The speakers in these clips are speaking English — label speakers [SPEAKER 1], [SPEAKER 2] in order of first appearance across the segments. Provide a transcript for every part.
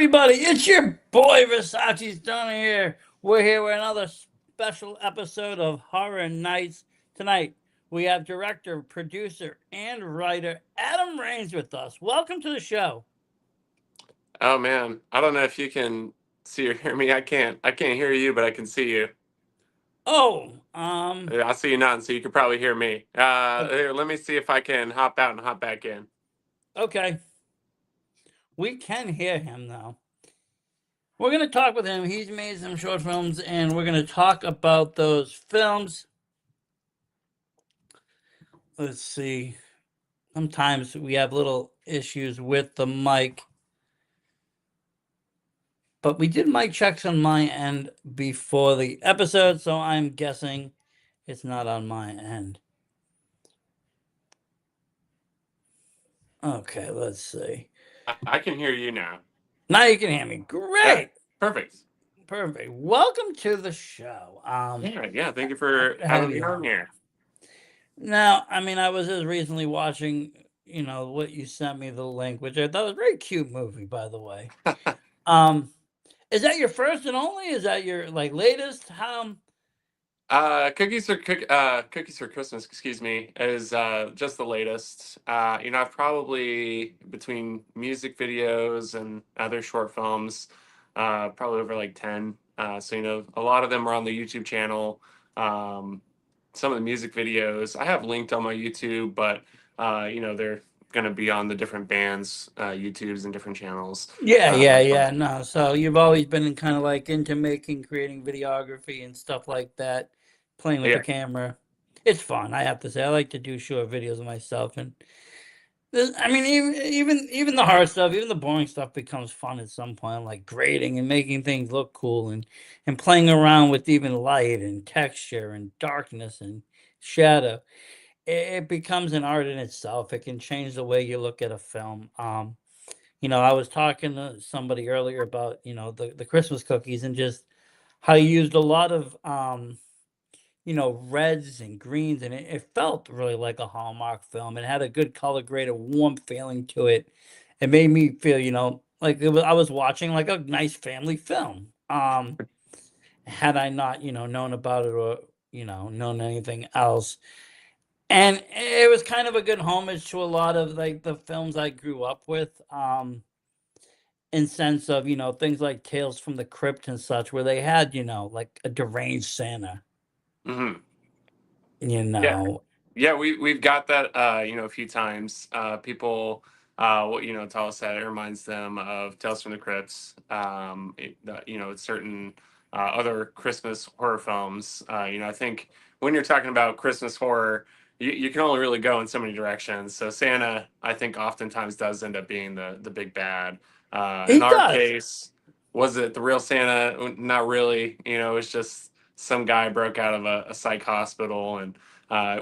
[SPEAKER 1] everybody? It's your boy Versace Stone here. We're here with another special episode of Horror Nights. Tonight, we have director, producer, and writer Adam Raynes with us. Welcome to the show.
[SPEAKER 2] Oh man, I don't know if you can see or hear me. I can't hear you, but I can see you.
[SPEAKER 1] Oh,
[SPEAKER 2] I see you nodding, so you can probably hear me.
[SPEAKER 1] o-
[SPEAKER 2] Here, let me see if I can hop out and hop back in.
[SPEAKER 1] okay. We can hear him now. We're going to talk with him. He's made some short films, and we're going to talk about those films. Let's see. Sometimes we have little issues with the mic. But we did mic checks on my end before the episode, so I'm guessing it's not on my end. Okay, let's see.
[SPEAKER 2] I can hear you now.
[SPEAKER 1] Now you can hear me.
[SPEAKER 2] Yeah,
[SPEAKER 1] Great.
[SPEAKER 2] perfect.
[SPEAKER 1] Perfect. Welcome to the show.
[SPEAKER 2] Yeah. Thank you for having me on here.
[SPEAKER 1] Now, I was just recently watching, what you sent me the link, which I thought was a very cute movie, by the way. Is that your first and only? Is that your latest?
[SPEAKER 2] Cookies for Christmas. Excuse me, is just the latest. I've probably between music videos and other short films, probably over like 10. So a lot of them are on the YouTube channel. Some of the music videos I have linked on my YouTube, but they're gonna be on the different bands' YouTubes and different channels.
[SPEAKER 1] Yeah. No, so you've always been kind of into creating videography and stuff like that, playing with the
[SPEAKER 2] Yeah,
[SPEAKER 1] camera. It's fun, I have to say. I like to do short videos of myself, and even the hard stuff, even the boring stuff becomes fun at some point, like grading and making things look cool, and playing around with even light and texture and darkness and shadow. It becomes an art in itself. It can change the way you look at a film. I was talking to somebody earlier about, the Christmas cookies and just how you used a lot of reds and greens, and it felt really like a Hallmark film. It had a good color grade, a warm feeling to it. It made me feel, like I was watching like a nice family film. Had I not, known about it or, known anything else. And it was kind of a good homage to a lot of like the films I grew up with. In sense of, things like Tales from the Crypt and such, where they had, like a deranged Santa,
[SPEAKER 2] hmm
[SPEAKER 1] you
[SPEAKER 2] yeah.
[SPEAKER 1] know.
[SPEAKER 2] Yeah, we've got that a few times. People tell us that it reminds them of Tales from the Crypts. It's certain other Christmas horror films. I think when you're talking about Christmas horror, you can only really go in so many directions. So Santa, I think, oftentimes does end up being the big bad. In
[SPEAKER 1] He
[SPEAKER 2] our
[SPEAKER 1] does.
[SPEAKER 2] case, was it the real Santa? Not really. It's just some guy broke out of a psych hospital, and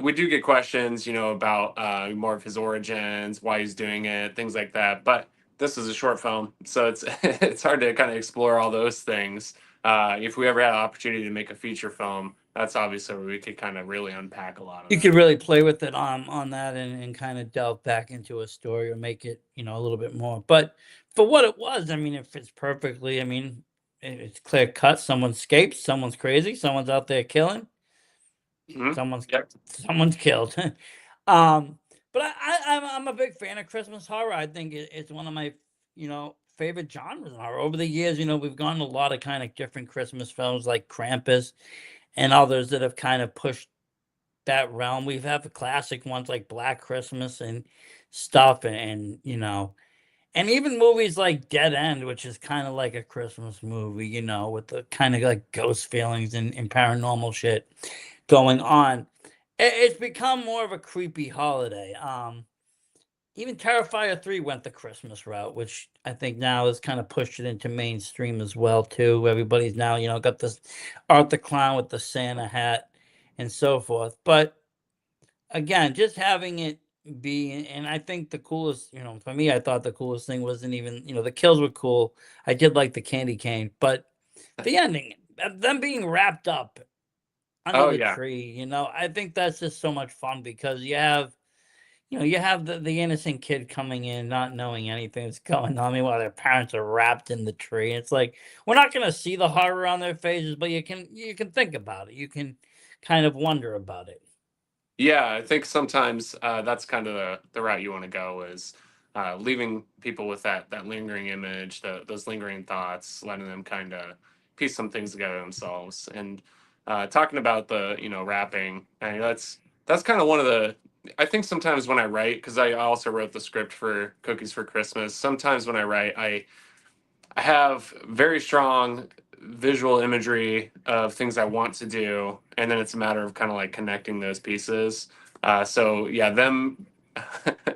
[SPEAKER 2] we do get questions, about more of his origins, why he's doing it, things like that. But this is a short film, so it's it's hard to kind of explore all those things. If we ever had an opportunity to make a feature film, that's obviously where we could kind of really unpack a lot of
[SPEAKER 1] You
[SPEAKER 2] that.
[SPEAKER 1] could really play with it on that, and kind of delve back into a story or make it, a little bit more. But for what it was, it fits perfectly. It's clear cut. Someone escapes, someone's crazy, someone's out there killing,
[SPEAKER 2] Hmm.
[SPEAKER 1] someone's
[SPEAKER 2] Yep.
[SPEAKER 1] someone's killed. um, but I'm a big fan of Christmas horror. I think it's one of my favorite genres in horror. Over the years, we've gone to a lot of kind of different Christmas films like Krampus and others that have kind of pushed that realm. We've had the classic ones like Black Christmas and stuff, and even movies like Dead End, which is kind of like a Christmas movie, with the kind of like ghost feelings and paranormal shit going on. It's become more of a creepy holiday. Even Terrifier 3 went the Christmas route, which I think now has kind of pushed it into mainstream as well too. Everybody's now, got this Art the Clown with the Santa hat and so forth. But again, just having it be, and I think the coolest, for me, I thought the coolest thing wasn't even, the kills were cool. I did like the candy cane, but the ending, them being wrapped up under
[SPEAKER 2] Oh
[SPEAKER 1] the
[SPEAKER 2] yeah.
[SPEAKER 1] tree, I think that's just so much fun because you have you have the innocent kid coming in, not knowing anything that's going on, meanwhile, their parents are wrapped in the tree. It's like, we're not gonna see the horror on their faces, but you can think about it. You can kind of wonder about it.
[SPEAKER 2] Yeah, I think sometimes that's kind of the route you want to go is leaving people with that lingering image, those lingering thoughts, letting them kind of piece some things together themselves. And talking about the rapping, and that's kind of one of the. I think sometimes when I write, because I also wrote the script for Cookies for Christmas. Sometimes when I write, I have very strong visual imagery of things I want to do, and then it's a matter of kind of like connecting those pieces. So yeah, them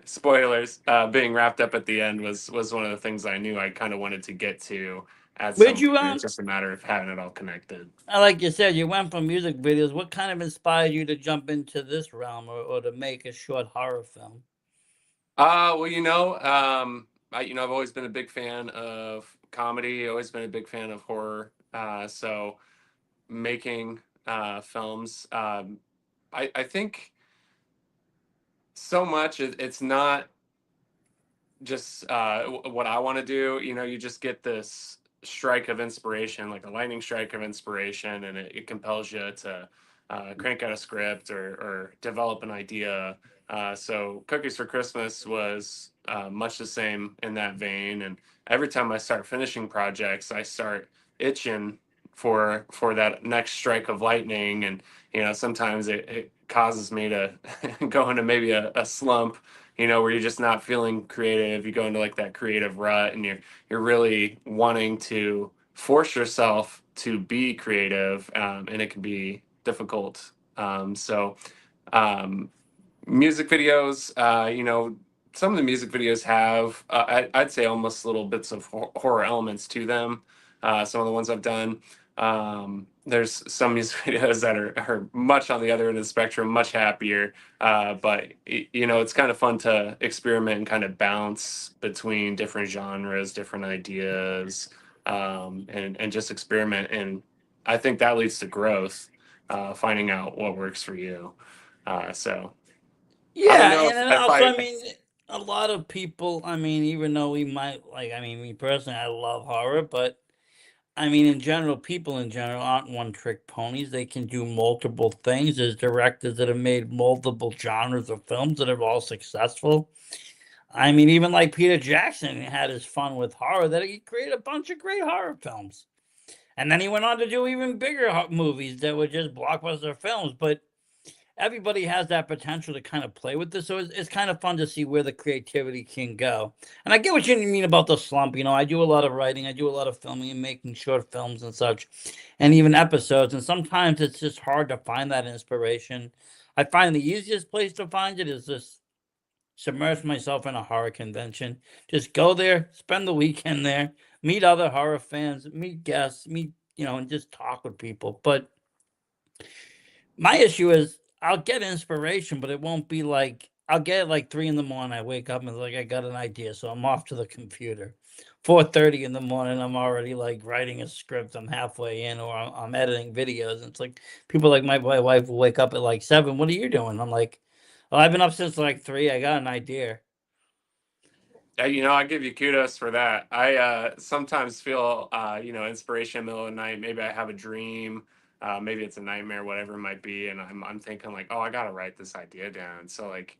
[SPEAKER 2] spoilers being wrapped up at the end was one of the things I knew I kind of wanted to get to at
[SPEAKER 1] Where'd
[SPEAKER 2] some
[SPEAKER 1] you,
[SPEAKER 2] point. It's just a matter of having it all connected.
[SPEAKER 1] like you said, you went from music videos. What kind of inspired you to jump into this realm, or to make a short horror film?
[SPEAKER 2] Well, I've always been a big fan of comedy. Always been a big fan of horror. So making films. I think so much it's not just what I want to do. You just get this strike of inspiration, like a lightning strike of inspiration, and it compels you to crank out a script or develop an idea. So, Cookies for Christmas was much the same in that vein. And every time I start finishing projects, I start itching for that next strike of lightning. And sometimes it causes me to go into maybe a slump, where you're just not feeling creative. You go into like that creative rut, and you're really wanting to force yourself to be creative, and it can be difficult. So, um, music videos, some of the music videos have, I'd say, almost little bits of horror elements to them. Some of the ones I've done. There's some music videos that are much on the other end of the spectrum, much happier. But it's kind of fun to experiment and kind of bounce between different genres, different ideas, and just experiment. And I think that leads to growth, finding out what works for you. So I don't
[SPEAKER 1] Yeah,
[SPEAKER 2] know
[SPEAKER 1] and then
[SPEAKER 2] if
[SPEAKER 1] also,
[SPEAKER 2] I.
[SPEAKER 1] I mean, a lot of people. I mean, even though we might like, I mean, me personally, I love horror, but I mean, in general, people in general aren't one-trick ponies. They can do multiple things. There's directors that have made multiple genres of films that are all successful. I mean, even like Peter Jackson had his fun with horror, that he created a bunch of great horror films. And then he went on to do even bigger movies that were just blockbuster films. But everybody has that potential to kind of play with this. So it's kind of fun to see where the creativity can go. And I get what you mean about the slump. I do a lot of writing, I do a lot of filming and making short films and such, and even episodes. And sometimes it's just hard to find that inspiration. I find the easiest place to find it is just submerge myself in a horror convention. Just go there, spend the weekend there, meet other horror fans, meet guests, and just talk with people. But my issue is I'll get inspiration, but it won't be like I'll get it like 3 in the morning. I wake up and it's like I got an idea, so I'm off to the computer. 4:30 in the morning, I'm already like writing a script. I'm halfway in, or I'm editing videos. And it's like people like my wife will wake up at like 7. What are you doing? I'm like, well, I've been up since like 3. I got an idea.
[SPEAKER 2] I give you kudos for that. I sometimes feel, inspiration in the middle of the night. Maybe I have a dream, maybe it's a nightmare, whatever it might be, and I'm thinking like, oh, I gotta write this idea down. So like,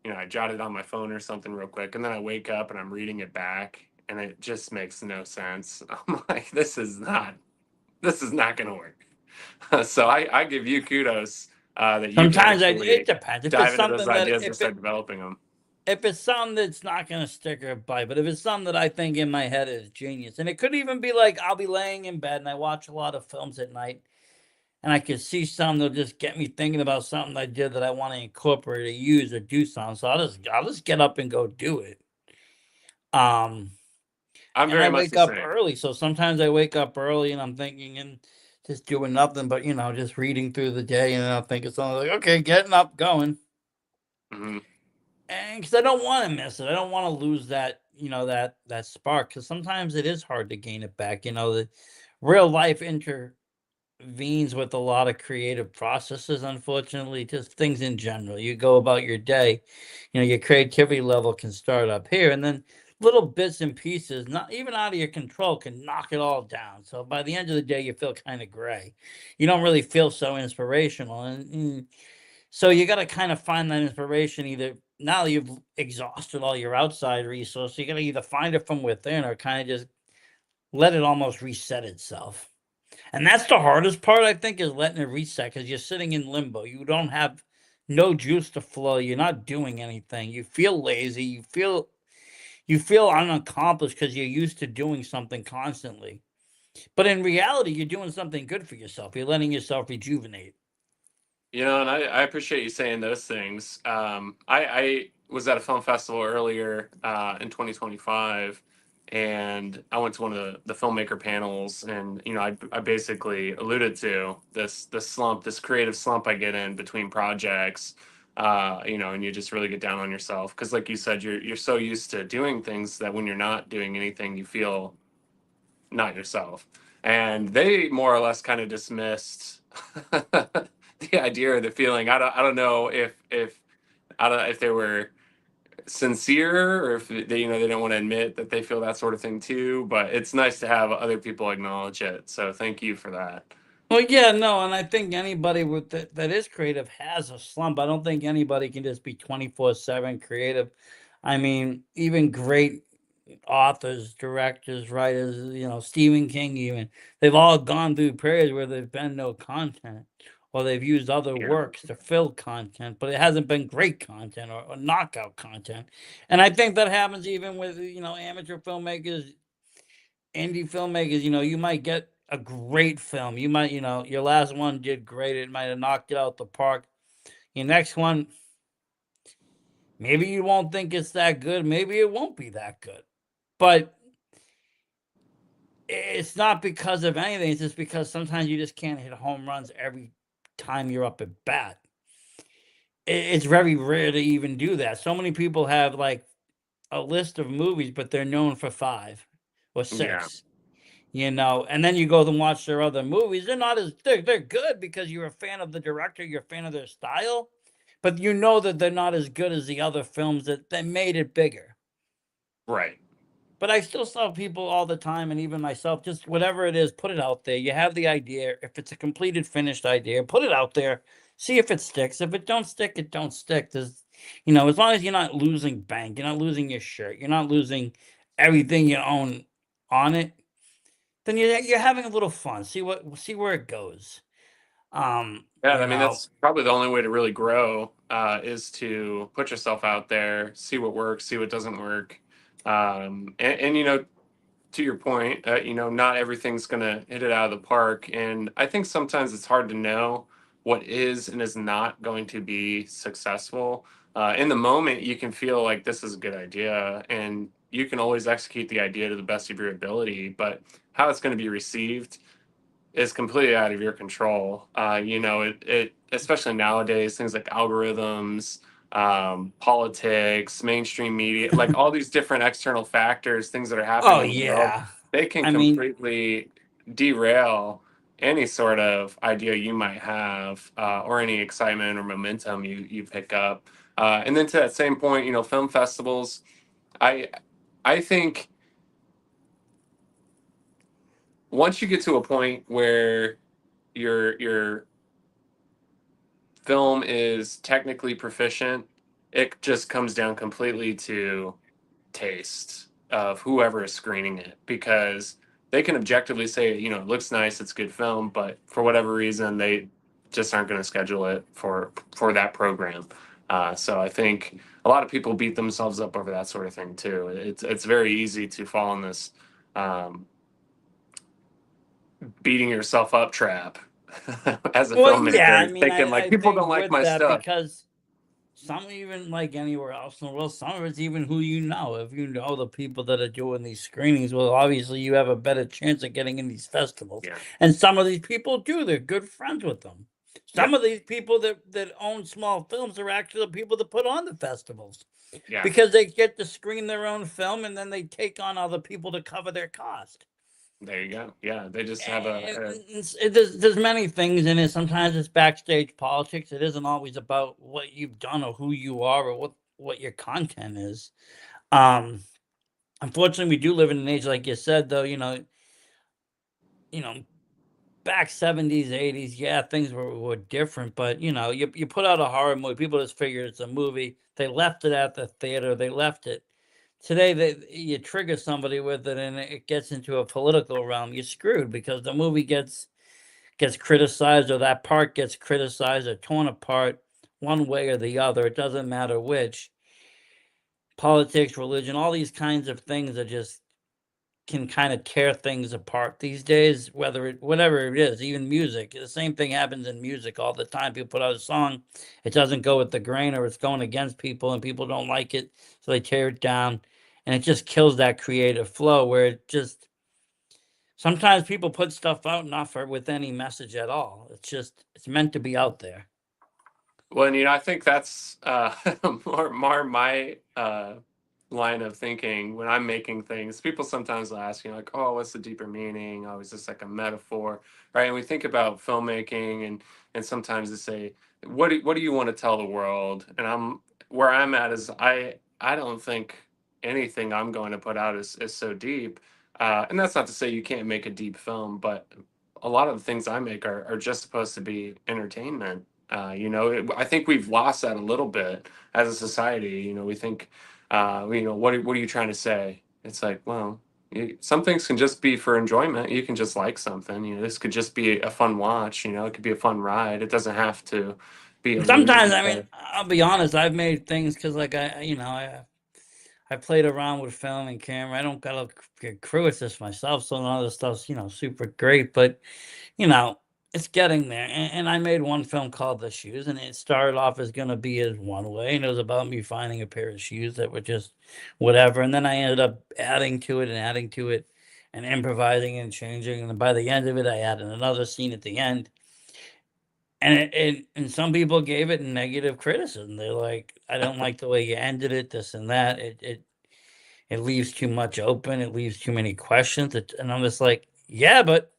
[SPEAKER 2] I jot it on my phone or something real quick, and then I wake up and I'm reading it back, and it just makes no sense. I'm like, this is not gonna work. So I give you kudos that you can
[SPEAKER 1] Sometimes it
[SPEAKER 2] actually
[SPEAKER 1] depends. If it's
[SPEAKER 2] dive into those
[SPEAKER 1] something that
[SPEAKER 2] ideas and start developing them.
[SPEAKER 1] if it's something that's not gonna stick or bite, but if it's something that I think in my head is genius, and it could even be like I'll be laying in bed and I watch a lot of films at night, and I could see something that'll just get me thinking about something I did that I want to incorporate or use or do something. So I'll just get up and go do it. Um,
[SPEAKER 2] I'm
[SPEAKER 1] and I
[SPEAKER 2] very much
[SPEAKER 1] wake
[SPEAKER 2] the
[SPEAKER 1] up
[SPEAKER 2] same.
[SPEAKER 1] early. So sometimes I wake up early and I'm thinking and just doing nothing but just reading through the day, and then I'll think of something like, okay, getting up, going.
[SPEAKER 2] Hmm.
[SPEAKER 1] And because I don't want to miss it, I don't want to lose that spark. Because sometimes it is hard to gain it back. The real life veins with a lot of creative processes, unfortunately, just things in general. You go about your day, your creativity level can start up here, and then little bits and pieces, not even out of your control, can knock it all down. So by the end of the day, you feel kind of gray. You don't really feel so inspirational. And so you got to kind of find that inspiration either now you've exhausted all your outside resources, you got to either find it from within or kind of just let it almost reset itself. And that's the hardest part, I think, is letting it reset because you're sitting in limbo. You don't have no juice to flow. You're not doing anything. You feel lazy. You feel unaccomplished because you're used to doing something constantly. But in reality, you're doing something good for yourself. You're letting yourself rejuvenate.
[SPEAKER 2] And I appreciate you saying those things. I was at a film festival earlier in 2025, and I went to one of the filmmaker panels, and I basically alluded to this slump, this creative slump I get in between projects. And you just really get down on yourself because, like you said, you're so used to doing things that when you're not doing anything, you feel not yourself. And they more or less kind of dismissed the idea or the feeling. I don't know if I don't know if they were sincere or if they don't want to admit that they feel that sort of thing too. But it's nice to have other people acknowledge it. So thank you for that.
[SPEAKER 1] Well, yeah, no, and I think anybody that is creative has a slump. I don't think anybody can just be 24/7 creative. I mean, even great authors, directors, writers, Stephen King even, they've all gone through periods where there's been no content or they've used other
[SPEAKER 2] Yeah.
[SPEAKER 1] works to fill content, but it hasn't been great content or knockout content. And I think that happens even with, amateur filmmakers, indie filmmakers. You might get a great film. You might, your last one did great. It might have knocked it out the park. Your next one, maybe you won't think it's that good. Maybe it won't be that good. But it's not because of anything. It's just because sometimes you just can't hit home runs every time you're up at bat. It's very rare to even do that. So many people have like a list of movies, but they're known for 5 or
[SPEAKER 2] Yeah.
[SPEAKER 1] 6. And then you go and watch their other movies. They're good because you're a fan of the director, you're a fan of their style, but you know that they're not as good as the other films that made it bigger.
[SPEAKER 2] Right.
[SPEAKER 1] But I still tell people all the time, and even myself, just whatever it is, put it out there. You have the idea. If it's a completed, finished idea, put it out there. See if it sticks. If it don't stick, it don't stick. As long as you're not losing bank, you're not losing your shirt, you're not losing everything you own on it, then you're having a little fun. See where it goes. Um,
[SPEAKER 2] Yeah,
[SPEAKER 1] you
[SPEAKER 2] I mean
[SPEAKER 1] know.
[SPEAKER 2] that's probably the only way to really grow is to put yourself out there, see what works, see what doesn't work, and to your point, not everything's going to hit it out of the park. And I think sometimes it's hard to know what is and is not going to be successful. In the moment, you can feel like this is a good idea and you can always execute the idea to the best of your ability, but how it's going to be received is completely out of your control. It especially nowadays, things like algorithms, politics, mainstream media, like all these different external factors, things that are happening
[SPEAKER 1] Oh
[SPEAKER 2] in the world,
[SPEAKER 1] yeah.
[SPEAKER 2] they can
[SPEAKER 1] I mean,
[SPEAKER 2] completely derail any sort of idea you might have or any excitement or momentum you pick up. And then to that same point, film festivals, I I think once you get to a point where your film is technically proficient, it just comes down completely to taste of whoever is screening it because they can objectively say, it looks nice, it's good film, but for whatever reason, they just aren't going to schedule it for that program. So I think a lot of people beat themselves up over that sort of thing too. It's very easy to fall in this um, beating yourself up trap as a
[SPEAKER 1] well, yeah. I
[SPEAKER 2] filmmaker,
[SPEAKER 1] mean,
[SPEAKER 2] thinking
[SPEAKER 1] I
[SPEAKER 2] like
[SPEAKER 1] I
[SPEAKER 2] people
[SPEAKER 1] think
[SPEAKER 2] don't like
[SPEAKER 1] with
[SPEAKER 2] my
[SPEAKER 1] that
[SPEAKER 2] stuff.
[SPEAKER 1] because some even like anywhere else in the world, some of it's even who you know. If you know the people that are doing these screenings, well, obviously you have a better chance of getting in these festivals.
[SPEAKER 2] Yeah.
[SPEAKER 1] And some of these people do; they're good friends with them.
[SPEAKER 2] Yeah.
[SPEAKER 1] Some of these people that own small films are actually the people that put on the festivals
[SPEAKER 2] Yeah.
[SPEAKER 1] because they get to screen their own film and then they take on other people to cover their cost.
[SPEAKER 2] There you go. Yeah, they just have
[SPEAKER 1] And
[SPEAKER 2] a
[SPEAKER 1] there's many things in it. Sometimes it's backstage politics. It isn't always about what you've done or who you are or what your content is. Um, Unfortunately, we do live in an age, like you said, though. You know, back 70s, 80s, yeah, things were different. But you put out a horror movie, people just figure it's a movie. They left it at the theater. They left it. Today, you trigger somebody with it, and it gets into a political realm. You're screwed because the movie gets criticized, or that part gets criticized or torn apart one way or the other. It doesn't matter which. Politics, religion, all these kinds of things are just can kind of tear things apart these days, whatever it is, even music. The same thing happens in music all the time. People put out a song, it doesn't go with the grain, or it's going against people and people don't like it, so they tear it down. And it just kills that creative flow where it just sometimes people put stuff out not for with any message at all. It's meant to be out there.
[SPEAKER 2] well, and I think that's more my line of thinking when I'm making things. People sometimes will ask, like, "Oh, what's the deeper meaning? Oh, is this like a metaphor?" Right? And we think about filmmaking, and sometimes they say, what do you want to tell the world?" And where I'm at is I don't think anything I'm going to put out is so deep. And that's not to say you can't make a deep film, but a lot of the things I make are just supposed to be entertainment. I think we've lost that a little bit as a society. We think, what are you trying to say? It's like, well, some things can just be for enjoyment. You can just like something. This could just be a fun watch. It could be a fun ride. It doesn't have to be a
[SPEAKER 1] And sometimes,
[SPEAKER 2] movie.
[SPEAKER 1] I mean, I'll be honest, I've made things because, like, I played around with film and camera. I don't got a crew assist myself, so none of the stuff's super great. But you know, it's getting there. And I made one film called The Shoes, and it started off as gonna be as one way, and it was about me finding a pair of shoes that were just whatever. And then I ended up adding to it and adding to it and improvising and changing. And by the end of it, I added another scene at the end. And some people gave it negative criticism. They're like, I don't like the way you ended it, this and that. It leaves too much open, it leaves too many questions. And I'm just like, yeah, but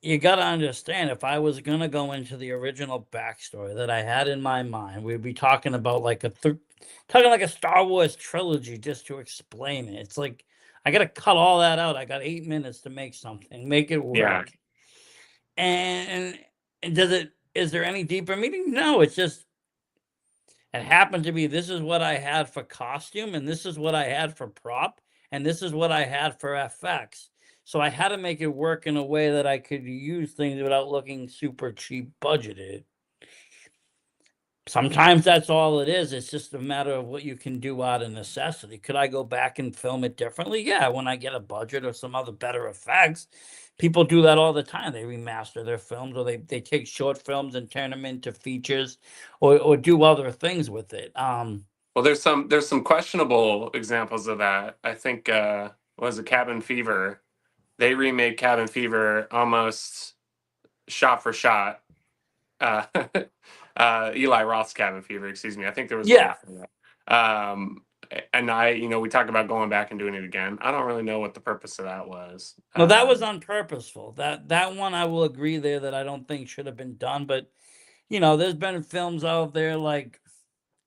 [SPEAKER 1] you gotta understand, if I was gonna go into the original backstory that I had in my mind, we'd be talking about like talking like a Star Wars trilogy just to explain it. It's like I gotta cut all that out. I got 8 minutes to make something, make it
[SPEAKER 2] Yeah.
[SPEAKER 1] work. And and is there any deeper meaning? No, it's just it happened to be this is what I had for costume, and this is what I had for prop, and this is what I had for FX. So I had to make it work in a way that I could use things without looking super cheap budgeted. Sometimes that's all it is. It's just a matter of what you can do out of necessity. Could I go back and film it differently? Yeah, when I get a budget or some other better effects. People do that all the time. They remaster their films, or they take short films and turn them into features, or do other things with it.
[SPEAKER 2] Well, there's some questionable examples of that. I think what was it, Cabin Fever? They remade Cabin Fever almost shot for shot. Uh, Eli Roth's Cabin Fever, excuse me. I think there was one
[SPEAKER 1] Yeah.
[SPEAKER 2] before that. And we talk about going back and doing it again. I don't really know what the purpose of that was.
[SPEAKER 1] No, that was unpurposeful. That one I will agree there that I don't think should have been done. But there's been films out there like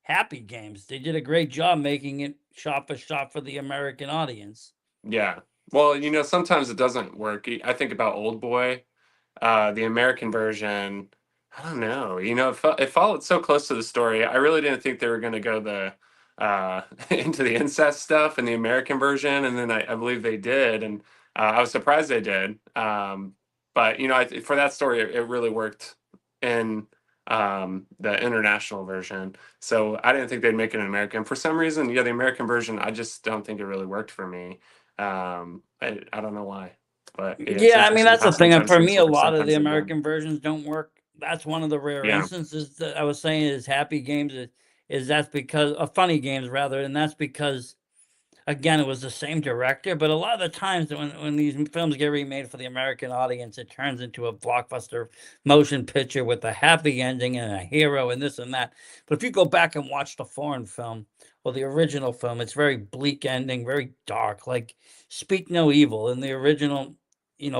[SPEAKER 1] Happy Games. They did a great job making it shot for shot for the American audience.
[SPEAKER 2] Yeah. Well, sometimes it doesn't work. I think about Old Boy, the American version. I don't know. It followed so close to the story. I really didn't think they were going to go the into the incest stuff in the American version, and then I believe they did, and I was surprised they did. But for that story, it really worked in the international version. So I didn't think they'd make it an American. For some reason, yeah, the American version, I just don't think it really worked for me. I don't know why, but yeah, it's
[SPEAKER 1] Yeah, I mean
[SPEAKER 2] interesting
[SPEAKER 1] that's
[SPEAKER 2] how
[SPEAKER 1] the thing. And
[SPEAKER 2] sometimes
[SPEAKER 1] for
[SPEAKER 2] things
[SPEAKER 1] me, a
[SPEAKER 2] work,
[SPEAKER 1] lot of the
[SPEAKER 2] sometimes they don't.
[SPEAKER 1] American versions don't work. That's one of the rare
[SPEAKER 2] Yeah.
[SPEAKER 1] instances that I was saying is Happy Games is that's because Funny Games rather, and that's because again, it was the same director, but a lot of the times when these films get remade for the American audience, it turns into a blockbuster motion picture with a happy ending and a hero and this and that. But if you go back and watch the foreign film or the original film, it's very bleak ending, very dark. Like Speak No Evil in the original,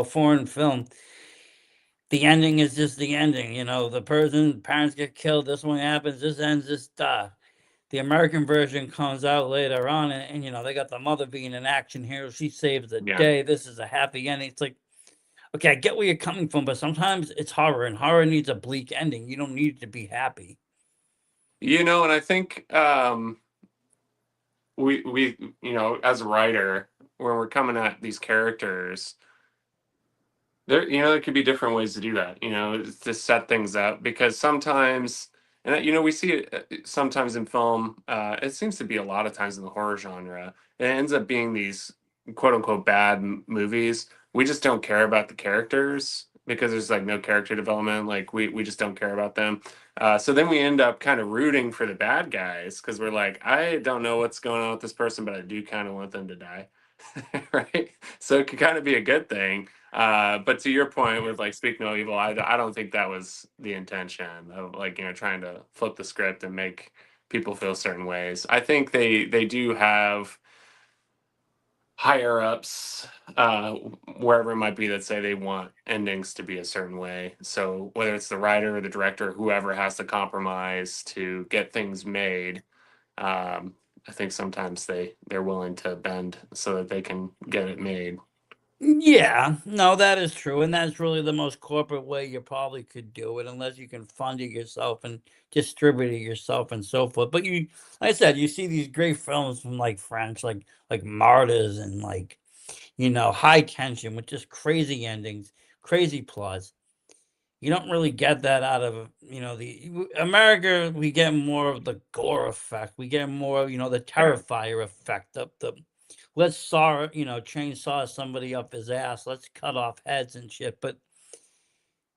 [SPEAKER 1] foreign film, the ending is just the ending. The parents get killed. This one happens. This ends. The American version comes out later on, and they got the mother being an action hero. She saves the
[SPEAKER 2] Yeah.
[SPEAKER 1] day. This is a happy ending. It's like, okay, I get where you're coming from, but sometimes it's horror, and horror needs a bleak ending. You don't need it to be happy.
[SPEAKER 2] And I think we as a writer, when we're coming at these characters, there could be different ways to do that, to set things up, because sometimes, and we see it sometimes in film. It seems to be a lot of times in the horror genre. It ends up being these quote unquote bad movies. We just don't care about the characters because there's like no character development. Like we just don't care about them. So then we end up kind of rooting for the bad guys because we're like, I don't know what's going on with this person, but I do kind of want them to die. Right? So it could kind of be a good thing. But to your point with like Speak No Evil, I don't think that was the intention of like, trying to flip the script and make people feel certain ways. I think they do have higher ups, wherever it might be, that say they want endings to be a certain way. So whether it's the writer or the director, whoever has to compromise to get things made, I think sometimes they're willing to bend so that they can get it made.
[SPEAKER 1] Yeah, no, that is true, and that's really the most corporate way you probably could do it, unless you can fund it yourself and distribute it yourself and so forth. But like I said, you see these great films from like French, like Martyrs and like High Tension with just crazy endings, crazy plots. You don't really get that out of the America. We get more of the gore effect. We get more, the
[SPEAKER 2] Yeah.
[SPEAKER 1] Terrifier effect. The let's chainsaw somebody up his ass. Let's cut off heads and shit. But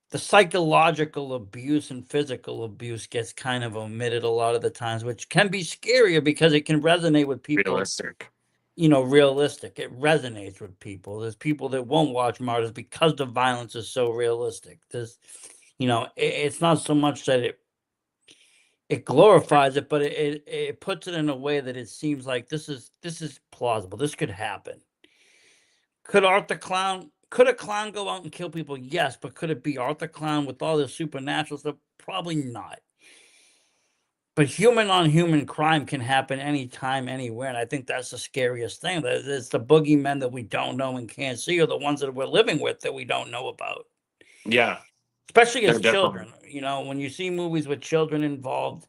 [SPEAKER 1] the psychological abuse and physical abuse gets kind of omitted a lot of the times, which can be scarier because it can resonate with people.
[SPEAKER 2] Realistic.
[SPEAKER 1] Realistic. It resonates with people. There's people that won't watch Martyrs because the violence is so realistic. It's not so much that it glorifies it, but it puts it in a way that it seems like this is plausible. This could happen. Could a clown go out and kill people? Yes, but could it be Arthur Clown with all this supernatural stuff? Probably not. But human on human crime can happen anytime, anywhere, and I think that's the scariest thing. That it's the boogeymen that we don't know and can't see, or the ones that we're living with that we don't know about.
[SPEAKER 2] Yeah,
[SPEAKER 1] Especially
[SPEAKER 2] they're
[SPEAKER 1] as
[SPEAKER 2] definitely.
[SPEAKER 1] children, when you see movies with children involved.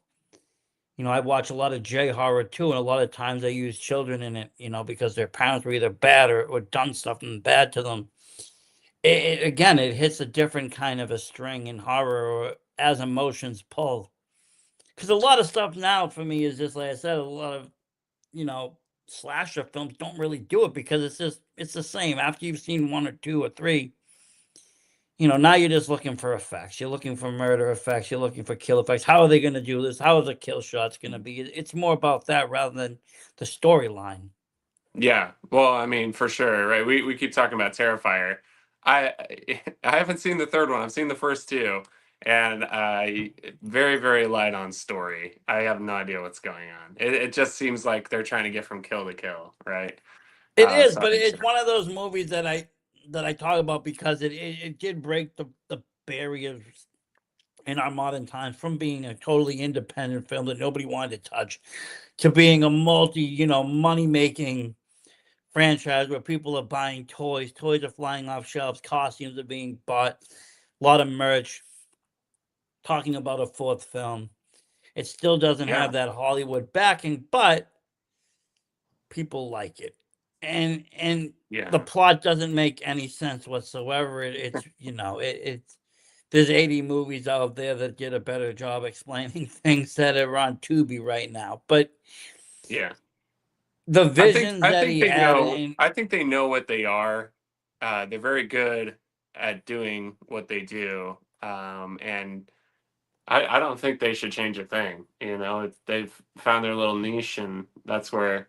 [SPEAKER 1] I watch a lot of J horror too, and a lot of times they use children in it, because their parents were either bad or done something bad to them. Again, it hits a different kind of a string in horror or as emotions pull. Because a lot of stuff now for me is just like I said, a lot of you know slasher films don't really do it because it's the same. After you've seen one or two or three, now you're just looking for effects. You're looking for murder effects. You're looking for kill effects. How are they going to do this? How are the kill shots going to be? It's more about that rather than the storyline.
[SPEAKER 2] Yeah, well, I mean, for sure, right? We keep talking about Terrifier. I I haven't seen the third one. I've seen the first two, and I very very light on story. I have no idea what's going on. It just seems like they're trying to get from kill to kill, right?
[SPEAKER 1] It is,
[SPEAKER 2] So
[SPEAKER 1] but it's one of those movies that I talk about because it did break the barriers in our modern times from being a totally independent film that nobody wanted to touch to being a money making franchise where people are buying toys. Toys are flying off shelves. Costumes are being bought. A lot of merch. Talking about a fourth film. It still doesn't
[SPEAKER 2] yeah,
[SPEAKER 1] have that Hollywood backing, but people like it. And the
[SPEAKER 2] yeah,
[SPEAKER 1] plot doesn't make any sense whatsoever. It's there's 80 movies out there that did a better job explaining things that are on Tubi right now. But
[SPEAKER 2] yeah.
[SPEAKER 1] the
[SPEAKER 2] I think
[SPEAKER 1] visions
[SPEAKER 2] I
[SPEAKER 1] that
[SPEAKER 2] think
[SPEAKER 1] he
[SPEAKER 2] they
[SPEAKER 1] had
[SPEAKER 2] know.
[SPEAKER 1] in
[SPEAKER 2] I think they know what they are. They're very good at doing what they do, and I don't think they should change a thing. They've found their little niche, and that's where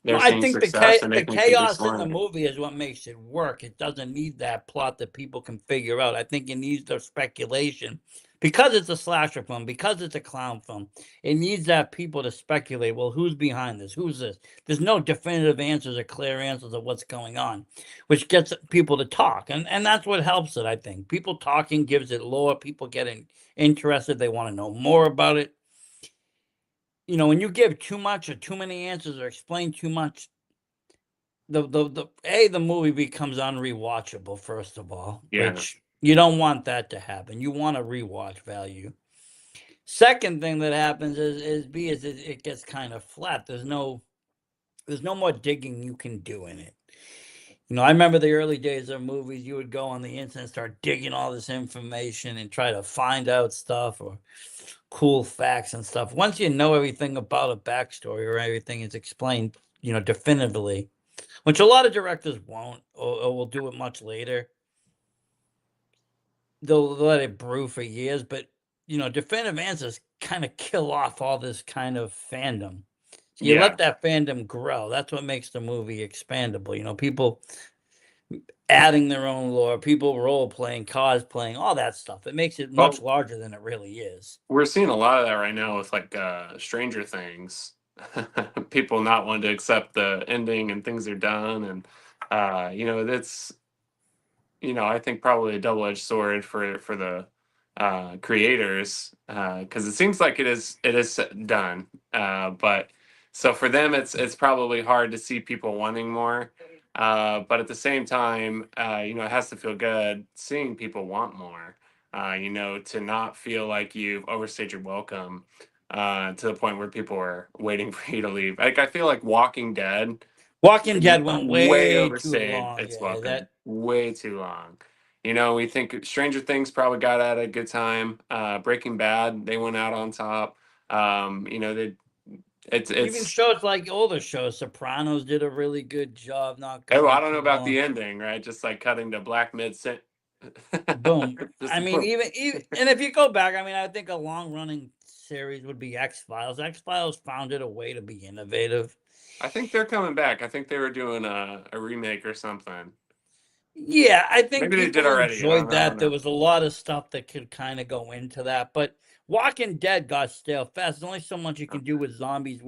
[SPEAKER 2] they're
[SPEAKER 1] Well, I
[SPEAKER 2] seeing
[SPEAKER 1] think
[SPEAKER 2] success and they
[SPEAKER 1] the
[SPEAKER 2] think people are
[SPEAKER 1] chaos in the
[SPEAKER 2] scoring.
[SPEAKER 1] movie is what makes it work. It doesn't need that plot that people can figure out. I think it needs the speculation because it's a slasher film, because it's a clown film. It needs that people to speculate. Well, who's behind this? Who's this? There's no definitive answers or clear answers of what's going on, which gets people to talk, and that's what helps it. I think people talking gives it lore. People getting interested. They want to know more about it. When you give too much or too many answers or explain too much, the movie becomes unrewatchable, first of all,
[SPEAKER 2] Yeah.
[SPEAKER 1] which you don't want that to happen. You want a rewatch value. Second thing that happens is it gets kind of flat. There's no more digging you can do in it. I remember the early days of movies. You would go on the internet, start digging all this information, and try to find out stuff or cool facts and stuff. Once you know everything about a backstory or everything is explained, definitively, which a lot of directors won't, or will do it much later. They'll let it brew for years, but definitive answers kind of kill off all this kind of fandom. So you
[SPEAKER 2] Yeah.
[SPEAKER 1] let that fandom grow. That's what makes the movie expandable. People adding their own lore, people role playing, cosplaying, all that stuff. It makes it much
[SPEAKER 2] Well,
[SPEAKER 1] larger than it really is.
[SPEAKER 2] we're seeing a lot of that right now with like Stranger Things. People not wanting to accept the ending and things are done, and that's I think probably a double-edged sword for the creators, because it seems like it is done, but so for them it's probably hard to see people wanting more, but at the same time, it has to feel good seeing people want more, to not feel like you've overstayed your welcome, to the point where people are waiting for you to leave. Like I feel like Walking Dead
[SPEAKER 1] Walking Dead went
[SPEAKER 2] way
[SPEAKER 1] way too
[SPEAKER 2] overstayed
[SPEAKER 1] long.
[SPEAKER 2] its
[SPEAKER 1] Yeah,
[SPEAKER 2] welcome. Way too long. We think Stranger Things probably got at a good time. Breaking Bad, they went out on top. They
[SPEAKER 1] even
[SPEAKER 2] it's
[SPEAKER 1] shows like older shows, Sopranos did a really good job not
[SPEAKER 2] oh, I
[SPEAKER 1] going
[SPEAKER 2] don't know
[SPEAKER 1] too
[SPEAKER 2] about the
[SPEAKER 1] long.
[SPEAKER 2] ending, right? Just like cutting to black mid cent.
[SPEAKER 1] Boom. I
[SPEAKER 2] Just
[SPEAKER 1] mean,
[SPEAKER 2] boom.
[SPEAKER 1] even and if you go back, I mean, I think a long running series would be X Files. X Files found it a way to be innovative.
[SPEAKER 2] I think they're coming back. I think they were doing a remake or something.
[SPEAKER 1] Yeah, I think
[SPEAKER 2] Maybe they did
[SPEAKER 1] people
[SPEAKER 2] already.
[SPEAKER 1] enjoyed
[SPEAKER 2] I don't
[SPEAKER 1] that. There
[SPEAKER 2] know.
[SPEAKER 1] was a lot of stuff that could kind of go into that, but Walking Dead got stale fast. There's only so much you can do with zombies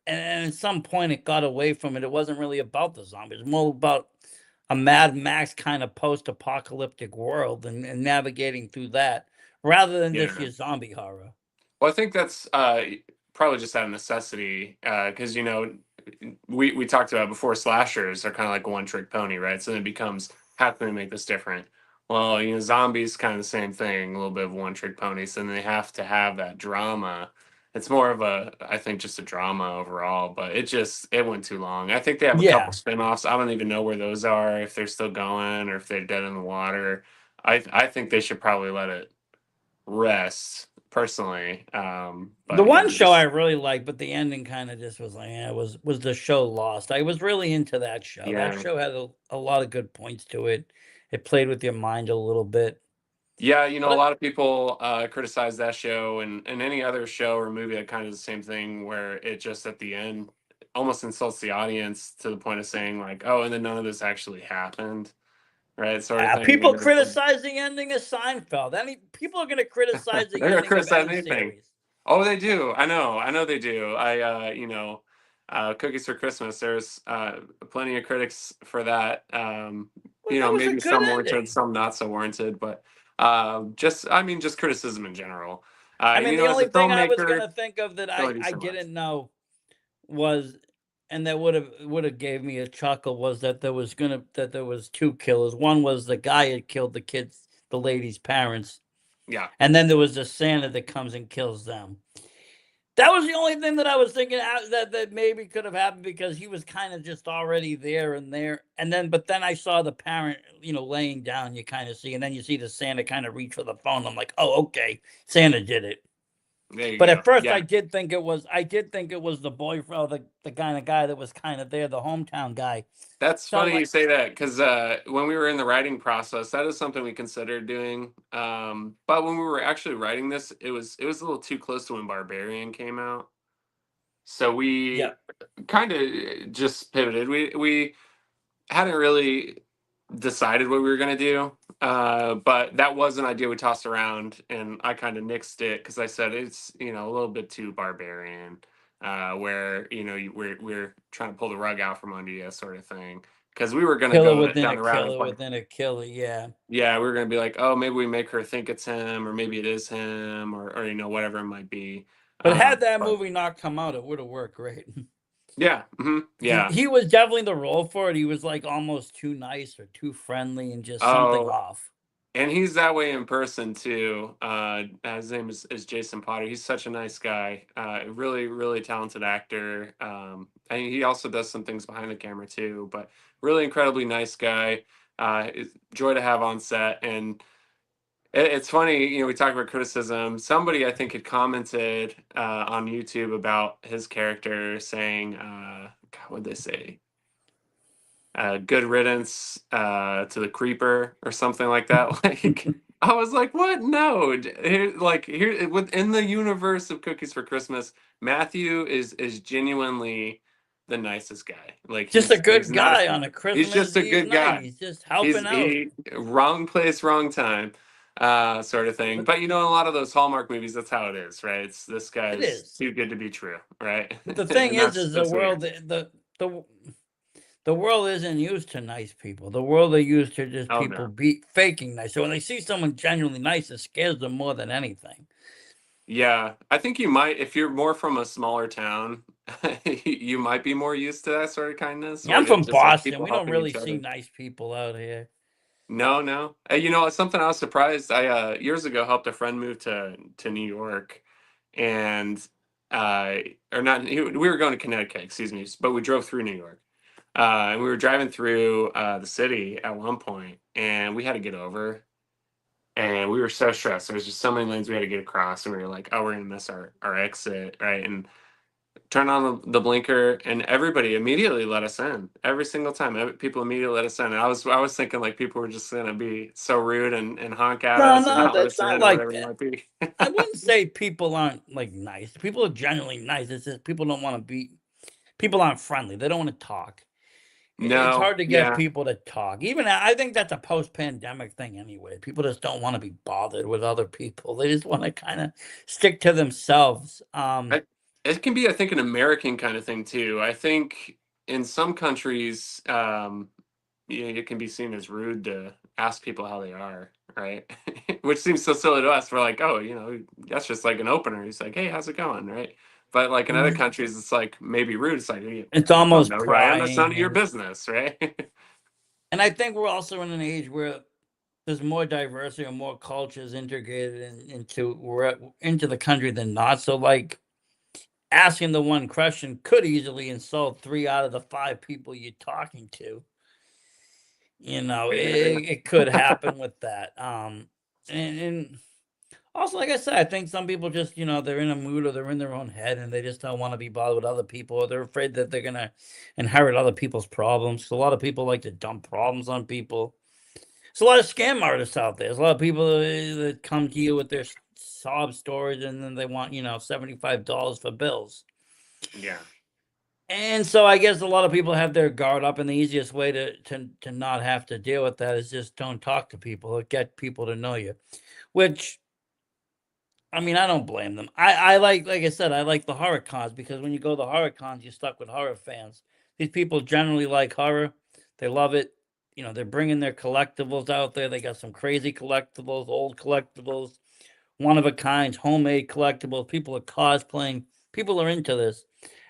[SPEAKER 1] and at some point it got away from it. It wasn't really about the zombies. It was more about a Mad Max kind of post-apocalyptic world and navigating through that rather than just
[SPEAKER 2] Yeah.
[SPEAKER 1] your zombie horror.
[SPEAKER 2] Well, I think that's probably just out of necessity, because we talked about before, slashers are kind of like a one trick pony, right? So then it becomes, how can we make this different? Well, zombies kind of the same thing, a little bit of one trick pony. So then they have to have that drama. It's more of I think, just a drama overall, but it went too long. I think they have a couple
[SPEAKER 1] Yeah.
[SPEAKER 2] spinoffs. I don't even know where those are, if they're still going or if they're dead in the water. I think they should probably let it rest personally.
[SPEAKER 1] The
[SPEAKER 2] But
[SPEAKER 1] one show I really liked, but the ending kind of just was like, yeah, was the show Lost. I was really into that show. That
[SPEAKER 2] yeah,
[SPEAKER 1] show had a lot of good points to it. It played with your mind a little bit.
[SPEAKER 2] yeah. A
[SPEAKER 1] But
[SPEAKER 2] lot of people criticize that show and any other show or movie that kind of the same thing, where it just at the end almost insults the audience to the point of saying like, oh, and then none of this actually happened, right? Sort of thing.
[SPEAKER 1] people criticize the ending of Seinfeld. People are going to criticize the
[SPEAKER 2] They're gonna
[SPEAKER 1] ending of
[SPEAKER 2] criticize
[SPEAKER 1] any
[SPEAKER 2] anything.
[SPEAKER 1] series.
[SPEAKER 2] Oh, they do. I know they do. Cookies for Christmas. There's plenty of critics for that.
[SPEAKER 1] Well, that was a
[SPEAKER 2] Maybe
[SPEAKER 1] good
[SPEAKER 2] some warranted,
[SPEAKER 1] ending.
[SPEAKER 2] some not so warranted, but just criticism in general.
[SPEAKER 1] I mean, the
[SPEAKER 2] As a
[SPEAKER 1] only thing I was
[SPEAKER 2] filmmaker,
[SPEAKER 1] going to think of that
[SPEAKER 2] can only do
[SPEAKER 1] I
[SPEAKER 2] so much.
[SPEAKER 1] didn't know was, and that would have gave me a chuckle, was that there was two killers. One was the guy that killed the lady's parents,
[SPEAKER 2] Yeah,
[SPEAKER 1] and then there was the Santa that comes and kills them. That was the only thing that I was thinking that maybe could have happened, because he was kind of just already there, but then I saw the parent, laying down. You kind of see, and then you see the Santa kind of reach for the phone. I'm like, oh, okay, Santa did it.
[SPEAKER 2] there you
[SPEAKER 1] But
[SPEAKER 2] go.
[SPEAKER 1] at first,
[SPEAKER 2] Yeah.
[SPEAKER 1] I did think it was the boyfriend, or the kind of guy that was kind of there, the hometown guy.
[SPEAKER 2] That's
[SPEAKER 1] So I'm
[SPEAKER 2] funny you
[SPEAKER 1] like,
[SPEAKER 2] say that, because when we were in the writing process, that is something we considered doing. But when we were actually writing this, it was a little too close to when Barbarian came out. So we
[SPEAKER 1] Yeah.
[SPEAKER 2] kind of just pivoted. We hadn't really decided what we were going to do. But that was an idea we tossed around, and I kind of nixed it because I said it's, a little bit too barbarian, where we're trying to pull the rug out from under you, sort of thing. Because we were going to
[SPEAKER 1] Killer
[SPEAKER 2] go
[SPEAKER 1] within
[SPEAKER 2] down
[SPEAKER 1] a
[SPEAKER 2] the route of
[SPEAKER 1] killer
[SPEAKER 2] like,
[SPEAKER 1] within a killer. Yeah.
[SPEAKER 2] yeah, we were going to be like, oh, maybe we make her think it's him, or maybe it is him, or whatever it might be.
[SPEAKER 1] But had that
[SPEAKER 2] But
[SPEAKER 1] movie not come out, it would have worked great.
[SPEAKER 2] yeah, yeah.
[SPEAKER 1] He was definitely the role for it. He was like almost too nice or too friendly and just something
[SPEAKER 2] Oh,
[SPEAKER 1] off.
[SPEAKER 2] and he's that way in person too. His name is Jason Potter. He's such a nice guy. Really, really talented actor. And he also does some things behind the camera too. But really incredibly nice guy. Joy to have on set. And it's funny, we talk about criticism. Somebody I think had commented on YouTube about his character, saying, God, what'd they say? Good riddance to the creeper or something like that. Like, I was like, what? No, here within the universe of Cookies for Christmas, Matthew is genuinely the nicest guy. Like,
[SPEAKER 1] Just a
[SPEAKER 2] he's
[SPEAKER 1] good
[SPEAKER 2] not a
[SPEAKER 1] guy on a
[SPEAKER 2] he's just
[SPEAKER 1] Christmas
[SPEAKER 2] a
[SPEAKER 1] Eve
[SPEAKER 2] good
[SPEAKER 1] night.
[SPEAKER 2] guy.
[SPEAKER 1] He's just helping out.
[SPEAKER 2] He wrong place, wrong time, sort of thing.
[SPEAKER 1] But
[SPEAKER 2] But in a lot of those Hallmark movies, that's how it is, right? It's this
[SPEAKER 1] it
[SPEAKER 2] guy's
[SPEAKER 1] is.
[SPEAKER 2] too good to be true, right?
[SPEAKER 1] But the thing
[SPEAKER 2] And
[SPEAKER 1] is the
[SPEAKER 2] that's
[SPEAKER 1] world
[SPEAKER 2] weird.
[SPEAKER 1] the the world isn't used to nice people. The world are used to just
[SPEAKER 2] Oh
[SPEAKER 1] people
[SPEAKER 2] no.
[SPEAKER 1] be faking nice. So when they see someone genuinely nice, it scares them more than anything.
[SPEAKER 2] Yeah, I think you might, if you're more from a smaller town, you might be more used to that sort of kindness,
[SPEAKER 1] Yeah,
[SPEAKER 2] where
[SPEAKER 1] I'm
[SPEAKER 2] it's
[SPEAKER 1] from
[SPEAKER 2] just like
[SPEAKER 1] Boston.
[SPEAKER 2] people
[SPEAKER 1] We don't
[SPEAKER 2] helping
[SPEAKER 1] really
[SPEAKER 2] each
[SPEAKER 1] see
[SPEAKER 2] other.
[SPEAKER 1] nice people out here.
[SPEAKER 2] No, no. It's something I was surprised. I years ago helped a friend move to New York, and uh, or not. We were going to Connecticut, excuse me, but we drove through New York, and we were driving through the city at one point, and we had to get over. And we were so stressed. There was just so many lanes we had to get across, and we were like, "Oh, we're gonna miss our exit, right?" And turn on the blinker, and everybody immediately let us in. Every single time, people immediately let us in. And I was thinking like people were just gonna be so rude and honk at
[SPEAKER 1] No,
[SPEAKER 2] us or
[SPEAKER 1] no,
[SPEAKER 2] not let
[SPEAKER 1] that's
[SPEAKER 2] us in
[SPEAKER 1] not
[SPEAKER 2] or
[SPEAKER 1] like
[SPEAKER 2] whatever it
[SPEAKER 1] that.
[SPEAKER 2] might be.
[SPEAKER 1] I wouldn't say people aren't like nice. People are generally nice. It's just people don't want to be. People aren't friendly. They don't want to talk. It's
[SPEAKER 2] No,
[SPEAKER 1] hard to get
[SPEAKER 2] yeah,
[SPEAKER 1] people to talk. Even I think that's a post-pandemic thing anyway. People just don't want to be bothered with other people. They just want to kind of stick to themselves.
[SPEAKER 2] I, it can be, I think, an American kind of thing too. I think in some countries, it can be seen as rude to ask people how they are, right? Which seems so silly to us. We're like, oh, that's just like an opener. He's like, hey, how's it going, right? But like in other
[SPEAKER 1] Mhm.
[SPEAKER 2] countries, it's like maybe rude. It's like,
[SPEAKER 1] It's
[SPEAKER 2] you don't
[SPEAKER 1] almost
[SPEAKER 2] know who I am. That's none of
[SPEAKER 1] prying,
[SPEAKER 2] your
[SPEAKER 1] and
[SPEAKER 2] business, right?
[SPEAKER 1] I think we're also in an age where there's more diversity and more cultures integrated into the country than not. So like asking the one question could easily insult 3 out of the 5 people you're talking to.
[SPEAKER 2] Yeah.
[SPEAKER 1] It could happen with that. And also, like I said, I think some people just, they're in a mood or they're in their own head and they just don't want to be bothered with other people, or they're afraid that they're gonna inherit other people's problems. So a lot of people like to dump problems on people. There's a lot of scam artists out there. There's a lot of people that come to you with their sob stories, and then they want, $75 for bills.
[SPEAKER 2] Yeah.
[SPEAKER 1] And so I guess a lot of people have their guard up, and the easiest way to not have to deal with that is just don't talk to people or get people to know you. Which, I mean, I don't blame them. I like I said, I like the horror cons because when you go to the horror cons, you're stuck with horror fans. These people generally like horror. They love it. They're bringing their collectibles out there. They got some crazy collectibles, old collectibles, one of a kind, homemade collectibles. People are cosplaying. People are into this.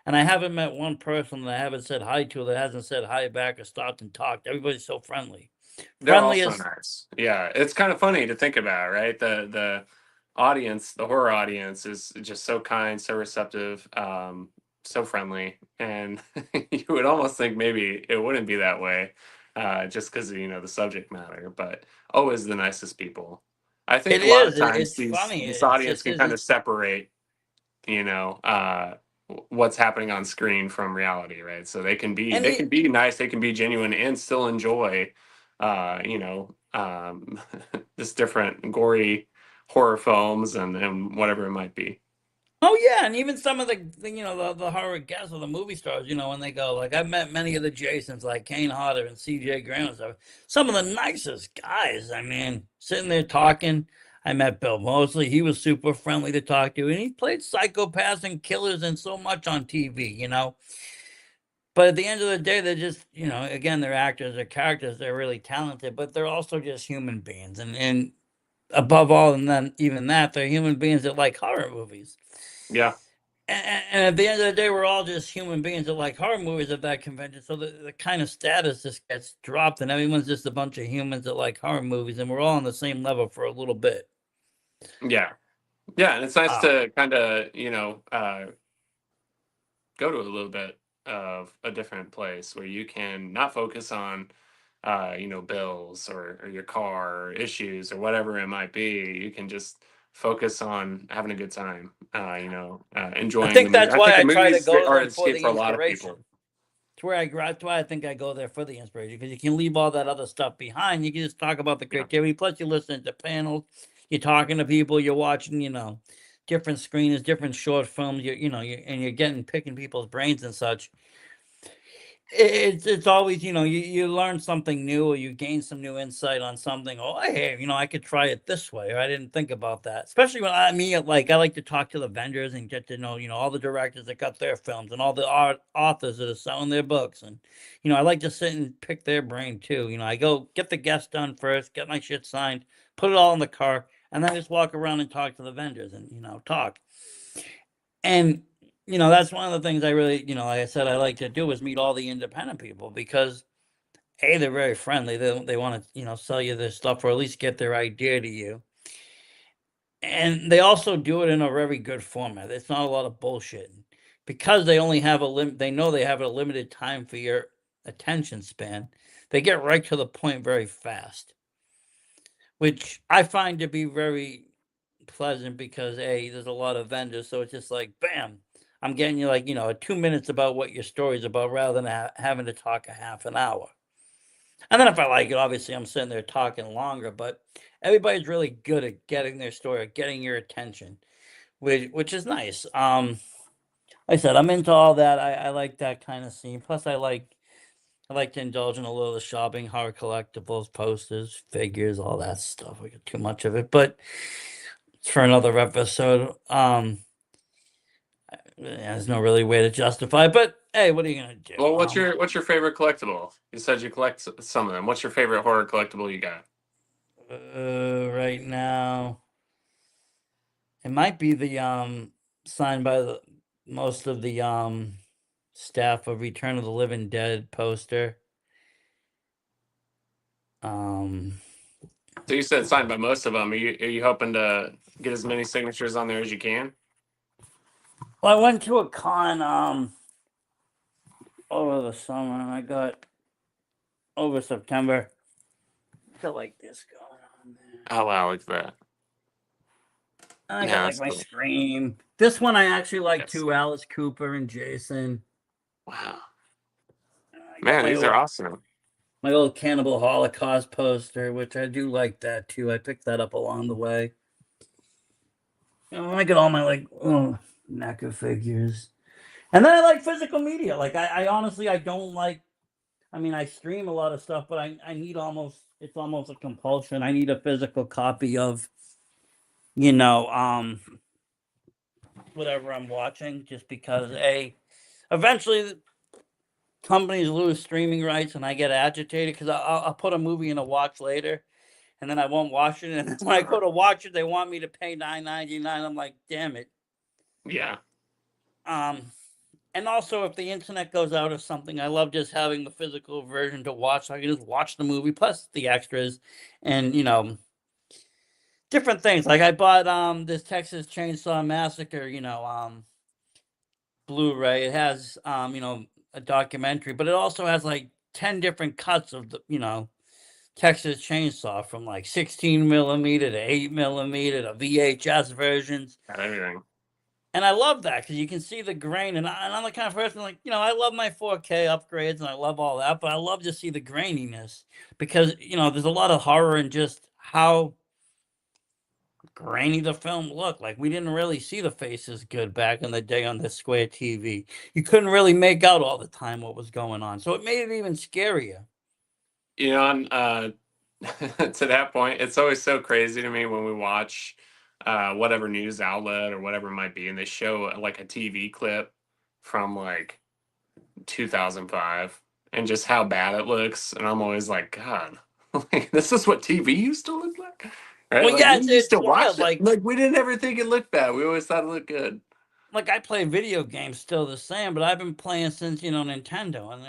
[SPEAKER 1] And I haven't met one person that I haven't said hi to that hasn't said hi back or stopped and talked. Everybody's so friendly.
[SPEAKER 2] They're also
[SPEAKER 1] Friendliest.
[SPEAKER 2] nice. Yeah, it's kind of funny to think about, right? The audience, the horror audience, is just so kind, so receptive, so friendly, and you would almost think maybe it wouldn't be that way, just because of the subject matter. But always the nicest people. I think
[SPEAKER 1] It
[SPEAKER 2] a lot of
[SPEAKER 1] is.
[SPEAKER 2] times
[SPEAKER 1] It's funny.
[SPEAKER 2] this
[SPEAKER 1] It's
[SPEAKER 2] audience
[SPEAKER 1] just
[SPEAKER 2] can
[SPEAKER 1] is.
[SPEAKER 2] kind of separate, you know, uh, what's happening on screen from reality, right? So
[SPEAKER 1] And
[SPEAKER 2] they can be nice, they can be genuine, and still enjoy, this different gory horror films and whatever it might be.
[SPEAKER 1] Oh yeah, and even some of the horror guests or the movie stars, when they go, like I've met many of the Jasons, like Kane Hodder and C.J. Graham and stuff. Some of the nicest guys. I mean, sitting there talking. I met Bill Moseley. He was super friendly to talk to, and he played psychopaths and killers and so much on TV. But at the end of the day, they're just, again, they're actors, they're characters, they're really talented, but they're also just human beings, and above all, and then even that, they're human beings that like horror movies.
[SPEAKER 2] Yeah.
[SPEAKER 1] And at the end of the day, we're all just human beings that like horror movies at that convention. So the kind of status just gets dropped, and everyone's just a bunch of humans that like horror movies, and we're all on the same level for a little bit.
[SPEAKER 2] Yeah. Yeah. And it's nice
[SPEAKER 1] Uh,
[SPEAKER 2] to kind of, go to a little bit of a different place where you can not focus on bills or your car or issues or whatever it might be. You can just focus on having a good time,
[SPEAKER 1] I
[SPEAKER 2] enjoying the
[SPEAKER 1] think
[SPEAKER 2] movie.
[SPEAKER 1] that's
[SPEAKER 2] I
[SPEAKER 1] why
[SPEAKER 2] think a
[SPEAKER 1] I try
[SPEAKER 2] movie
[SPEAKER 1] to
[SPEAKER 2] is
[SPEAKER 1] go to
[SPEAKER 2] art
[SPEAKER 1] them for
[SPEAKER 2] escape
[SPEAKER 1] the
[SPEAKER 2] for a lot of people.
[SPEAKER 1] inspiration. That's why I that's why I think I go there for the inspiration, because you can leave all that other stuff behind. You can just talk about the
[SPEAKER 2] Yeah.
[SPEAKER 1] creativity. Plus, you're listening to panels, you're talking to people, you're watching, different screens, different short films. And you're getting picking people's brains and such. It's always, you learn something new, or you gain some new insight on something. Oh, hey, I could try it this way, or I didn't think about that. Especially when I like to talk to the vendors and get to know, all the directors that got their films, and all the authors that are selling their books. And I like to sit and pick their brain too. I go get the guest done first, get my shit signed, put it all in the car, and then I just walk around and talk to the vendors and talk. And, that's one of the things I really, like I said, I like to do is meet all the independent people, because A, they're very friendly. They want to, sell you their stuff, or at least get their idea to you. And they also do it in a very good format. It's not a lot of bullshit. Because they only have they know they have a limited time for your attention span. They get right to the point very fast, which I find to be very pleasant, because A, there's a lot of vendors, so it's just like bam, I'm getting you like 2 minutes about what your story's about, rather than having to talk a half an hour. And then if I like it, obviously I'm sitting there talking longer. But everybody's really good at getting their story, getting your attention, which is nice. Like I said, I'm into all that. I like that kind of scene. Plus, I like to indulge in a little of the shopping, horror collectibles, posters, figures, all that stuff. I get too much of it, but it's for another episode. There's no really way to justify it, but hey, what are you gonna do?
[SPEAKER 2] Well, what's your favorite collectible? You said you collect some of them. What's your favorite horror collectible you got?
[SPEAKER 1] Right now, it might be the signed by the most of the staff of Return of the Living Dead poster. Um,
[SPEAKER 2] So you said signed by most of them. Are you hoping to get as many signatures on there as you can?
[SPEAKER 1] well, I went to a con over the summer, and I got over September. Got like this going on there.
[SPEAKER 2] Oh wow, look at that.
[SPEAKER 1] And I got
[SPEAKER 2] Yeah,
[SPEAKER 1] like
[SPEAKER 2] that's
[SPEAKER 1] my
[SPEAKER 2] cool.
[SPEAKER 1] Scream. This one I actually like
[SPEAKER 2] Yes.
[SPEAKER 1] too. Alice Cooper and Jason.
[SPEAKER 2] Wow.
[SPEAKER 1] I got
[SPEAKER 2] Man,
[SPEAKER 1] my
[SPEAKER 2] these are
[SPEAKER 1] old
[SPEAKER 2] awesome.
[SPEAKER 1] my old Cannibal Holocaust poster, which I do like that too. I picked that up along the way. I get all my like NECA figures. And then I like physical media. Like I honestly I don't like, I stream a lot of stuff, but I need it's almost a compulsion. I need a physical copy of, you know, um whatever I'm watching, just because eventually companies lose streaming rights, and I get agitated, because I'll put a movie in a watch later, and then I won't watch it. And then when I go to watch it, they want me to pay $9.99. I'm like, damn it.
[SPEAKER 2] Yeah.
[SPEAKER 1] Um, and also, if the internet goes out or something, I love just having the physical version to watch. So I can just watch the movie plus the extras, and different things. Like I bought this Texas Chainsaw Massacre, Blu-ray. It has a documentary, but it also has like 10 different cuts of the Texas Chainsaw, from like 16 millimeter to 8 millimeter to VHS versions.
[SPEAKER 2] Got everything.
[SPEAKER 1] And I love that, because you can see the grain. And I'm the kind of person, like, I love my 4K upgrades, and I love all that, but I love to see the graininess, because, there's a lot of horror in just how grainy the film looked. Like we didn't really see the faces good back in the day on the square TV. You couldn't really make out all the time what was going on. So it made it even scarier.
[SPEAKER 2] You know, and to that point, it's always so crazy to me when we watch whatever news outlet or whatever it might be, and they show like a TV clip from like 2005 and just how bad it looks. And I'm always like, God, like, this is what TV used to look like, right?
[SPEAKER 1] Well,
[SPEAKER 2] Like
[SPEAKER 1] yeah,
[SPEAKER 2] we used
[SPEAKER 1] it's
[SPEAKER 2] to watch
[SPEAKER 1] wild.
[SPEAKER 2] it. Like we didn't ever think it looked bad. We always thought it looked good.
[SPEAKER 1] Like I play video games still the same, but I've been playing since, Nintendo. And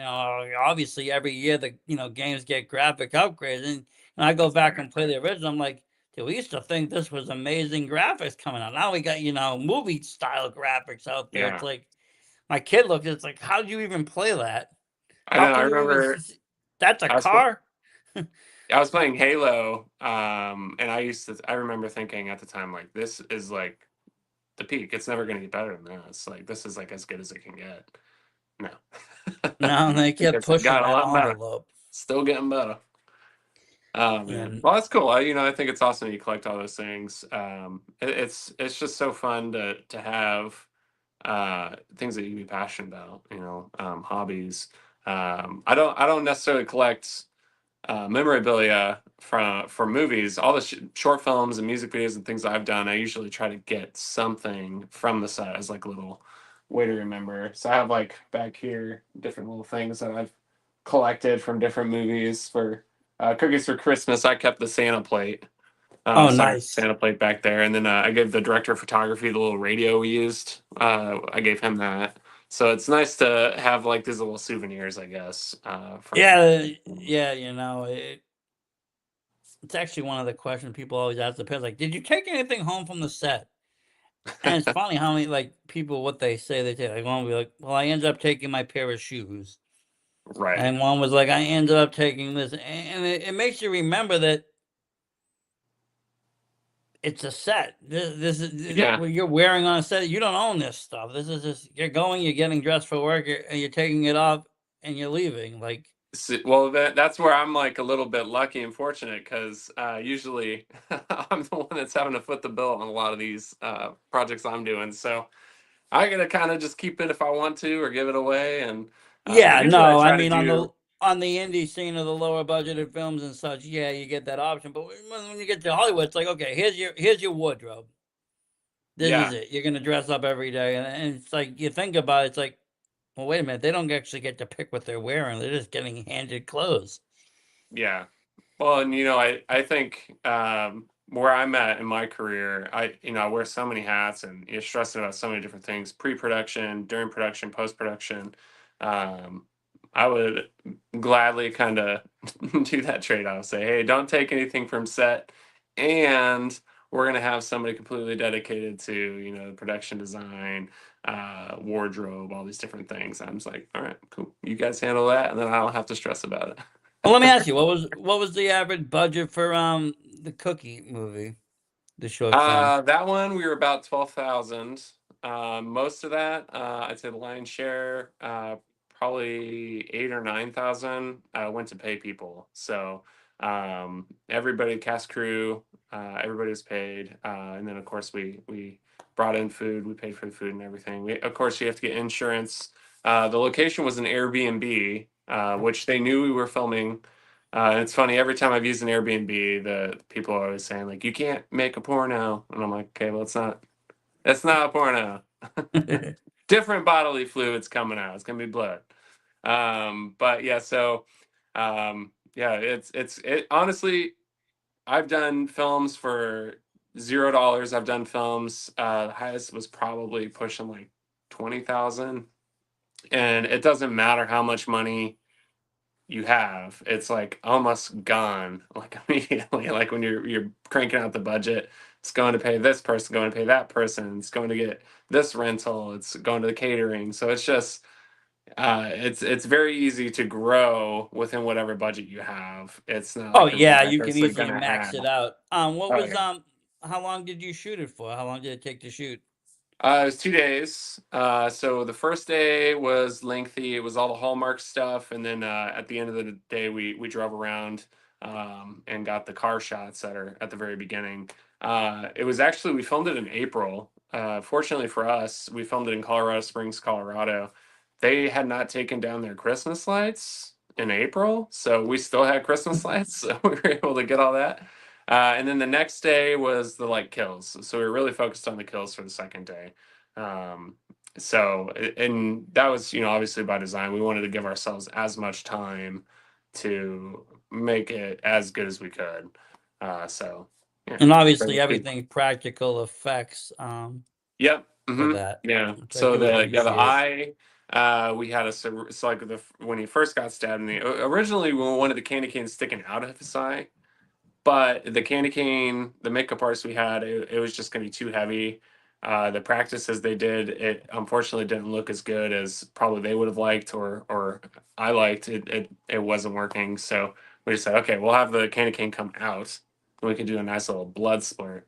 [SPEAKER 1] obviously every year the games get graphic upgrades. And I go back and play the original. I'm like, dude, we used to think this was amazing graphics coming out. Now we got, movie style graphics out there. It's
[SPEAKER 2] Yeah,
[SPEAKER 1] like my kid looks, it's like, how do you even play that?
[SPEAKER 2] I
[SPEAKER 1] How
[SPEAKER 2] know. I
[SPEAKER 1] can you even
[SPEAKER 2] remember
[SPEAKER 1] that's a
[SPEAKER 2] I was
[SPEAKER 1] car?
[SPEAKER 2] I was playing Halo, and I remember thinking at the time like this is like the peak. It's never going to get better than this. Like this is like as good as it can get. No,
[SPEAKER 1] No, they kept
[SPEAKER 2] it's
[SPEAKER 1] pushing
[SPEAKER 2] got a
[SPEAKER 1] that
[SPEAKER 2] lot better.
[SPEAKER 1] envelope.
[SPEAKER 2] Still getting better. Oh man,
[SPEAKER 1] And
[SPEAKER 2] well that's cool. I think it's awesome you collect all those things. It's just so fun to have things that you can be passionate about. Hobbies. I don't necessarily collect memorabilia from for movies. All the short films and music videos and things I've done, I usually try to get something from the set as like a little way to remember. So I have like back here different little things that I've collected from different movies. For Cookies for Christmas, I kept the Santa plate.
[SPEAKER 1] oh,
[SPEAKER 2] So I have the
[SPEAKER 1] nice.
[SPEAKER 2] Santa plate back there, and then I gave the director of photography the little radio we used. I gave him that. So it's nice to have like these little souvenirs, I guess, from.
[SPEAKER 1] Yeah, yeah, it's actually one of the questions people always ask the parents, like, "Did you take anything home from the set?" And it's funny how many, like, people what they say they take. Like, one will be like, "Well, I ended up taking my pair of shoes."
[SPEAKER 2] Right.
[SPEAKER 1] And one was like, "I ended up taking this." And it makes you remember that it's a set. This is
[SPEAKER 2] Yeah.
[SPEAKER 1] what you're wearing on a set. You don't own this stuff. This is just you're going, you're getting dressed for work, and you're taking it off, and you're leaving. Like,
[SPEAKER 2] Well, that's where I'm like a little bit lucky and fortunate because usually I'm the one that's having to foot the bill on a lot of these projects I'm doing. So I gotta kind of just keep it if I want to or give it away. And
[SPEAKER 1] yeah,
[SPEAKER 2] usually I
[SPEAKER 1] no, I
[SPEAKER 2] try to
[SPEAKER 1] mean
[SPEAKER 2] do.
[SPEAKER 1] on the indie scene of the lower budgeted films and such, yeah, you get that option. But when you get to Hollywood, it's like, okay, here's your wardrobe. This is
[SPEAKER 2] Yeah,
[SPEAKER 1] it. You're gonna dress up every day, and it's like you think about it, it's like, well, wait a minute, they don't actually get to pick what they're wearing. They're just getting handed clothes.
[SPEAKER 2] yeah. Well, and I think where I'm at in my career, I wear so many hats and you're stressing about so many different things: pre-production, during production, post-production. Um, I would gladly kind of do that trade-off. Say, hey, don't take anything from set, and we're gonna have somebody completely dedicated to production design, wardrobe, all these different things. I'm just like, all right, cool. You guys handle that, and then I don't have to stress about
[SPEAKER 1] Well, let me
[SPEAKER 2] it.
[SPEAKER 1] ask you, what was the average budget for the Cookie movie, the short film?
[SPEAKER 2] That one we were about 12,000. Most of that, I'd say the lion's share, probably 8 or 9,000, went to pay people. So everybody, cast crew, everybody was paid, and then of course we brought in food. We paid for the food and everything. Of course, you have to get insurance. The location was an Airbnb, which they knew we were filming. And it's funny, every time I've used an Airbnb, the people are always saying like, "You can't make a porno," and I'm like, "Okay, well, it's not a porno. Different bodily fluids coming out. It's gonna be blood." But yeah, so yeah, it honestly. I've done films for $0. I've done films. The highest was probably pushing like 20,000, and it doesn't matter how much money you have, it's like almost gone like immediately. Like when you're cranking out the budget, it's going to pay this person, going to pay that person, it's going to get this rental, it's going to the catering. So it's just it's very easy to grow within whatever budget you have. It's not
[SPEAKER 1] Oh
[SPEAKER 2] like you're
[SPEAKER 1] yeah, you can
[SPEAKER 2] miraculously
[SPEAKER 1] easily
[SPEAKER 2] gonna
[SPEAKER 1] max
[SPEAKER 2] have.
[SPEAKER 1] it out. What
[SPEAKER 2] Oh
[SPEAKER 1] was
[SPEAKER 2] yeah.
[SPEAKER 1] how long did you shoot it for? How long did it take to shoot?
[SPEAKER 2] It was 2 days. So the first day was lengthy. It was all the Hallmark stuff, and then at the end of the day, we drove around and got the car shots that are at the very beginning. It was actually, we filmed it in April. Fortunately for us, we filmed it in Colorado Springs, Colorado. They had not taken down their Christmas lights in April, so we still had Christmas lights, so we were able to get all that. And then the next day was the like kills, so we were really focused on the kills for the second day. Um, and that was, obviously by design. We wanted to give ourselves as much time to make it as good as we could. So yeah.
[SPEAKER 1] And obviously everything practical effects
[SPEAKER 2] Yep.
[SPEAKER 1] for
[SPEAKER 2] Hmm.
[SPEAKER 1] that,
[SPEAKER 2] Yeah.
[SPEAKER 1] which I
[SPEAKER 2] So
[SPEAKER 1] do
[SPEAKER 2] the
[SPEAKER 1] appreciate.
[SPEAKER 2] eye, we had so like when he first got stabbed in the originally we wanted the candy cane sticking out of his eye, but the candy cane, the makeup artist we had, it was just going to be too heavy. The practices they did, it unfortunately didn't look as good as probably they would have liked, or I liked. It wasn't working, so we just said, okay, we'll have the candy cane come out, and we can do a nice little blood splurt.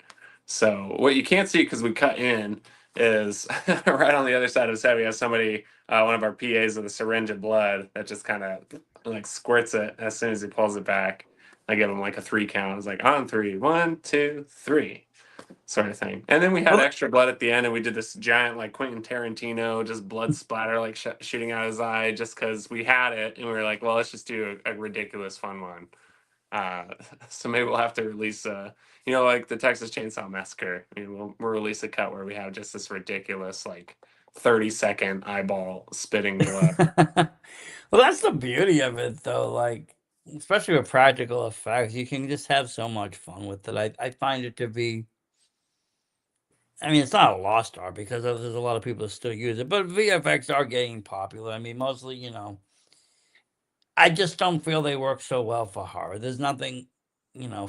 [SPEAKER 2] So what you can't see because we cut in is right on the other side of his head. We have somebody, one of our PAs, with a syringe of blood that just kind of like squirts it as soon as he pulls it back. I give him like a 3 count. It's like on three, 1, 2, 3, sort of thing. And then we had
[SPEAKER 1] Well,
[SPEAKER 2] extra blood at the end, and we did this giant like Quentin Tarantino, just blood splatter like shooting out his eye, just because we had it, and we were like, well, let's just do a ridiculous fun one. Uh, so maybe we'll have to release like the Texas Chainsaw Massacre. We'll release a cut where we have just this ridiculous like 30-second eyeball spitting blood.
[SPEAKER 1] well, that's the beauty of it, though. Like, especially with practical effects, you can just have so much fun with it. I find it to be. I mean, it's not a lost art because there's a lot of people that still use it, but VFX are getting popular. I mean, mostly, I just don't feel they work so well for horror. There's nothing,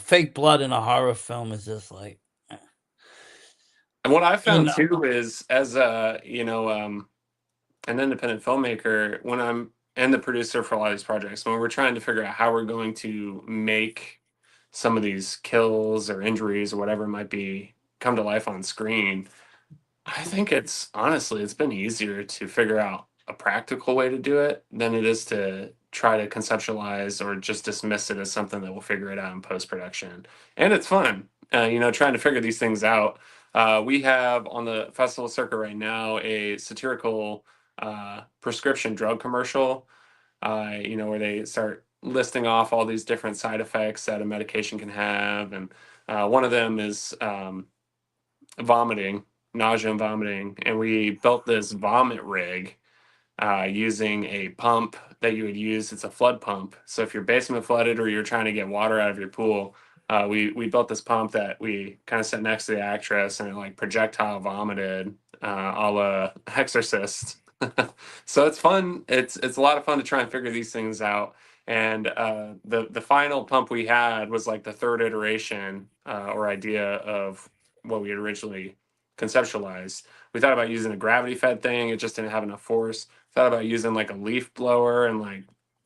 [SPEAKER 1] fake blood in a horror film is just like, eh,
[SPEAKER 2] And what I
[SPEAKER 1] you
[SPEAKER 2] found
[SPEAKER 1] know.
[SPEAKER 2] too is, as a an independent filmmaker, when I'm and the producer for a lot of these projects, when we're trying to figure out how we're going to make some of these kills or injuries or whatever it might be come to life on screen, I think it's been easier to figure out a practical way to do it than it is to try to conceptualize or just dismiss it as something that we'll figure it out in post production. And it's fun, trying to figure these things out. We have on the festival circuit right now a satirical prescription drug commercial, where they start listing off all these different side effects that a medication can have. And one of them is vomiting, nausea and vomiting. And we built this vomit rig using a pump that you would use. It's a flood pump. So if your basement flooded or you're trying to get water out of your pool, we built this pump that we kind of set next to the actress, and it like projectile vomited, a la Exorcist. So it's fun. It's a lot of fun to try and figure these things out. And the final pump we had was like the third iteration or idea of what we had originally conceptualized. We thought about using a gravity fed thing. It just didn't have enough force. Thought about using like a leaf blower and like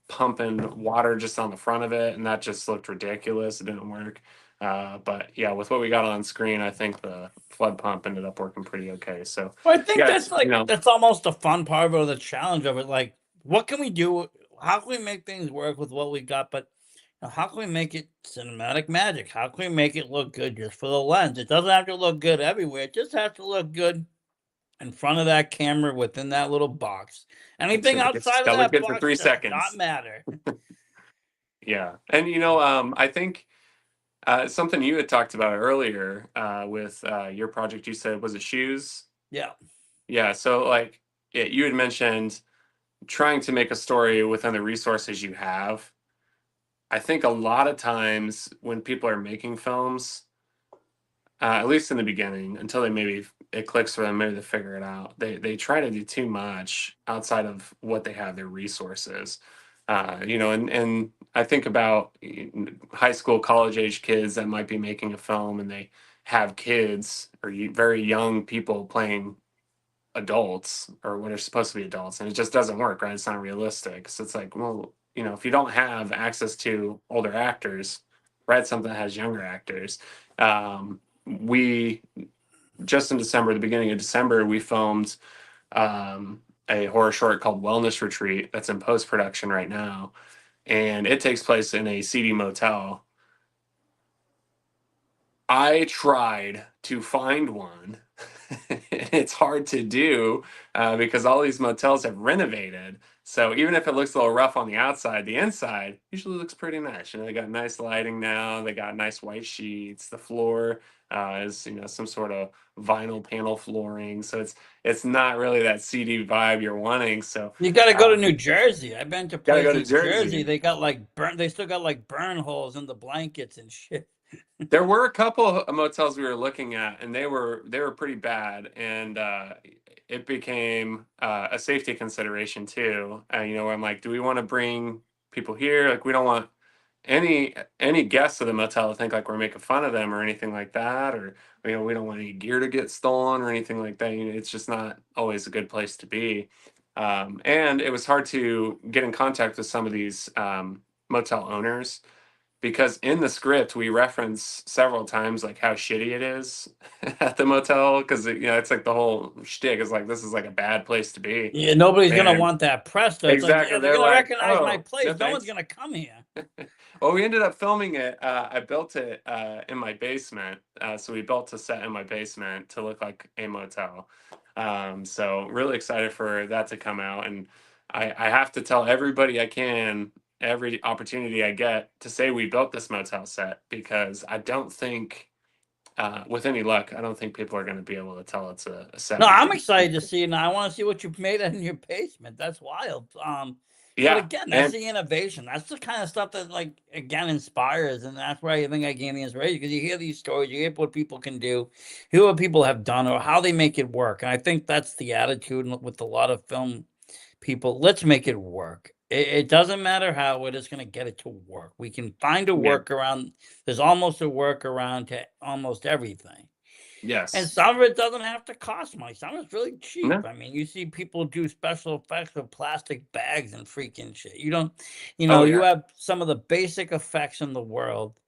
[SPEAKER 2] pumping water just on the front of it, and that just looked ridiculous. It didn't work. But yeah, with what we got on screen, I think the flood pump ended up working pretty okay. So
[SPEAKER 1] Well, I think
[SPEAKER 2] yeah,
[SPEAKER 1] that's that's almost the fun part of it, or the challenge of it. Like, what can we do? How can we make things work with what we got? But how can we make it cinematic magic? How can we make it look good just for the lens? It doesn't have to look good everywhere. It just has to look good in front of that camera within that little box. Anything
[SPEAKER 2] it's
[SPEAKER 1] outside of
[SPEAKER 2] that look
[SPEAKER 1] that
[SPEAKER 2] good for
[SPEAKER 1] box
[SPEAKER 2] three
[SPEAKER 1] does not
[SPEAKER 2] seconds.
[SPEAKER 1] matter.
[SPEAKER 2] Yeah, and I think something you had talked about earlier with your project. You said, was it shoes?
[SPEAKER 1] Yeah.
[SPEAKER 2] Yeah. So like, yeah, you had mentioned trying to make a story within the resources you have. I think a lot of times when people are making films, at least in the beginning, until they maybe it clicks for them, maybe they figure it out. They try to do too much outside of what they have, their resources. And I think about high school, college age kids that might be making a film, and they have kids or very young people playing adults or what are supposed to be adults, and it just doesn't work, right? It's not realistic. So it's like, well, if you don't have access to older actors, write something that has younger actors. We just in December, the beginning of December, we filmed a horror short called Wellness Retreat that's in post production right now, and it takes place in a seedy motel. I tried to find one. It's hard to do because all these motels have renovated. So even if it looks a little rough on the outside, the inside usually looks pretty nice. You know, they got nice lighting now. They got nice white sheets. The floor is, you know, some sort of vinyl panel flooring. So it's not really that seedy vibe you're wanting. So
[SPEAKER 1] You got to go to
[SPEAKER 2] um,
[SPEAKER 1] New Jersey. I've been to
[SPEAKER 2] gotta go to
[SPEAKER 1] places in Jersey.
[SPEAKER 2] Jersey.
[SPEAKER 1] They got like burn. They still got like burn holes in the blankets and shit.
[SPEAKER 2] There were a couple of motels we were looking at, and they were pretty bad, and it became a safety consideration too. You know, where I'm like, do we want to bring people here? Like, we don't want any guests of the motel to think like we're making fun of them or anything like that, or you know, we don't want any gear to get stolen or anything like that. You know, it's just not always a good place to be. And it was hard to get in contact with some of these motel owners because in the script we reference several times like how shitty it is at the motel because you know it's like the whole shtick is like this is like a bad place to be,
[SPEAKER 1] Yeah, nobody's gonna
[SPEAKER 2] and
[SPEAKER 1] want that press. Though. It's like,
[SPEAKER 2] exactly
[SPEAKER 1] yeah, they're
[SPEAKER 2] they're
[SPEAKER 1] gonna
[SPEAKER 2] like,
[SPEAKER 1] recognize my
[SPEAKER 2] oh, no
[SPEAKER 1] place. No one's
[SPEAKER 2] thanks.
[SPEAKER 1] gonna come here.
[SPEAKER 2] Well, we ended up filming it. I built it in my basement, so we built a set in my basement to look like a motel. So really excited for that to come out, and I have to tell everybody I can, every opportunity I get, to say we built this motel set because I don't think, with any luck, I don't think people are going to be able to tell it's a set
[SPEAKER 1] No,
[SPEAKER 2] we
[SPEAKER 1] I'm
[SPEAKER 2] did.
[SPEAKER 1] excited to see it now. I want to see what you've made in your basement. That's wild. But
[SPEAKER 2] Yeah,
[SPEAKER 1] again, that's
[SPEAKER 2] and
[SPEAKER 1] the innovation. That's the kind of stuff that, like, again, inspires, and that's where I think I gain the inspiration because you hear these stories, you hear what people can do, hear what people have done, or how they make it work. And I think that's the attitude with a lot of film people. Let's make it work. It doesn't matter how, we're just going to get it to work. We can find a
[SPEAKER 2] yeah,
[SPEAKER 1] workaround. There's almost a workaround to almost everything. And
[SPEAKER 2] yes,
[SPEAKER 1] some of it doesn't have to cost money. Some of it's really cheap.
[SPEAKER 2] no,
[SPEAKER 1] I mean, you see people do special effects with plastic bags and freaking shit. You don't,
[SPEAKER 2] oh
[SPEAKER 1] you
[SPEAKER 2] yeah.
[SPEAKER 1] have some of the basic effects in the world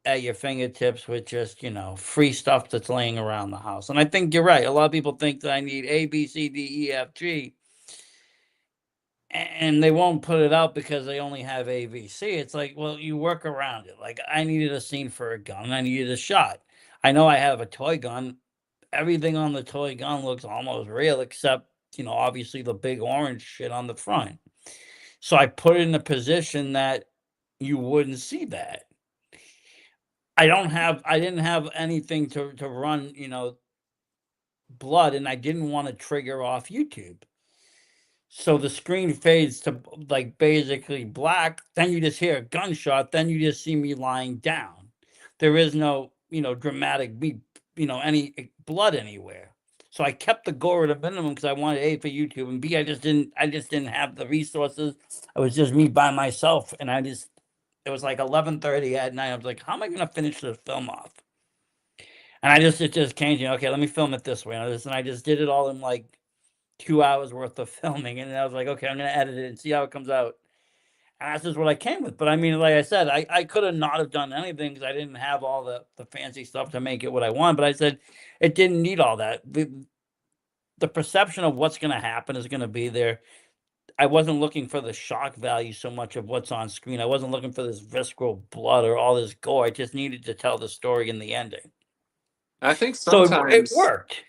[SPEAKER 1] at your fingertips with just, free stuff that's laying around the house. And I think you're right. A lot of people think that I need A, B, C, D, E, F, G, and they won't put it out because they only have A, B, C. It's like, well, you work around it. Like, I needed a scene for a gun. I needed a shot. I know I have a toy gun. Everything on the toy gun looks almost real except, obviously the big orange shit on the front. So I put it in a position that you wouldn't see that. I didn't have anything to run, blood, and I didn't want to trigger off YouTube. So the screen fades to like basically black, then you just hear a gunshot, then you just see me lying down. There is no, dramatic beep, any blood anywhere. So I kept the gore at a minimum because I wanted A for YouTube and B I just didn't have the resources. It was just me by myself and it was like 11:30 at night. I was like, how am I gonna finish this film off? And it just came to me, okay, let me film it this way. And I just did it all in like 2 hours worth of filming, and I was like, "Okay, I'm gonna edit it and see how it comes out." And that's just what I came with. But I mean, like I said, I could have not have done anything because I didn't have all the fancy stuff to make it what I want. But I said it didn't need all that. The perception of what's gonna happen is gonna be there. I wasn't looking for the shock value so much of what's on screen. I wasn't looking for this visceral blood or all this gore. I just needed to tell the story in the ending.
[SPEAKER 2] I think
[SPEAKER 1] So it
[SPEAKER 2] sometimes
[SPEAKER 1] worked.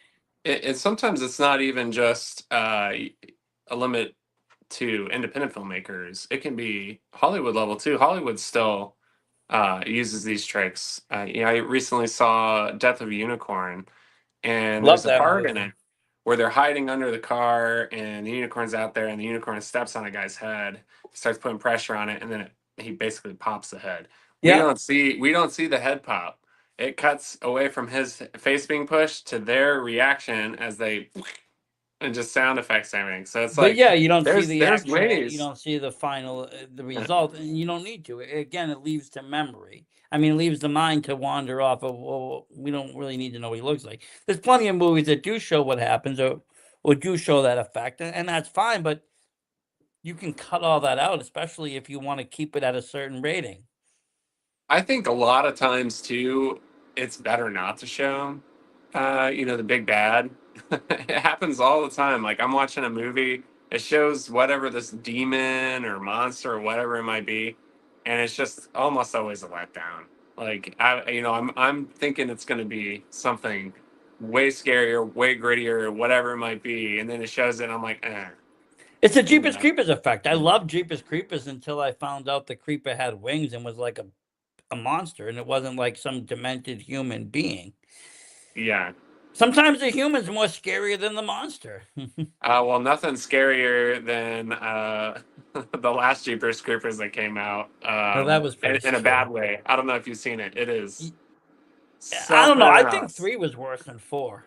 [SPEAKER 2] sometimes it's not even just a limit to independent filmmakers. It can be Hollywood level too. Hollywood still uses these tricks. I recently saw Death of a Unicorn, and
[SPEAKER 1] Love
[SPEAKER 2] there's a
[SPEAKER 1] that
[SPEAKER 2] part in
[SPEAKER 1] movie.
[SPEAKER 2] it where they're hiding under the car, and the unicorn's out there, and the unicorn steps on a guy's head, starts putting pressure on it, and then he basically pops the head.
[SPEAKER 1] Yeah.
[SPEAKER 2] We don't see the head pop. It cuts away from his face being pushed to their reaction as they and just sound effects and everything. So it's
[SPEAKER 1] But
[SPEAKER 2] like
[SPEAKER 1] yeah, you don't see the
[SPEAKER 2] there's
[SPEAKER 1] actual, you
[SPEAKER 2] ways.
[SPEAKER 1] don't see the final, the
[SPEAKER 2] uh,
[SPEAKER 1] result, and you don't need to. Again, it leaves to memory. I mean, it leaves the mind to wander off of, well, we don't really need to know what he looks like. There's plenty of movies that do show what happens or do show that effect, and that's fine, but you can cut all that out, especially if you want to keep it at a certain rating.
[SPEAKER 2] I think a lot of times too, it's better not to show, you know, the big bad. It happens all the time. Like I'm watching a movie, it shows whatever this demon or monster or whatever it might be, and it's just almost always a letdown. Like I'm thinking it's going to be something way scarier, way grittier, whatever it might be, and then it shows it, and I'm like, eh.
[SPEAKER 1] It's a
[SPEAKER 2] You
[SPEAKER 1] Jeepers
[SPEAKER 2] know?
[SPEAKER 1] Creepers effect. I love Jeepers Creepers until I found out the creeper had wings and was like a monster, and it wasn't like some demented human being.
[SPEAKER 2] Yeah.
[SPEAKER 1] Sometimes the human's more scarier than the monster.
[SPEAKER 2] Well, nothing scarier than the last Jeepers Creepers that came out,
[SPEAKER 1] Now that was pretty
[SPEAKER 2] in a bad
[SPEAKER 1] scary.
[SPEAKER 2] way. I don't know if you've seen it. It is
[SPEAKER 1] I don't
[SPEAKER 2] something
[SPEAKER 1] know. I think
[SPEAKER 2] else.
[SPEAKER 1] 3 was worse than 4.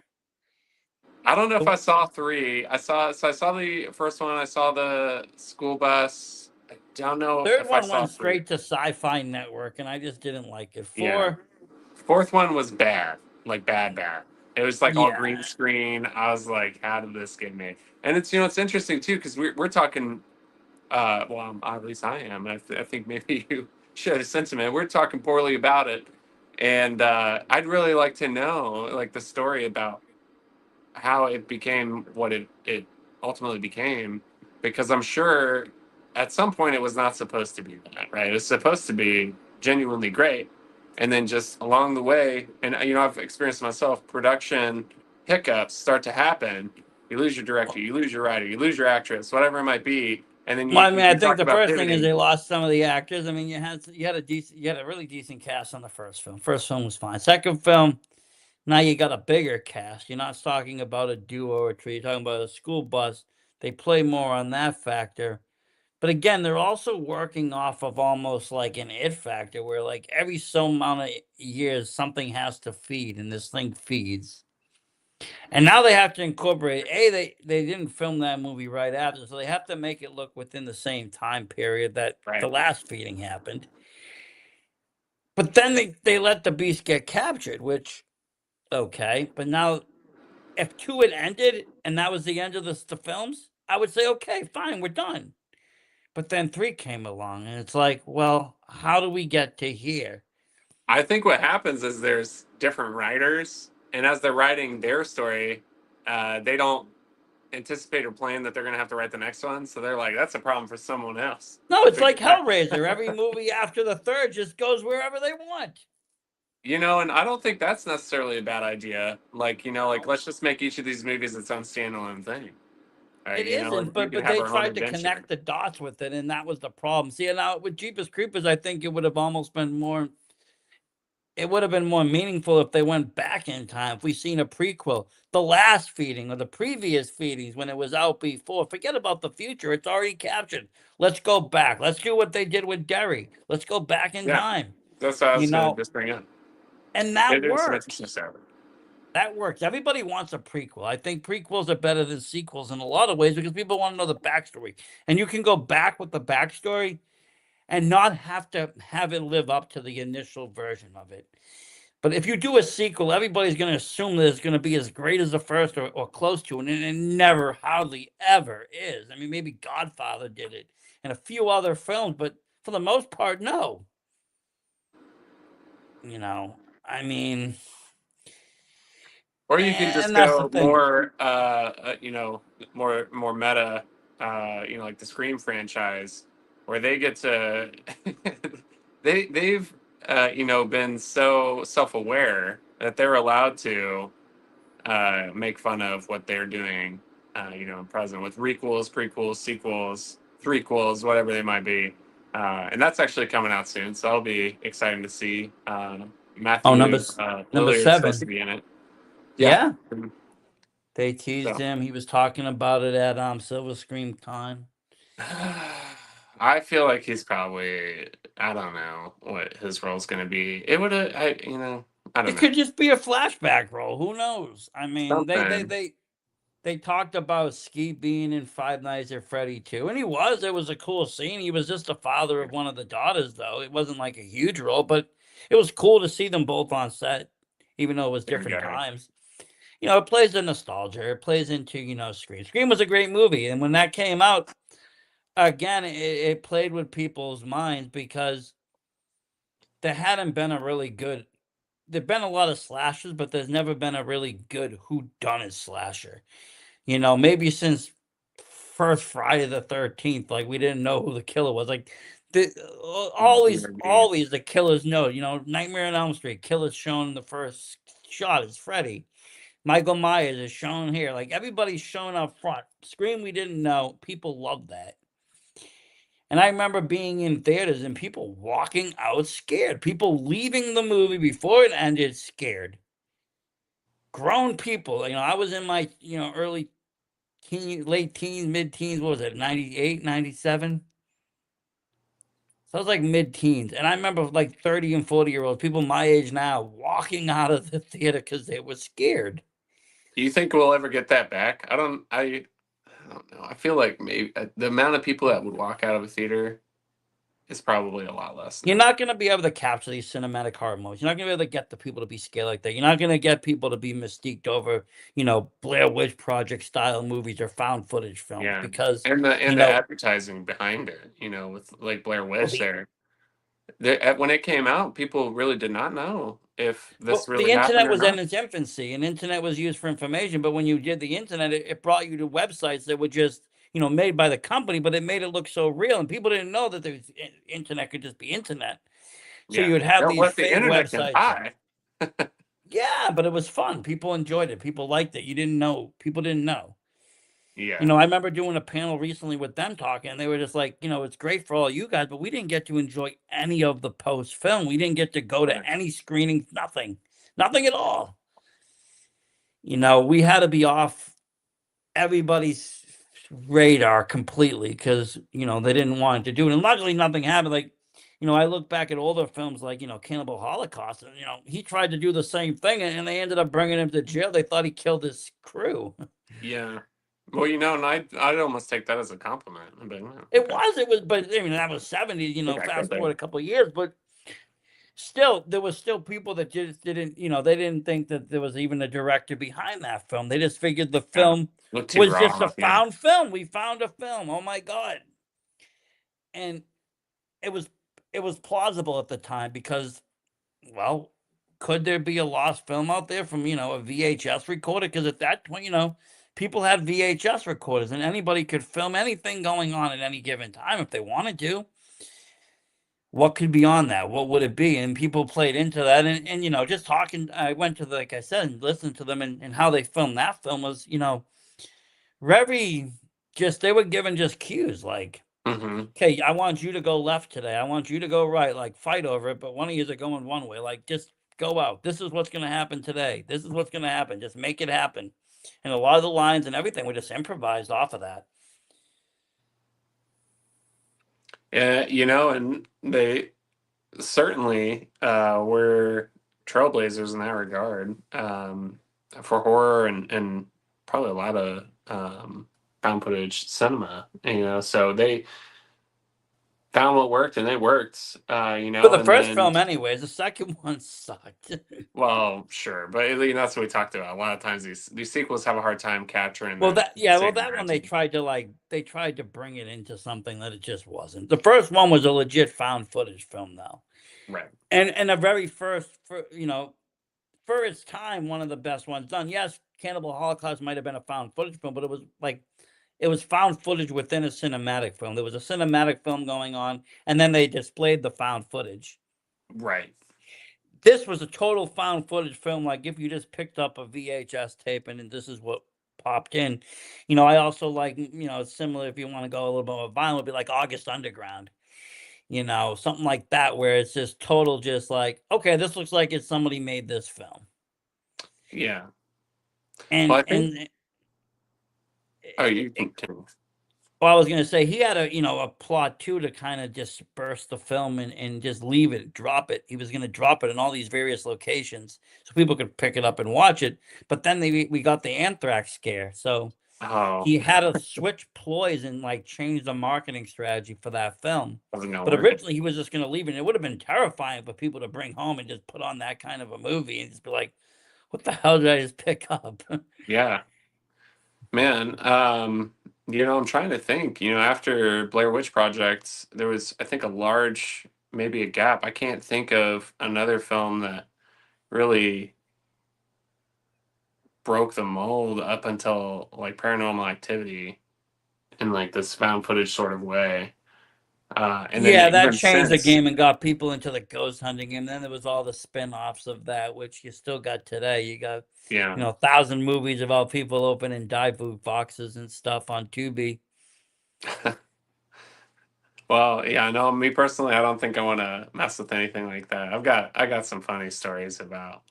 [SPEAKER 2] I don't know if
[SPEAKER 1] The
[SPEAKER 2] I saw three. I saw the first one. I saw the school bus. I don't know
[SPEAKER 1] third
[SPEAKER 2] if I
[SPEAKER 1] one
[SPEAKER 2] saw
[SPEAKER 1] went
[SPEAKER 2] three.
[SPEAKER 1] straight to Sci-Fi Network, and I just didn't like it.
[SPEAKER 2] Yeah.
[SPEAKER 1] 4,
[SPEAKER 2] Fourth one was bad, like bad, bad. It was like all
[SPEAKER 1] yeah.
[SPEAKER 2] green screen. I was like, how did this get made? And it's it's interesting too because we're talking. Well, at least I am. I think maybe you share the sentiment. We're talking poorly about it, and I'd really like to know like the story about how it became what it ultimately became, because I'm sure at some point it was not supposed to be that, right? It was supposed to be genuinely great, and then just along the way, and I've experienced myself, production hiccups start to happen. You lose your director, you lose your writer, you lose your actress, whatever it might be, and then
[SPEAKER 1] Well, I mean, I
[SPEAKER 2] you
[SPEAKER 1] think
[SPEAKER 2] talk
[SPEAKER 1] the
[SPEAKER 2] about
[SPEAKER 1] first thing is
[SPEAKER 2] pivoting.
[SPEAKER 1] they lost some of the actors. I mean, you had a really decent cast on the first film. First film was fine. Second film, now you got a bigger cast. You're not talking about a duo or three. You're talking about a school bus. They play more on that factor. But again, they're also working off of almost like an it factor where like every so amount of years something has to feed and this thing feeds. And now they have to incorporate they didn't film that movie right after, so they have to make it look within the same time period that the
[SPEAKER 2] Right.
[SPEAKER 1] last feeding happened. But then they let the beast get captured, which okay. But now if 2 had ended and that was the end of the films, I would say, okay, fine, we're done. But then 3 came along and it's like, well, how do we get to here?
[SPEAKER 2] I think what happens is there's different writers, and as they're writing their story, they don't anticipate or plan that they're going to have to write the next one. So they're like, that's a problem for someone else
[SPEAKER 1] No,
[SPEAKER 2] to
[SPEAKER 1] it's
[SPEAKER 2] figure
[SPEAKER 1] like
[SPEAKER 2] out.
[SPEAKER 1] Hellraiser. Every movie after the third just goes wherever they want.
[SPEAKER 2] And I don't think that's necessarily a bad idea. Like, like let's just make each of these movies its own standalone thing.
[SPEAKER 1] It
[SPEAKER 2] Right? Like
[SPEAKER 1] isn't,
[SPEAKER 2] we
[SPEAKER 1] but
[SPEAKER 2] can have
[SPEAKER 1] they
[SPEAKER 2] our own
[SPEAKER 1] tried to
[SPEAKER 2] adventure.
[SPEAKER 1] connect the dots with it, and that was the problem. See, now with Jeepers Creepers, I think it would have almost been more. It would have been more meaningful if they went back in time. If we seen a prequel, the last feeding or the previous feedings when it was out before. Forget about the future; it's already captured. Let's go back. Let's do what they did with Derry. Let's go back in
[SPEAKER 2] Yeah.
[SPEAKER 1] time.
[SPEAKER 2] That's what I
[SPEAKER 1] You
[SPEAKER 2] was going to
[SPEAKER 1] know,
[SPEAKER 2] just bring up.
[SPEAKER 1] and that
[SPEAKER 2] It is some interesting
[SPEAKER 1] works.
[SPEAKER 2] stuff.
[SPEAKER 1] That works. Everybody wants a prequel. I think prequels are better than sequels in a lot of ways because people want to know the backstory. And you can go back with the backstory and not have to have it live up to the initial version of it. But if you do a sequel, everybody's going to assume that it's going to be as great as the first or close to it. And it never, hardly ever is. I mean, maybe Godfather did it and a few other films, but for the most part, no. I mean,
[SPEAKER 2] Or you can just
[SPEAKER 1] and that's the
[SPEAKER 2] go
[SPEAKER 1] thing.
[SPEAKER 2] more, more meta, like the Scream franchise, where they get to, they've, been so self-aware that they're allowed to make fun of what they're doing, in present with requels, prequels, sequels, threequels, whatever they might be. And that's actually coming out soon, so that'll be exciting to see.
[SPEAKER 1] Oh,
[SPEAKER 2] Matthew
[SPEAKER 1] number
[SPEAKER 2] Lilliard's supposed to
[SPEAKER 1] 7.
[SPEAKER 2] be in it. Yeah.
[SPEAKER 1] Yeah. They teased
[SPEAKER 2] So
[SPEAKER 1] him. He was talking about it at Silver Scream Con.
[SPEAKER 2] I feel like he's probably, I don't know what his role's going to be. It would have, I don't
[SPEAKER 1] It
[SPEAKER 2] know.
[SPEAKER 1] could just be a flashback role. Who knows? I mean,
[SPEAKER 2] Something.
[SPEAKER 1] they talked about Ski being in Five Nights at Freddy too, and he was. It was a cool scene. He was just the father of one of the daughters, though. It wasn't like a huge role, but it was cool to see them both on set, even though it was
[SPEAKER 2] There you
[SPEAKER 1] different
[SPEAKER 2] go.
[SPEAKER 1] times. It plays the nostalgia. It plays into Scream. Scream was a great movie, and when that came out, again, it played with people's minds because there hadn't been a really good. There've been a lot of slashers, but there's never been a really good whodunit slasher. Maybe since first Friday the 13th, like we didn't know who the killer was. Like always the killer's note. You know, Nightmare on Elm Street, killer's shown in the first shot is Freddy. Michael Myers is shown here. Like everybody's shown up front. Scream, we didn't know. People love that. And I remember being in theaters and people walking out scared. People leaving the movie before it ended scared. Grown people. You know, I was in my, early late teens, mid teens. What was it, 98, 97? So I was like mid teens. And I remember like 30 and 40-year-olds, people my age now, walking out of the theater because they were scared.
[SPEAKER 2] Do you think we'll ever get that back? I don't know. I feel like maybe the amount of people that would walk out of a theater is probably a lot less
[SPEAKER 1] You're
[SPEAKER 2] now.
[SPEAKER 1] not going to be able to capture these cinematic horror movies. You're not going to be able to get the people to be scared like that. You're not going to get people to be mystiqued over, Blair Witch Project style movies or found footage films
[SPEAKER 2] Yeah,
[SPEAKER 1] because,
[SPEAKER 2] and the
[SPEAKER 1] you
[SPEAKER 2] the
[SPEAKER 1] know,
[SPEAKER 2] advertising behind it, with like Blair
[SPEAKER 1] well,
[SPEAKER 2] Witch
[SPEAKER 1] the
[SPEAKER 2] there. When it came out, people really did not know if this
[SPEAKER 1] well, the
[SPEAKER 2] really happened
[SPEAKER 1] internet
[SPEAKER 2] or
[SPEAKER 1] was in
[SPEAKER 2] not.
[SPEAKER 1] its infancy, and internet was used for information. But when you did the internet, it brought you to websites that were just, made by the company, but it made it look so real, and people didn't know that internet could just be internet. So you
[SPEAKER 2] Yeah,
[SPEAKER 1] would have
[SPEAKER 2] don't
[SPEAKER 1] these
[SPEAKER 2] let the
[SPEAKER 1] fake
[SPEAKER 2] internet get
[SPEAKER 1] websites.
[SPEAKER 2] high.
[SPEAKER 1] Yeah, but it was fun. People enjoyed it. People liked it. You didn't know. People didn't know.
[SPEAKER 2] Yeah,
[SPEAKER 1] I remember doing a panel recently with them talking, and they were just like, it's great for all you guys, but we didn't get to enjoy any of the post film. We didn't get to go
[SPEAKER 2] right.
[SPEAKER 1] to any screenings, nothing, nothing at all. We had to be off everybody's radar completely because, they didn't want to do it. And luckily, nothing happened. Like, I look back at older films like, Cannibal Holocaust, and, he tried to do the same thing, and they ended up bringing him to jail. They thought he killed his crew.
[SPEAKER 2] Yeah. Well, and I'd almost take that as a compliment. But okay,
[SPEAKER 1] It was, but I mean, that was 70s,
[SPEAKER 2] yeah, good
[SPEAKER 1] fast
[SPEAKER 2] thing.
[SPEAKER 1] forward a couple of years, but still, there was still people that just didn't, they didn't think that there was even a director behind that film. They just figured the
[SPEAKER 2] Yeah,
[SPEAKER 1] film
[SPEAKER 2] look too
[SPEAKER 1] was just a
[SPEAKER 2] raw. Yeah,
[SPEAKER 1] found film. We found a film. Oh my God. And it was, it was plausible at the time because, well, could there be a lost film out there from, a VHS recorder? Because at that point, people had VHS recorders and anybody could film anything going on at any given time if they wanted to. What could be on that? What would it be? And people played into that. And just talking, I went to like I said, and listened to them and how they filmed that film was, very just, they were given just cues like,
[SPEAKER 2] hmm,
[SPEAKER 1] okay, I want you to go left today. I want you to go right, like fight over it, but one of you are going one way. Like just go out. This is what's gonna happen today. This is what's gonna happen. Just make it happen. And a lot of the lines and everything were just improvised off of that.
[SPEAKER 2] yeah, and they certainly were trailblazers in that regard, for horror and probably a lot of found footage cinema. So they found what worked and they worked.
[SPEAKER 1] For the
[SPEAKER 2] And
[SPEAKER 1] first
[SPEAKER 2] then,
[SPEAKER 1] film, anyways, the second one sucked.
[SPEAKER 2] well, sure, but that's what we talked about. A lot of times these sequels have a hard time capturing
[SPEAKER 1] Well,
[SPEAKER 2] that
[SPEAKER 1] that yeah, well,
[SPEAKER 2] same
[SPEAKER 1] that one they
[SPEAKER 2] magic.
[SPEAKER 1] tried to they tried to bring it into something that it just wasn't. The first one was a legit found footage film, though,
[SPEAKER 2] Right.
[SPEAKER 1] and the very first, for its time, one of the best ones done. Yes, Cannibal Holocaust might have been a found footage film, but it was like it was found footage within a cinematic film. There was a cinematic film going on, and then they displayed the found footage.
[SPEAKER 2] Right.
[SPEAKER 1] This was a total found footage film. Like if you just picked up a VHS tape and this is what popped in. I also like, similar if you want to go a little bit more violent, would be like August Underground. Something like that where it's just total, just like, okay, this looks like it's somebody made this film.
[SPEAKER 2] Yeah. Well,
[SPEAKER 1] And
[SPEAKER 2] I think. Oh, you
[SPEAKER 1] it,
[SPEAKER 2] can.
[SPEAKER 1] well, I was gonna say he had a plot too to kind of disperse the film and just leave it, drop it. He was gonna drop it in all these various locations so people could pick it up and watch it. But then we got the anthrax scare, so
[SPEAKER 2] Oh,
[SPEAKER 1] he had to switch ploys and like change the marketing strategy for that film.
[SPEAKER 2] wasn't gonna
[SPEAKER 1] But
[SPEAKER 2] work.
[SPEAKER 1] originally he was just gonna leave it. And it would have been terrifying for people to bring home and just put on that kind of a movie and just be like, "What the hell did I just pick up?"
[SPEAKER 2] Yeah, man. I'm trying to think. After Blair Witch Project, there was, I think, maybe a gap. I can't think of another film that really broke the mold up until like Paranormal Activity in like this found footage sort of way. And then
[SPEAKER 1] Yeah, that
[SPEAKER 2] even
[SPEAKER 1] changed the
[SPEAKER 2] since,
[SPEAKER 1] game and got people into the ghost hunting game. Then there was all the spin-offs of that, which you still got today. You got,
[SPEAKER 2] yeah.
[SPEAKER 1] 1,000 movies about people opening dive food boxes and stuff on Tubi.
[SPEAKER 2] Well, yeah, no, me personally, I don't think I want to mess with anything like that. I got some funny stories about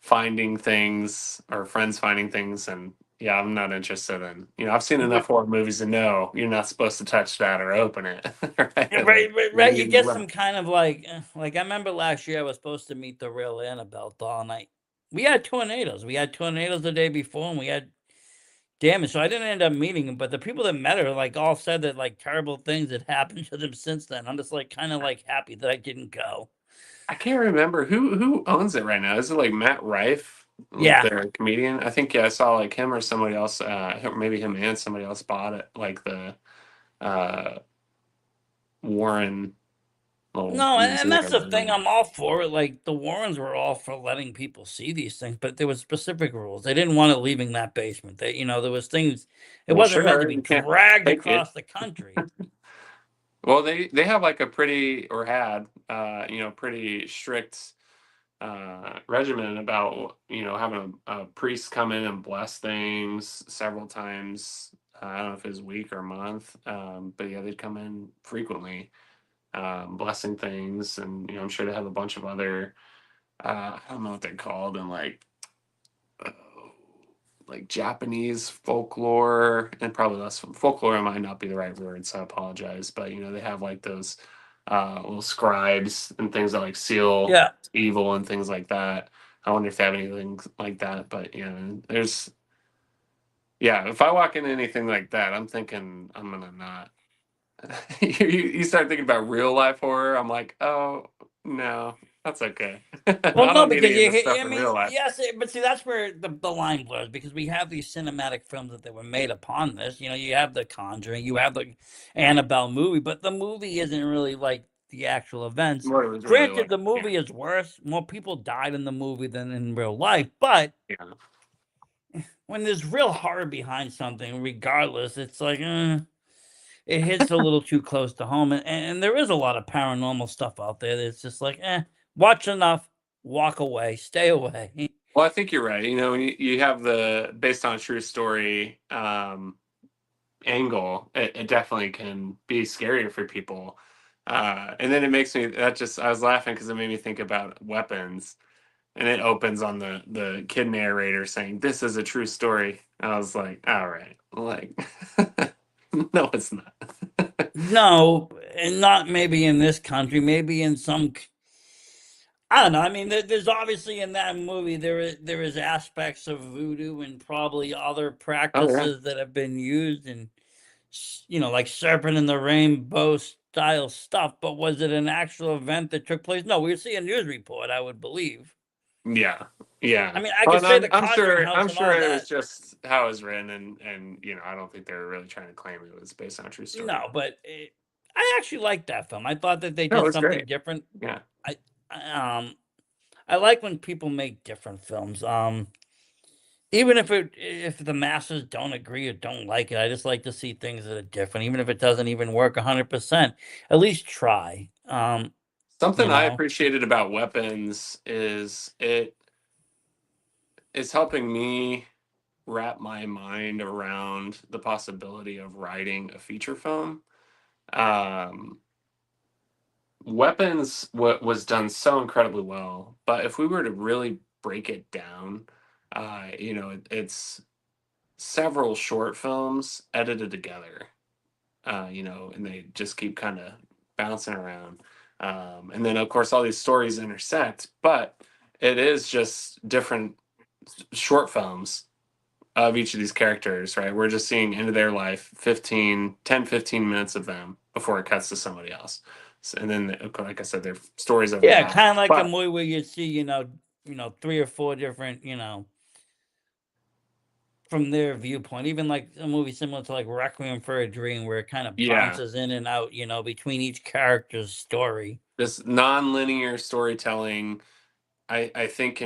[SPEAKER 2] finding things or friends finding things, and yeah, I'm not interested in. I've seen enough
[SPEAKER 1] But
[SPEAKER 2] horror movies to know you're not supposed to touch that or open it, right? Like,
[SPEAKER 1] right, you
[SPEAKER 2] maybe
[SPEAKER 1] get some kind of like I remember last year I was supposed to meet the real Annabelle doll, and we had tornadoes. We had tornadoes the day before, and we had damage. So I didn't end up meeting him. But the people that met her like all said that like terrible things had happened to them since then. I'm just like kind of like happy that I didn't go.
[SPEAKER 2] I can't remember who owns it right now. Is it like Matt Rife, like
[SPEAKER 1] Yeah.
[SPEAKER 2] the comedian? I think yeah, I saw like him or somebody else, maybe him and somebody else bought it, like the uh, Warren little
[SPEAKER 1] No, and
[SPEAKER 2] museum
[SPEAKER 1] that's
[SPEAKER 2] or
[SPEAKER 1] the thing.
[SPEAKER 2] whatever.
[SPEAKER 1] I'm all for it. Like the Warrens were all for letting people see these things, but there was specific rules. They didn't want it leaving that basement. There was things. It
[SPEAKER 2] Well,
[SPEAKER 1] wasn't meant to
[SPEAKER 2] sure,
[SPEAKER 1] be
[SPEAKER 2] you can't
[SPEAKER 1] dragged
[SPEAKER 2] take it.
[SPEAKER 1] across the country.
[SPEAKER 2] Well, they have like a pretty or had pretty strict regimen about having a priest come in and bless things several times. I don't know if it was a week or a month, but yeah, they'd come in frequently, blessing things, and I'm sure they have a bunch of other I don't know what they're called, and uh, like Japanese folklore, and probably less folklore might not be the right word, so I apologize. But they have like those little scribes and things that like seal
[SPEAKER 1] Yeah.
[SPEAKER 2] evil and things like that. I wonder if they have anything like that. But there's yeah. If I walk into anything like that, I'm thinking I'm gonna not. You start thinking about real life horror. I'm like, oh no, that's okay. I
[SPEAKER 1] Well, no,
[SPEAKER 2] don't need
[SPEAKER 1] because
[SPEAKER 2] any of this stuff
[SPEAKER 1] I
[SPEAKER 2] in
[SPEAKER 1] mean,
[SPEAKER 2] real life.
[SPEAKER 1] yes, but see, that's where the line blurs because we have these cinematic films that were made upon this. You have The Conjuring, you have the Annabelle movie, but the movie isn't really like the actual events.
[SPEAKER 2] What it was really
[SPEAKER 1] Granted,
[SPEAKER 2] like,
[SPEAKER 1] the
[SPEAKER 2] yeah,
[SPEAKER 1] movie is worse. More people died in the movie than in real life, but
[SPEAKER 2] yeah.
[SPEAKER 1] when there's real horror behind something, regardless, it's like, it hits a little too close to home, and there is a lot of paranormal stuff out there that's just like, watch enough, walk away, stay away.
[SPEAKER 2] Well, I think you're right. When you have the based on a true story angle, it definitely can be scarier for people. And then it makes me that just I was laughing because it made me think about weapons, and it opens on the kid narrator saying, "This is a true story." I was like, "All right, like, no, it's not."
[SPEAKER 1] No, and not maybe in this country, maybe in I don't know. I mean, there's obviously in that movie there is aspects of voodoo and probably other
[SPEAKER 2] Oh yeah,
[SPEAKER 1] practices that have been used and like Serpent in the Rainbow style stuff. But was it an actual event that took place? No, we see a news report. I would believe.
[SPEAKER 2] yeah,
[SPEAKER 1] I
[SPEAKER 2] yeah.
[SPEAKER 1] mean, I
[SPEAKER 2] Well,
[SPEAKER 1] could
[SPEAKER 2] and
[SPEAKER 1] say
[SPEAKER 2] I'm
[SPEAKER 1] the
[SPEAKER 2] I'm
[SPEAKER 1] Conjuring
[SPEAKER 2] sure
[SPEAKER 1] House
[SPEAKER 2] I'm
[SPEAKER 1] and all
[SPEAKER 2] sure it was
[SPEAKER 1] that.
[SPEAKER 2] just how it was written, and I don't think they were really trying to claim it was based on a true story.
[SPEAKER 1] No, but I actually liked that film. I thought that they
[SPEAKER 2] No, it
[SPEAKER 1] did
[SPEAKER 2] was
[SPEAKER 1] something
[SPEAKER 2] great.
[SPEAKER 1] different.
[SPEAKER 2] Yeah.
[SPEAKER 1] I I like when people make different films. Even if the masses don't agree or don't like it, I just like to see things that are different, even if it doesn't even work 100%. At least try. You
[SPEAKER 2] Something I
[SPEAKER 1] know.
[SPEAKER 2] appreciated about Weapons is it's helping me wrap my mind around the possibility of writing a feature film. Um, Weapons was done so incredibly well, but if we were to really break it down, it's several short films edited together, and they just keep kind of bouncing around. And then, of course, all these stories intersect, but it is just different short films of each of these characters, right? We're just seeing into their life 15 10 15 minutes of them before it cuts to somebody else. And then, like I said, they're stories of
[SPEAKER 1] Yeah,
[SPEAKER 2] that.
[SPEAKER 1] kind of like a
[SPEAKER 2] But
[SPEAKER 1] movie where you see, three or four different, from their viewpoint. Even like a movie similar to like Requiem for a Dream, where it kind of
[SPEAKER 2] yeah,
[SPEAKER 1] bounces in and out, between each character's story.
[SPEAKER 2] this non-linear storytelling, I think,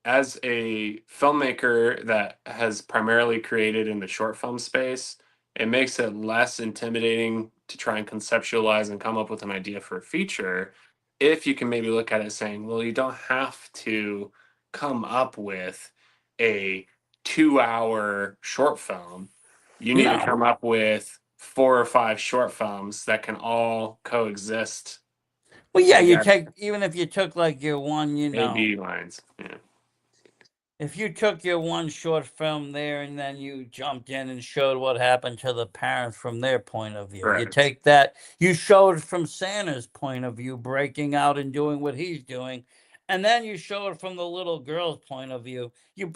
[SPEAKER 2] as a filmmaker that has primarily created in the short film space, it makes it less intimidating to try and conceptualize and come up with an idea for a feature, if you can maybe look at it saying, well, you don't have to come up with a 2 hour short film. You need to
[SPEAKER 1] No.
[SPEAKER 2] come up with 4 or 5 short films that can all coexist
[SPEAKER 1] Well, yeah, you
[SPEAKER 2] together.
[SPEAKER 1] take, even if you took like your one,
[SPEAKER 2] A/B lines. Yeah.
[SPEAKER 1] if you took your one short film there and then you jumped in and showed what happened to the parents from their point of view, you
[SPEAKER 2] Correct.
[SPEAKER 1] take that, you showed from Santa's point of view, breaking out and doing what he's doing, and then you show it from the little girl's point of view. You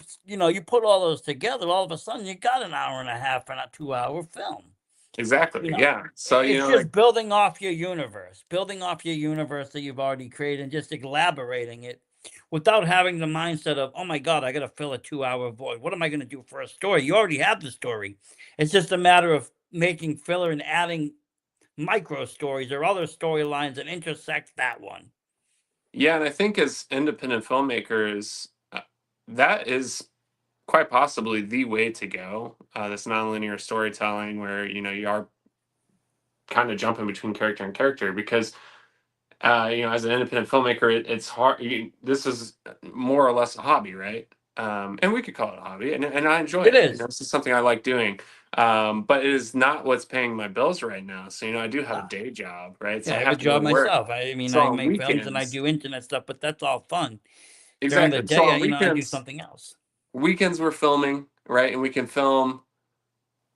[SPEAKER 1] put all those together, all of a sudden you got an hour and a half and a 2 hour film.
[SPEAKER 2] Exactly. Yeah. So,
[SPEAKER 1] It's
[SPEAKER 2] like,
[SPEAKER 1] just building off your universe that you've already created and just elaborating it without having the mindset of, oh my God, I got to fill a 2 hour void. What am I going to do for a story? You already have the story. It's just a matter of making filler and adding micro stories or other storylines that intersect that one.
[SPEAKER 2] yeah. And I think as independent filmmakers, that is quite possibly the way to go. This nonlinear storytelling where, you are kind of jumping between character and character because as an independent filmmaker, it's hard. This is more or less a hobby, right? And we could call it a hobby, and I enjoy
[SPEAKER 1] It
[SPEAKER 2] it.
[SPEAKER 1] is.
[SPEAKER 2] This is something I like doing, but it is not what's paying my bills right now. So I do have a
[SPEAKER 1] Ah,
[SPEAKER 2] day job, right?
[SPEAKER 1] yeah,
[SPEAKER 2] So
[SPEAKER 1] I
[SPEAKER 2] I
[SPEAKER 1] have a
[SPEAKER 2] have to go
[SPEAKER 1] job
[SPEAKER 2] to work.
[SPEAKER 1] myself. I mean,
[SPEAKER 2] So
[SPEAKER 1] I
[SPEAKER 2] on
[SPEAKER 1] make films and I
[SPEAKER 2] weekends,
[SPEAKER 1] do internet stuff, but that's all fun. During the
[SPEAKER 2] exactly. So
[SPEAKER 1] day,
[SPEAKER 2] on
[SPEAKER 1] I do
[SPEAKER 2] weekends,
[SPEAKER 1] something else.
[SPEAKER 2] we're filming, right? And we can film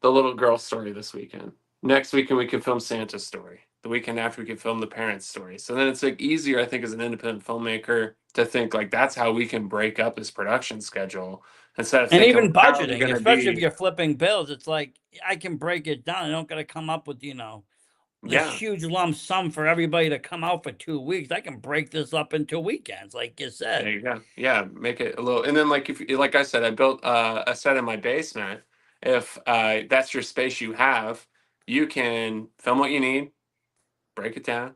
[SPEAKER 2] the little girl story this weekend. Next weekend we can film Santa's story. The weekend after we can film the parents' story. So then it's like easier, I think, as an independent filmmaker to think like that's how we can break up this production schedule instead of
[SPEAKER 1] And
[SPEAKER 2] thinking,
[SPEAKER 1] even
[SPEAKER 2] well, how are we
[SPEAKER 1] budgeting,
[SPEAKER 2] going to
[SPEAKER 1] especially if
[SPEAKER 2] be?
[SPEAKER 1] you're flipping bills, it's like I can break it down. I don't got to come up with, this
[SPEAKER 2] Yeah,
[SPEAKER 1] huge lump sum for everybody to come out for 2 weeks. I can break this up into weekends, like you
[SPEAKER 2] there
[SPEAKER 1] said.
[SPEAKER 2] you go. Yeah, make it a little. And then like like I said, I built a set in my basement. If that's your space you have, you can film what you need, break it down,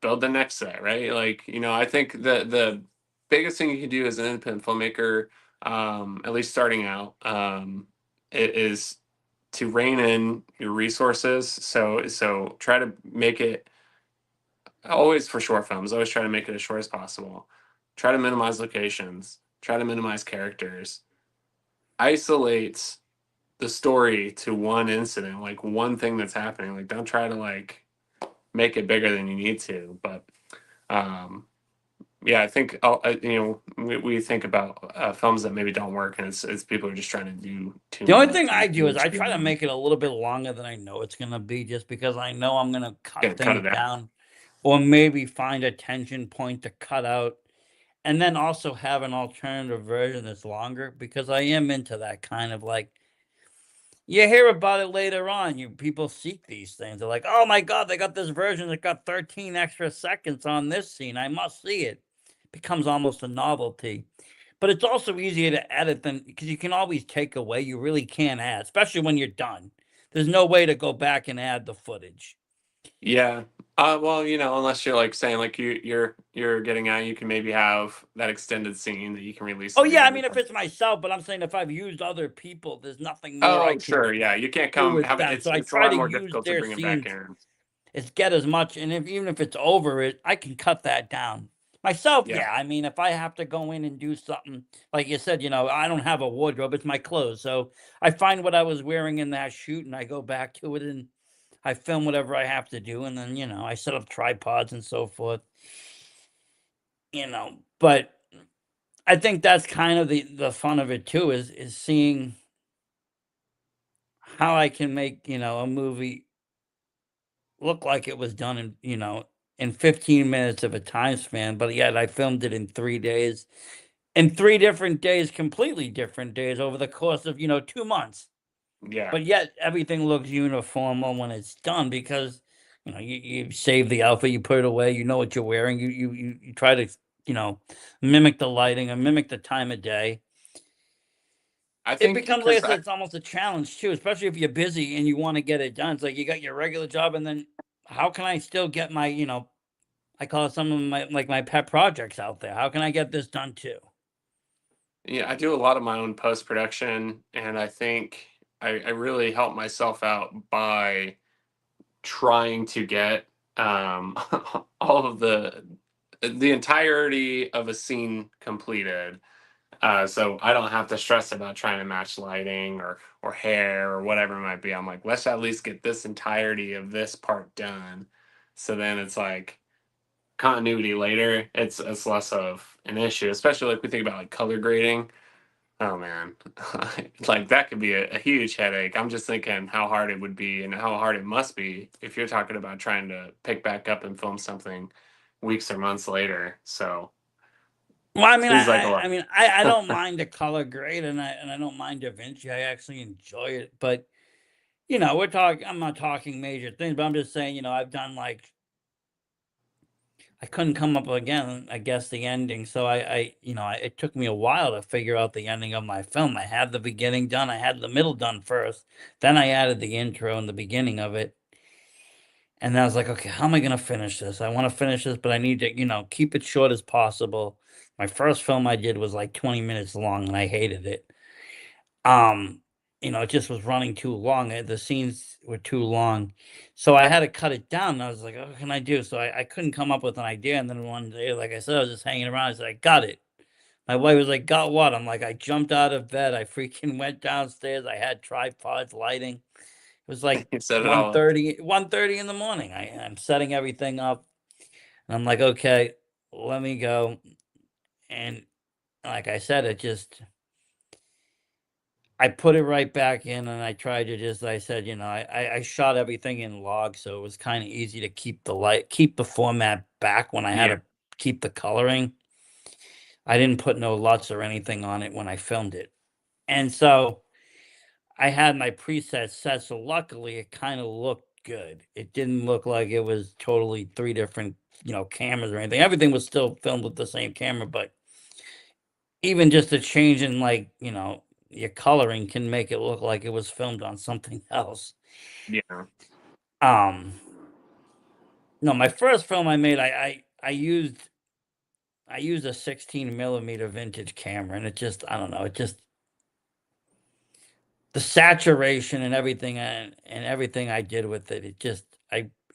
[SPEAKER 2] build the next set, right? Like, I think the biggest thing you can do as an independent filmmaker, at least starting out, is to rein in your resources. So try to make it always for short films. Always try to make it as short as possible. Try to minimize locations. Try to minimize characters. Isolate the story to one incident, like one thing that's happening. Like don't try to like make it bigger than you need to, but um yeah, I think we think about films that maybe don't work, and it's people are just trying to do too
[SPEAKER 1] The only
[SPEAKER 2] much
[SPEAKER 1] thing I
[SPEAKER 2] and
[SPEAKER 1] do
[SPEAKER 2] too
[SPEAKER 1] is I try to
[SPEAKER 2] extreme.
[SPEAKER 1] make it a little bit longer than I know it's going to be just because I know I'm going to cut
[SPEAKER 2] Cut
[SPEAKER 1] things
[SPEAKER 2] it out.
[SPEAKER 1] down or maybe find a tension point to cut out and then also have an alternative version that's longer because I am into that kind of like you hear about it later on. You people seek these things. They're like, "Oh my god, they got this version that got 13 extra seconds on this scene. I must see it." Becomes almost a novelty. But it's also easier to edit than because you can always take away. You really can't add, especially when you're done. There's no way to go back and add the footage.
[SPEAKER 2] Yeah. Well, unless you're like saying like you're getting at, you can maybe have that extended scene that you can release
[SPEAKER 1] Oh
[SPEAKER 2] later.
[SPEAKER 1] yeah, I mean if it's myself, but I'm saying if I've used other people, there's nothing more I
[SPEAKER 2] Oh,
[SPEAKER 1] can
[SPEAKER 2] sure. Yeah, you can't
[SPEAKER 1] do
[SPEAKER 2] come
[SPEAKER 1] with
[SPEAKER 2] have it.
[SPEAKER 1] them. So I
[SPEAKER 2] It's a
[SPEAKER 1] try
[SPEAKER 2] lot
[SPEAKER 1] to
[SPEAKER 2] more
[SPEAKER 1] use
[SPEAKER 2] difficult to
[SPEAKER 1] their
[SPEAKER 2] bring it back
[SPEAKER 1] scenes
[SPEAKER 2] in.
[SPEAKER 1] is get as much, and if even if it's over it, I can cut that down. Myself,
[SPEAKER 2] Yeah.
[SPEAKER 1] yeah, I mean, if I have to go in and do something, like you said, I don't have a wardrobe, it's my clothes. So I find what I was wearing in that shoot and I go back to it and I film whatever I have to do. And then, I set up tripods and so forth, but I think that's kind of the fun of it too, is seeing how I can make, a movie look like it was done in 15 minutes of a time span, but yet I filmed it in 3 days, in 3 different days, completely different days over the course of, 2 months.
[SPEAKER 2] Yeah.
[SPEAKER 1] But yet everything looks uniform when it's done because, you save the outfit, you put it away, you know what you're wearing, you try to, you know, mimic the lighting and mimic the time of day.
[SPEAKER 2] I
[SPEAKER 1] It
[SPEAKER 2] think
[SPEAKER 1] becomes, like I
[SPEAKER 2] because
[SPEAKER 1] said, it's almost a challenge too, especially if you're busy and you want to get it done. It's like you got your regular job, and then how can I still get my, I call it some of my pet projects out there. How can I get this done too?
[SPEAKER 2] I do a lot of my own post production, and I think I really help myself out by trying to get all of the entirety of a scene completed. So I don't have to stress about trying to match lighting or hair or whatever it might be. I'm like, let's at least get this entirety of this part done. So then it's like continuity later. It's less of an issue, especially like we think about like color grading. Oh man, like that could be a huge headache. I'm just thinking how hard it would be and how hard it must be if you're talking about trying to pick back up and film something weeks or months later. So
[SPEAKER 1] Well, I mean,
[SPEAKER 2] seems like a
[SPEAKER 1] I
[SPEAKER 2] lot.
[SPEAKER 1] mean, I don't mind the color grade, and I don't mind Da Vinci. I actually enjoy it, but we're talking. I'm not talking major things, but I'm just saying. I've done like I couldn't come up again. I guess the ending. So it took me a while to figure out the ending of my film. I had the beginning done. I had the middle done first. Then I added the intro and the beginning of it. And then I was like, okay, how am I going to finish this? I want to finish this, but I need to, keep it short as possible. My first film I did was like 20 minutes long and I hated it. Um, it just was running too long. The scenes were too long. So I had to cut it down. And I was like, "Oh, what can I do?" So I couldn't come up with an idea. And then one day, like I said, I was just hanging around. I said, I got it. My wife was like, got what? I'm like, I jumped out of bed. I freaking went downstairs. I had tripods, lighting. It was like
[SPEAKER 2] You set it
[SPEAKER 1] one
[SPEAKER 2] all up.
[SPEAKER 1] thirty, 1:30 in the morning. I'm setting everything up. And I'm like, okay, let me go. And like I said, I put it right back in and I tried to just I said, I shot everything in log, so it was kinda easy to keep the format back when I had
[SPEAKER 2] Yeah.
[SPEAKER 1] to keep the coloring. I didn't put no LUTs or anything on it when I filmed it. And so I had my presets set, so luckily it kinda looked good. It didn't look like it was totally 3 different, cameras or anything. Everything was still filmed with the same camera, but even just a change in, like, your coloring can make it look like it was filmed on something else.
[SPEAKER 2] Yeah.
[SPEAKER 1] Um, no, my first film I made, I used a 16 millimeter vintage camera, and it just I don't know, it just the saturation and everything I did with it,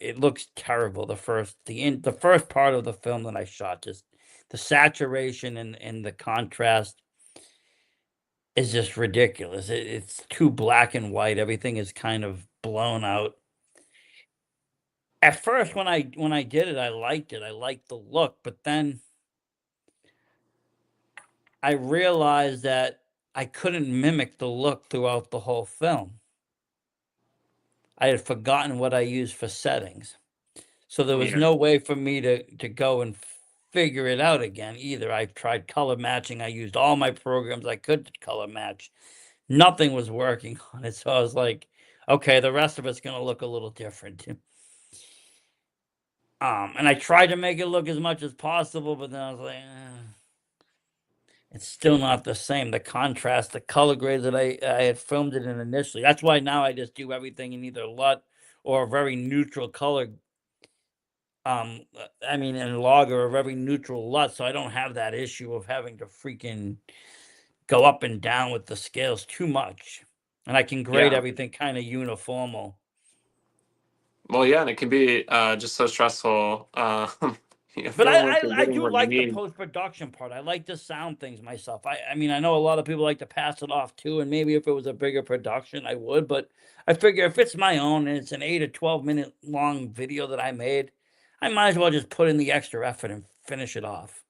[SPEAKER 1] it looks terrible. The first part of the film that I shot, just the saturation and the contrast is just ridiculous. It's too black and white. Everything is kind of blown out. At first, when I did it, I liked it. I liked the look, but then I realized that I couldn't mimic the look throughout the whole film. I had forgotten what I used for settings, so there was
[SPEAKER 2] Yeah.
[SPEAKER 1] no way for me to go and figure it out again either. I tried color matching. I used all my programs I could to color match. Nothing was working on it, so I was like, "Okay, the rest of it's gonna look a little different." And I tried to make it look as much as possible, but then I was like, it's still not the same. The contrast, the color grade that I had filmed it in initially. That's why now I just do everything in either LUT or a very neutral color. I mean, in log or a very neutral LUT, so I don't have that issue of having to freaking go up and down with the scales too much, and I can grade
[SPEAKER 2] Yeah.
[SPEAKER 1] everything kind of uniformal.
[SPEAKER 2] Well, yeah, and it can be just so stressful.
[SPEAKER 1] But
[SPEAKER 2] Feeling like you're
[SPEAKER 1] I
[SPEAKER 2] getting
[SPEAKER 1] do
[SPEAKER 2] what you
[SPEAKER 1] like the
[SPEAKER 2] need.
[SPEAKER 1] post-production part. I like to sound things myself. I mean, I know a lot of people like to pass it off too, and maybe if it was a bigger production, I would, but I figure if it's my own and it's an 8 or 12-minute long video that I made, I might as well just put in the extra effort and finish it off.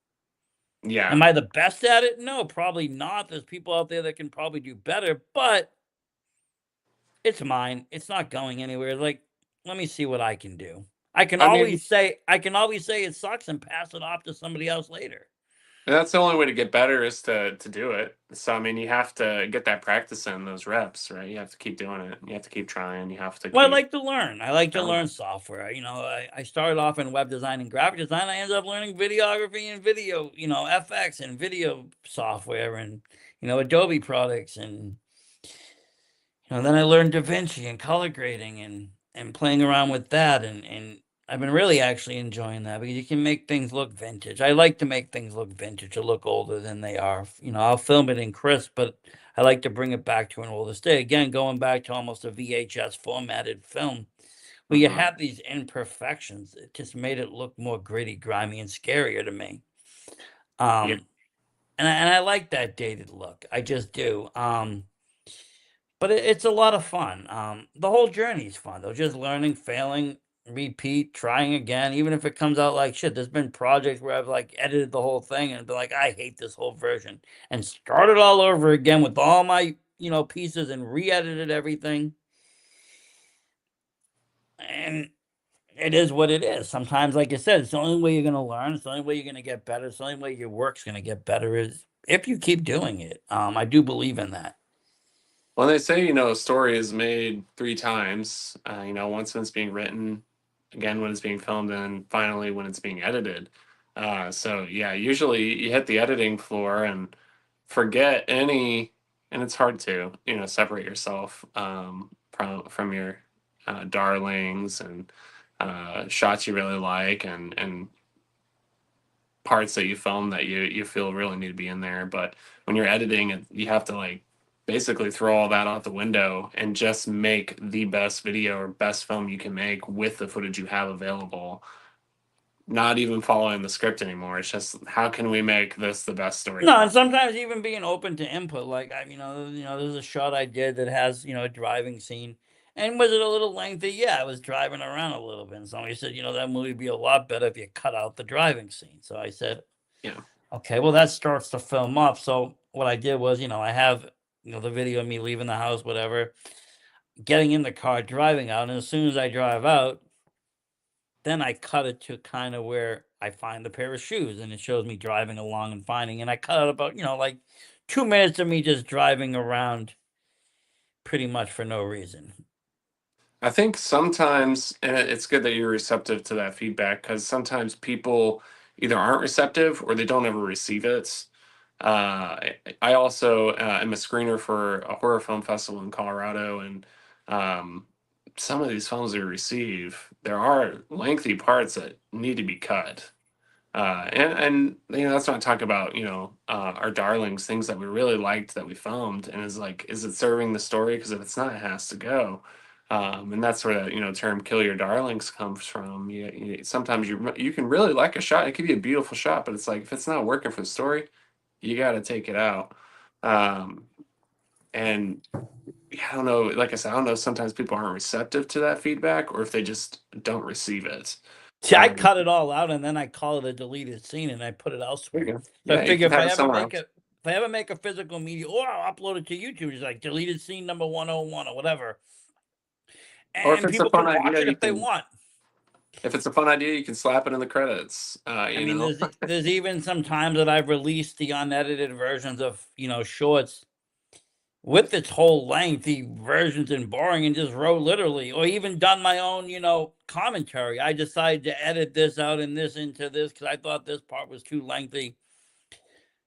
[SPEAKER 1] Am
[SPEAKER 2] Yeah.
[SPEAKER 1] I the best at it? No, probably not. There's people out there that can probably do better, but it's mine. It's not going anywhere. Like, let me see what I can do.
[SPEAKER 2] I mean,
[SPEAKER 1] I can always say it sucks and pass it off to somebody else later.
[SPEAKER 2] that's the only way to get better is to do it. So I mean, you have to get that practice in those reps, right? You have to keep doing it. You have to keep trying. You have to
[SPEAKER 1] Well, I
[SPEAKER 2] keep
[SPEAKER 1] like to learn. I like to
[SPEAKER 2] going.
[SPEAKER 1] learn software. I started off in web design and graphic design. I ended up learning videography and video, FX and video software and, Adobe products. And, then I learned Da Vinci and color grading and playing around with that. And I've been really actually enjoying that because you can make things look vintage. I like to make things look vintage or look older than they are. I'll film it in crisp, but I like to bring it back to an older state. Again, going back to almost a VHS formatted film But you
[SPEAKER 2] Hmm.
[SPEAKER 1] have these imperfections. It just made it look more gritty, grimy, and scarier to me.
[SPEAKER 2] Yeah.
[SPEAKER 1] Um, and I like that dated look. I just do. But it's a lot of fun. The whole journey is fun though. Just learning, failing, repeat, trying again, even if it comes out like shit. There's been projects where I've like edited the whole thing and been like, I hate this whole version, and started all over again with all my pieces and re-edited everything. And it is what it is. Sometimes, like I said, it's the only way you're gonna learn. It's the only way you're gonna get better. It's the only way your work's gonna get better is if you keep doing it. I do believe in that.
[SPEAKER 2] Well, they say, a story is made three times, once when it's being written, again when it's being filmed, and finally when it's being edited. So, yeah, usually you hit the editing floor and forget any, and it's hard to, separate yourself from your darlings and shots you really like and parts that you film that you feel really need to be in there. But when you're editing it, you have to like basically throw all that out the window and just make the best video or best film you can make with the footage you have available. Not even following the script anymore. It's just how can we make this the best story
[SPEAKER 1] No, and
[SPEAKER 2] possible?
[SPEAKER 1] sometimes even being open to input. Like there's a shot I did that has a driving scene. And was it a little lengthy? Yeah, I was driving around a little bit. And somebody said, that movie would be a lot better if you cut out the driving scene. So I said,
[SPEAKER 2] Yeah.
[SPEAKER 1] okay, well that starts the film off. So what I did was, I have the video of me leaving the house, whatever, getting in the car, driving out, and as soon as I drive out, then I cut it to kind of where I find the pair of shoes, and it shows me driving along and finding, and I cut out about, like 2 minutes of me just driving around pretty much for no reason.
[SPEAKER 2] I think sometimes, and it's good that you're receptive to that feedback because sometimes people either aren't receptive or they don't ever receive it. I also am a screener for a horror film festival in Colorado, and um, some of these films we receive, there are lengthy parts that need to be cut. And let's not talk about our darlings, things that we really liked that we filmed, and is like, is it serving the story? Because if it's not, it has to go. And that's where that term "kill your darlings" comes from. Sometimes you can really like a shot, it could be a beautiful shot, but it's like if it's not working for the story, you got to take it out. Um, and yeah, I don't know. Like I said, I don't know. Sometimes people aren't receptive to that feedback, or if they just don't receive it.
[SPEAKER 1] See, I
[SPEAKER 2] Um,
[SPEAKER 1] cut it all out and then I call it a deleted scene and I put it
[SPEAKER 2] there you
[SPEAKER 1] elsewhere.
[SPEAKER 2] go.
[SPEAKER 1] So I
[SPEAKER 2] Yeah, you
[SPEAKER 1] figure
[SPEAKER 2] can have it somewhere else.
[SPEAKER 1] if I ever make a physical media, or I'll upload it to YouTube, it's like deleted scene number 101 or whatever,
[SPEAKER 2] Or if
[SPEAKER 1] and
[SPEAKER 2] it's a
[SPEAKER 1] people
[SPEAKER 2] fun
[SPEAKER 1] can watch
[SPEAKER 2] idea,
[SPEAKER 1] it
[SPEAKER 2] you
[SPEAKER 1] if they
[SPEAKER 2] can.
[SPEAKER 1] want.
[SPEAKER 2] If it's a fun idea, you can slap it in the credits.
[SPEAKER 1] I mean, there's even some times that I've released the unedited versions of shorts with its whole lengthy versions and boring and just wrote literally, or even done my own commentary. I decided to edit this out and this into this because I thought this part was too lengthy.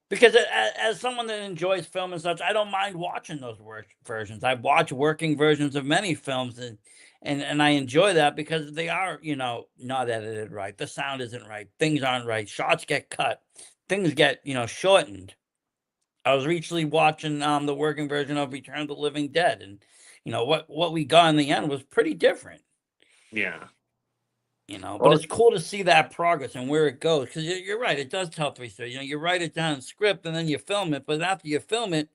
[SPEAKER 1] Because as someone that enjoys film and such, I don't mind watching those versions. I've watched working versions of many films, and I enjoy that because they are, not edited right. The sound isn't right. Things aren't right. Shots get cut. Things get, shortened. I was recently watching the working version of Return of the Living Dead, and what we got in the end was pretty different.
[SPEAKER 2] Yeah.
[SPEAKER 1] But it's
[SPEAKER 2] Well,
[SPEAKER 1] cool to see that progress and where it goes, because you're right, it does tell three stories. You write it down in script and then you film it, but after you film it,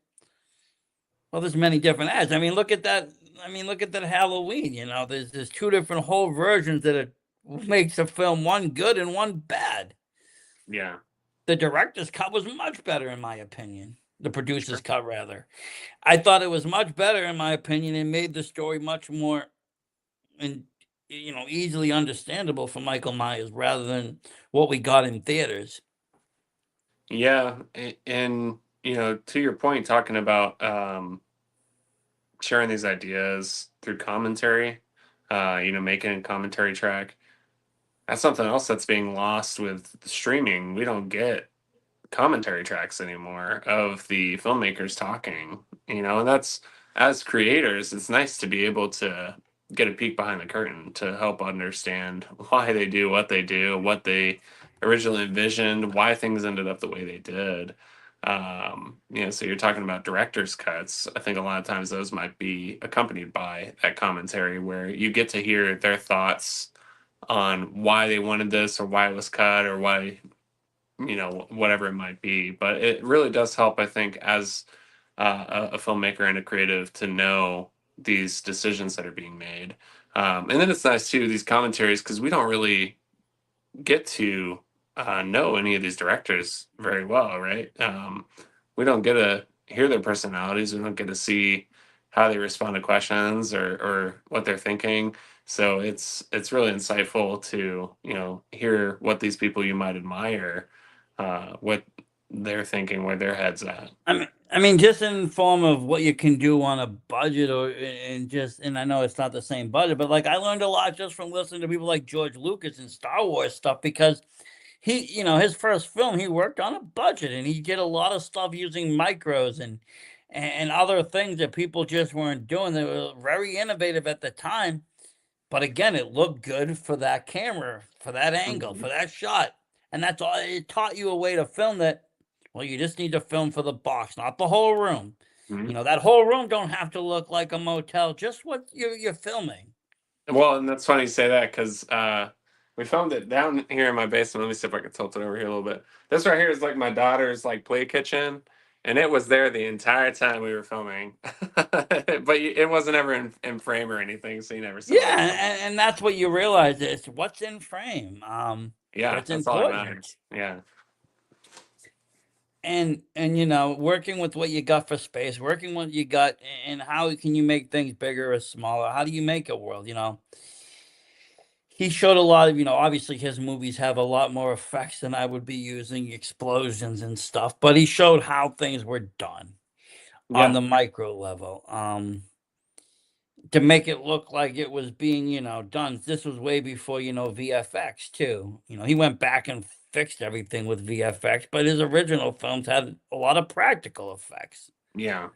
[SPEAKER 1] well, there's many different ads. I mean, look at that. I mean, look at that Halloween. There's two different whole versions that it makes a film, one good and one bad.
[SPEAKER 2] yeah.
[SPEAKER 1] The director's cut was much better, in my opinion. The producer's
[SPEAKER 2] Sure.
[SPEAKER 1] cut, rather. I thought it was much better, in my opinion, and made the story much more and easily understandable for Michael Myers rather than what we got in theaters.
[SPEAKER 2] Yeah, and to your point, talking about sharing these ideas through commentary, making a commentary track. That's something else that's being lost with streaming. We don't get commentary tracks anymore of the filmmakers talking, and that's, as creators, it's nice to be able to get a peek behind the curtain to help understand why they do, what they originally envisioned, why things ended up the way they did. So you're talking about director's cuts. I think a lot of times those might be accompanied by that commentary where you get to hear their thoughts on why they wanted this or why it was cut or why, whatever it might be. But it really does help, I think, as a filmmaker and a creative to know these decisions that are being made. And then it's nice too, these commentaries, because we don't really get to know any of these directors very well, right? We don't get to hear their personalities. We don't get to see how they respond to questions or what they're thinking. So it's really insightful to hear what these people you might admire, what they're thinking, where their heads at.
[SPEAKER 1] I mean, just in form of what you can do on a budget, and I know it's not the same budget, but like I learned a lot just from listening to people like George Lucas and Star Wars stuff because his first film, he worked on a budget and he did a lot of stuff using micros and other things that people just weren't doing. They were very innovative at the time. But again, it looked good for that camera, for that angle,
[SPEAKER 2] Mhm.
[SPEAKER 1] for that shot. And that's all it taught you a way to film that. Well, you just need to film for the box, not the whole room.
[SPEAKER 2] Mhm.
[SPEAKER 1] That whole room don't have to look like a motel, just what you're filming.
[SPEAKER 2] Well, and that's funny you say that because we filmed it down here in my basement. Let me see if I can tilt it over here a little bit. This right here is like my daughter's like play kitchen, and it was there the entire time we were filming. But it wasn't ever in frame or anything, so you never saw
[SPEAKER 1] Yeah,
[SPEAKER 2] it.
[SPEAKER 1] and that's what you realize is what's in frame.
[SPEAKER 2] Yeah,
[SPEAKER 1] It's
[SPEAKER 2] that's all that
[SPEAKER 1] important.
[SPEAKER 2] matters. Yeah.
[SPEAKER 1] And working with what you got for space, working what you got, and how can you make things bigger or smaller? How do you make a world? He showed a lot of, obviously his movies have a lot more effects than I would be using, explosions and stuff, but he showed how things were done on
[SPEAKER 2] Yeah.
[SPEAKER 1] the micro level. To make it look like it was being, done. This was way before, VFX too. He went back and fixed everything with VFX, but his original films had a lot of practical effects.
[SPEAKER 2] Yeah.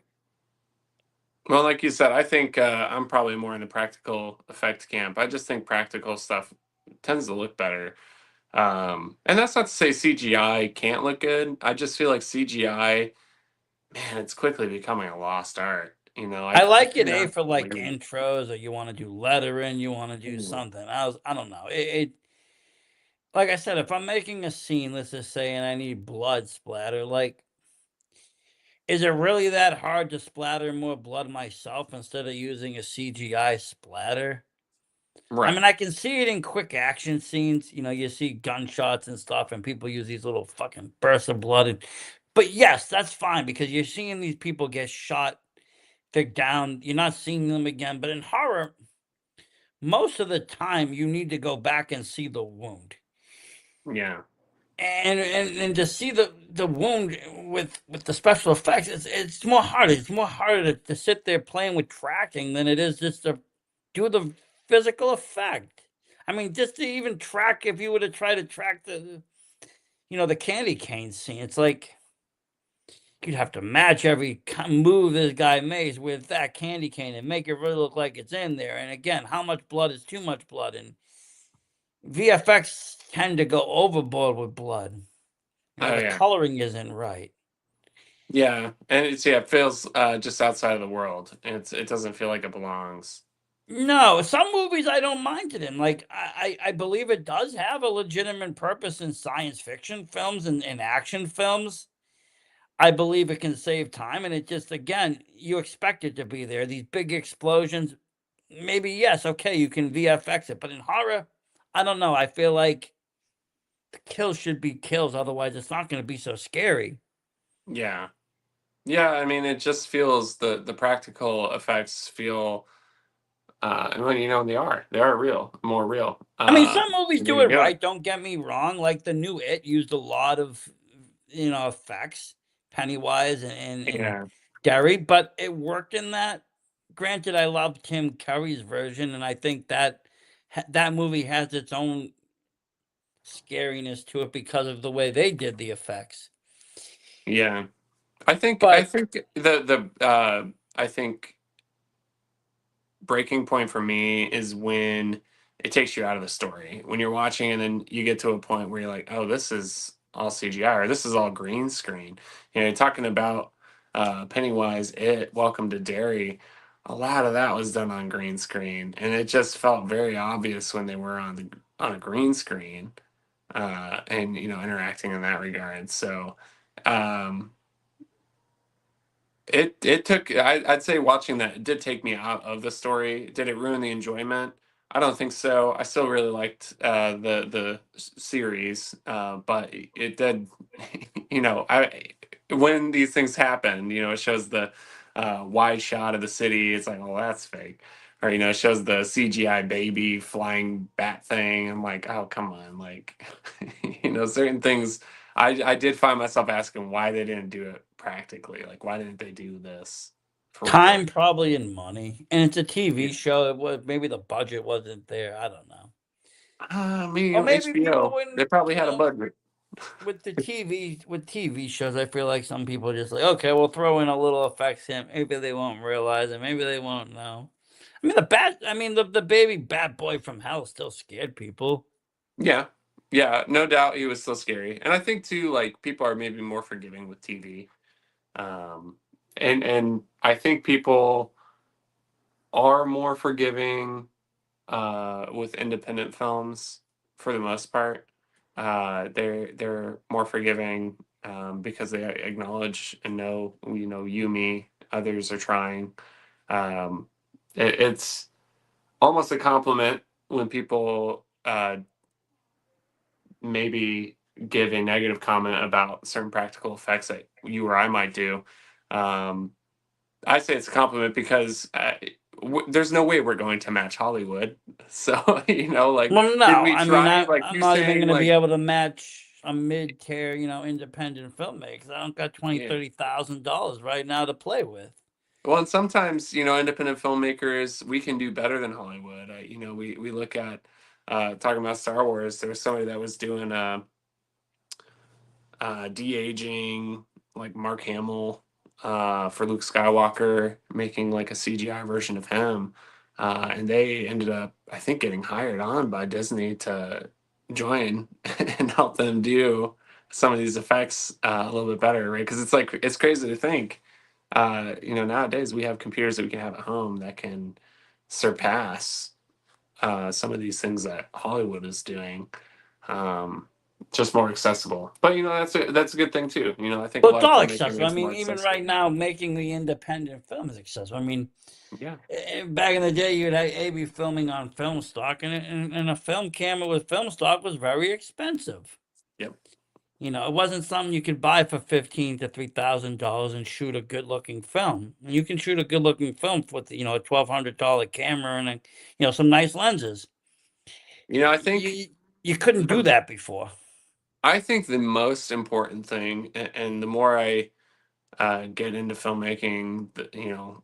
[SPEAKER 2] Well, like you said, I think I'm probably more in the practical effect camp. I just think practical stuff tends to look better. And that's not to say CGI can't look good. I just feel like CGI, man, it's quickly becoming a lost art.
[SPEAKER 1] I
[SPEAKER 2] I
[SPEAKER 1] like it,
[SPEAKER 2] cannot
[SPEAKER 1] for like
[SPEAKER 2] believe.
[SPEAKER 1] intros, or you want to do lettering, you want to do
[SPEAKER 2] Mm.
[SPEAKER 1] something. I don't know. Like I said, if I'm making a scene, let's just say, and I need blood splatter, like, is it really that hard to splatter more blood myself instead of using a CGI splatter? I
[SPEAKER 2] Right.
[SPEAKER 1] mean, I can see it in quick action scenes. You see gunshots and stuff, and people use these little fucking bursts of blood. But yes, that's fine because you're seeing these people get shot. They're down. You're not seeing them again. But in horror, most of the time, you need to go back and see the wound.
[SPEAKER 2] Yeah.
[SPEAKER 1] And to see the wound with the special effects, it's more harder. It's more harder to sit there playing with tracking than it is just to do the physical effect. I mean, just to even track, if you were to try to track the candy cane scene, it's like you'd have to match every move this guy makes with that candy cane and make it really look like it's in there. And again, how much blood is too much blood? And VFX tend to go overboard with blood.
[SPEAKER 2] Oh
[SPEAKER 1] The
[SPEAKER 2] yeah.
[SPEAKER 1] coloring isn't right.
[SPEAKER 2] Yeah. And it feels just outside of the world. It doesn't feel like it belongs.
[SPEAKER 1] No, some movies I don't mind it in. Like I believe it does have a legitimate purpose in science fiction films and action films. I believe it can save time, and it just, again, you expect it to be there. These big explosions, maybe yes, okay, you can VFX it, but in horror, I don't know. I feel like the kills should be kills, otherwise it's not going to be so scary.
[SPEAKER 2] Yeah. Yeah, I mean it just feels the practical effects feel and when they are real, more real.
[SPEAKER 1] I mean, some movies
[SPEAKER 2] When
[SPEAKER 1] do
[SPEAKER 2] you
[SPEAKER 1] it
[SPEAKER 2] get it.
[SPEAKER 1] right. Don't get me wrong. Like the new It used a lot of effects, Pennywise and
[SPEAKER 2] Yeah.
[SPEAKER 1] Derry, but it worked in that. Granted, I love Tim Curry's version, and I think that movie has its own scariness to it because of the way they did the effects.
[SPEAKER 2] Yeah. I
[SPEAKER 1] But
[SPEAKER 2] think I think breaking point for me is when it takes you out of the story. When you're watching and then you get to a point where you're like, "Oh, this is all CGI, or this is all green screen. You know, you're talking about Pennywise, Welcome to Derry. A lot of that was done on green screen, and it just felt very obvious when they were on a green screen, and you know, interacting in that regard. So um, it took I'd say watching that it did take me out of the story. Did it ruin the enjoyment? I don't think so. I still really liked the series, but it did. You know, I when these things happen, you know, it shows the wide shot of the city. It's like, oh, that's fake. Or you know, it shows the CGI baby flying bat thing. I'm like, oh, come on, like, you know, certain things I did find myself asking why they didn't do it practically. Like, why didn't they do this for real?
[SPEAKER 1] Time probably and money, and it's a
[SPEAKER 2] Yeah.
[SPEAKER 1] TV show. It was maybe the budget wasn't there. I don't know,
[SPEAKER 2] I mean, you
[SPEAKER 1] or
[SPEAKER 2] know,
[SPEAKER 1] maybe people
[SPEAKER 2] HBO, they
[SPEAKER 1] wouldn't.
[SPEAKER 2] probably
[SPEAKER 1] You
[SPEAKER 2] had a
[SPEAKER 1] know,
[SPEAKER 2] budget.
[SPEAKER 1] with the TV shows, I feel like some people just like, okay, we'll throw in a little effects here. Maybe they won't realize it. Maybe they won't know. I mean, the baby bat boy from hell still scared people.
[SPEAKER 2] Yeah. Yeah, no doubt he was still scary. And I think too, like people are maybe more forgiving with TV. Um, and I think people are more forgiving with independent films for the most part. They're more forgiving because they acknowledge and know, you know, you, me, others are trying. It's almost a compliment when people maybe give a negative comment about certain practical effects that you or I might do. Um, I say it's a compliment because there's no way we're going to match Hollywood. So, you know, like,
[SPEAKER 1] Well, no,
[SPEAKER 2] did we
[SPEAKER 1] I mean,
[SPEAKER 2] try? Like
[SPEAKER 1] I'm
[SPEAKER 2] you
[SPEAKER 1] not even
[SPEAKER 2] saying,
[SPEAKER 1] going to be
[SPEAKER 2] like,
[SPEAKER 1] able to match a mid-tier, independent filmmakers. I don't got 20,
[SPEAKER 2] yeah.
[SPEAKER 1] $30,000 right now to play with.
[SPEAKER 2] Well, and sometimes, you know, independent filmmakers, we can do better than Hollywood. You know, we look at talking about Star Wars. There was somebody that was doing de aging, like Mark Hamill, for Luke Skywalker, making like a CGI version of him. And they ended up, I think, getting hired on by Disney to join and help them do some of these effects a little bit better, right? Because it's like, it's crazy to think, you know, nowadays we have computers that we can have at home that can surpass some of these things that Hollywood is doing. Um, just more accessible. But you know, that's a good thing too. You know, I think a
[SPEAKER 1] Well, it's
[SPEAKER 2] lot of
[SPEAKER 1] all
[SPEAKER 2] filmmaking
[SPEAKER 1] accessible. I
[SPEAKER 2] is
[SPEAKER 1] mean,
[SPEAKER 2] more
[SPEAKER 1] even
[SPEAKER 2] accessible
[SPEAKER 1] right now,
[SPEAKER 2] now.
[SPEAKER 1] making the independent film is accessible. I mean,
[SPEAKER 2] Yeah.
[SPEAKER 1] back in the day, you'd be filming on film stock, and a film camera with film stock was very expensive.
[SPEAKER 2] Yep.
[SPEAKER 1] It wasn't something you could buy for $1,500 to $3,000 and shoot a good-looking film. And you can shoot a good-looking film with a $1,200 camera and some nice lenses.
[SPEAKER 2] You know,
[SPEAKER 1] You couldn't do that before.
[SPEAKER 2] I think the most important thing, and the more I get into filmmaking, you know,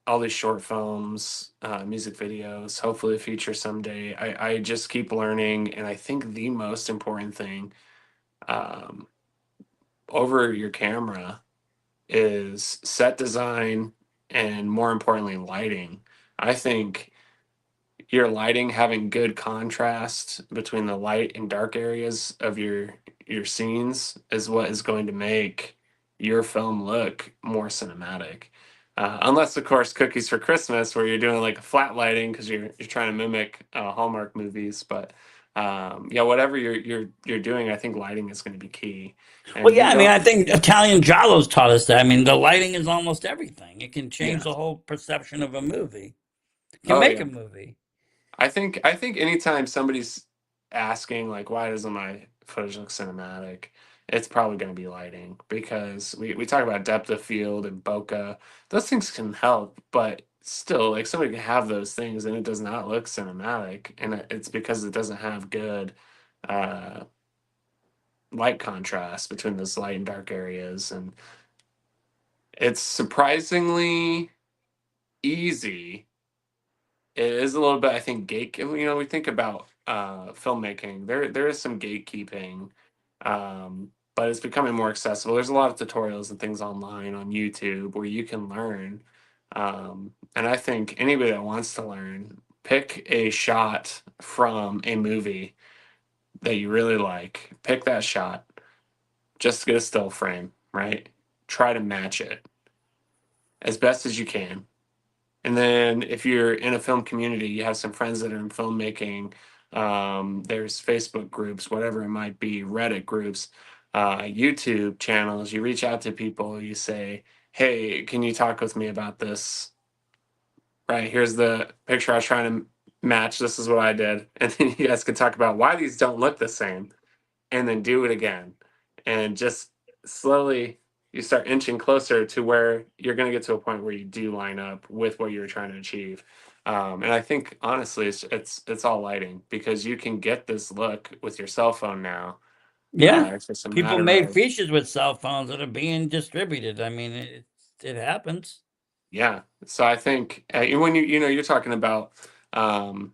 [SPEAKER 2] all these short films, music videos, hopefully a feature someday. I just keep learning, and I think the most important thing um, over your camera is set design and more importantly lighting. I think your lighting having good contrast between the light and dark areas of your scenes is what is going to make your film look more cinematic. Unless of course Cookies for Christmas where you're doing like a flat lighting because you're trying to mimic Hallmark movies, but yeah, whatever you're doing, I think lighting is going to be key.
[SPEAKER 1] Well,
[SPEAKER 2] And
[SPEAKER 1] yeah,
[SPEAKER 2] you
[SPEAKER 1] I mean,
[SPEAKER 2] know,
[SPEAKER 1] I think Italian Giallo's taught us that. I mean, the lighting is almost everything. It can change
[SPEAKER 2] yeah.
[SPEAKER 1] the whole perception of a movie. It can
[SPEAKER 2] Oh
[SPEAKER 1] make
[SPEAKER 2] yeah.
[SPEAKER 1] a movie.
[SPEAKER 2] I think anytime somebody's asking like why doesn't my footage look cinematic, it's probably going to be lighting because we talk about depth of field and bokeh. Those things can help, but still like somebody can have those things and it does not look cinematic and it's because it doesn't have good uh light contrast between those light and dark areas, and it's surprisingly easy. It is a little bit, I think, gate. You know, we think about filmmaking. There is some gatekeeping, but it's becoming more accessible. There's a lot of tutorials and things online on YouTube where you can learn. And I think anybody that wants to learn, pick a shot from a movie that you really like. Pick that shot. just get a still frame, right? Try to match it as best as you can. And then if you're in a film community, you have some friends that are in filmmaking. There's Facebook groups, whatever it might be, Reddit groups, YouTube channels. You reach out to people. You say, "Hey, can you talk with me about this? Right, here's the picture I was trying to match. This is what I did." And then you guys can talk about why these don't look the same, and then do it again, and just slowly you start inching closer to where you're going to get to a point where you do line up with what you're trying to achieve. And I think honestly, it's all lighting, because you can get this look with your cell phone now.
[SPEAKER 1] Yeah.
[SPEAKER 2] It's just a
[SPEAKER 1] People
[SPEAKER 2] matter
[SPEAKER 1] made
[SPEAKER 2] of,
[SPEAKER 1] features with cell phones that are being distributed. I mean, it happens.
[SPEAKER 2] yeah. So I think when you're talking about um,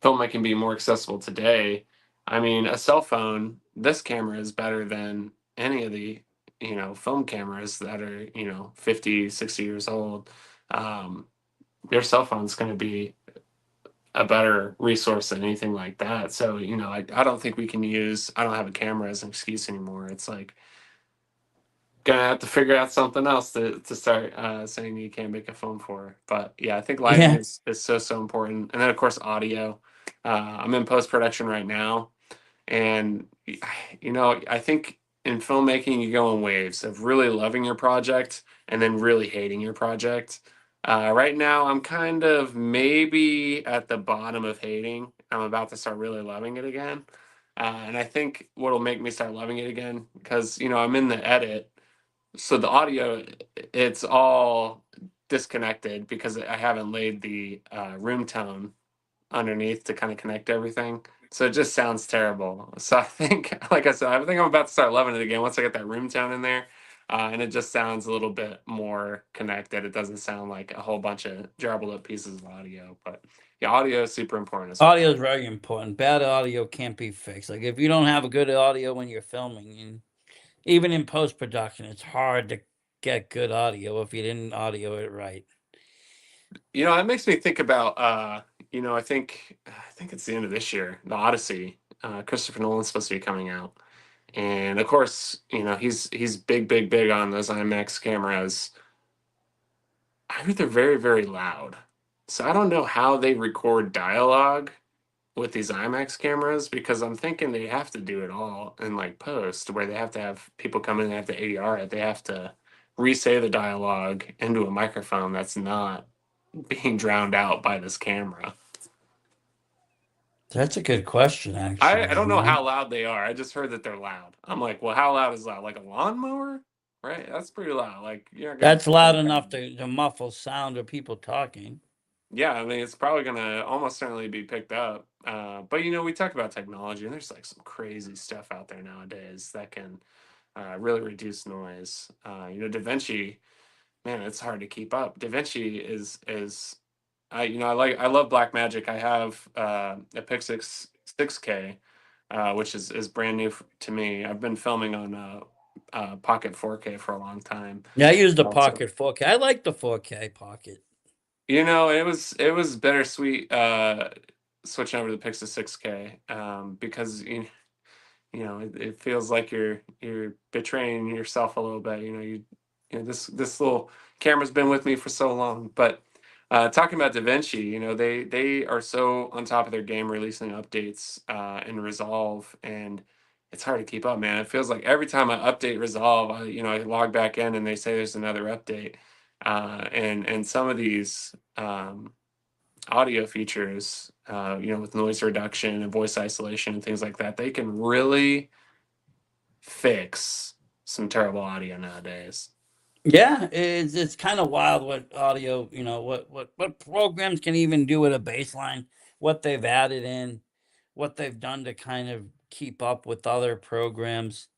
[SPEAKER 2] filmmaking being more accessible today, I mean, a cell phone, this camera is better than any of the, film cameras that are, 50, 60 years old. Um, your cell phone's going to be a better resource than anything like that. So, I don't think we can use, I don't have a camera as an excuse anymore. It's like, gonna have to figure out something else to start saying you can't make a film for. But yeah, I think lighting
[SPEAKER 1] Yeah.
[SPEAKER 2] is so important, and then of course audio. I'm in post production right now, and I think in filmmaking you go in waves of really loving your project and then really hating your project. Right now, I'm kind of maybe at the bottom of hating. I'm about to start really loving it again. And I think what'll make me start loving it again, because I'm in the edit, so the audio, it's all disconnected because I haven't laid the room tone underneath to kind of connect everything. So it just sounds terrible. So I think, like I said, I think I'm about to start loving it again once I get that room tone in there. And it just sounds a little bit more connected. It doesn't sound like a whole bunch of jarbled up pieces of audio. But yeah, audio is super important as
[SPEAKER 1] Audio
[SPEAKER 2] well.
[SPEAKER 1] is very important. Bad audio can't be fixed. Like if you don't have a good audio when you're filming, and even in post production, it's hard to get good audio if you didn't audio it right.
[SPEAKER 2] It makes me think about I think it's the end of this year, the Odyssey. Christopher Nolan's supposed to be coming out. And of course, he's big, big, big on those IMAX cameras. I heard they're very, very loud. So I don't know how they record dialogue with these IMAX cameras, because I'm thinking they have to do it all in like post, where they have to have people come in and have to ADR it. They have to re-say the dialogue into a microphone that's not being drowned out by this camera.
[SPEAKER 1] That's a good question,
[SPEAKER 2] I
[SPEAKER 1] actually.
[SPEAKER 2] don't know how loud they are. I just heard that they're loud. I'm like, well, how loud is loud? Like a lawnmower? Right? That's pretty loud. Like you're not gonna
[SPEAKER 1] That's loud
[SPEAKER 2] pick up.
[SPEAKER 1] enough to muffle sound of people talking.
[SPEAKER 2] Yeah, I mean it's probably gonna almost certainly be picked up. But we talk about technology, and there's like some crazy stuff out there nowadays that can really reduce noise. DaVinci, man, it's hard to keep up. DaVinci is I love Blackmagic. I have a Pixix 6K, which is brand new to me. I've been filming on Pocket 4K for a long time.
[SPEAKER 1] Yeah, I use the
[SPEAKER 2] So,
[SPEAKER 1] Pocket 4K. I like the 4K Pocket.
[SPEAKER 2] it was bittersweet switching over to the Pixix 6K, because it feels like you're betraying yourself a little bit. This little camera's been with me for so long. But talking about DaVinci, they are so on top of their game, releasing updates and Resolve, and it's hard to keep up, man. It feels like every time I update Resolve, I log back in and they say there's another update, and some of these audio features, with noise reduction and voice isolation and things like that, they can really fix some terrible audio nowadays.
[SPEAKER 1] Yeah, it's kind of wild what audio, what programs can even do with a baseline, what they've added in, what they've done to kind of keep up with other programs.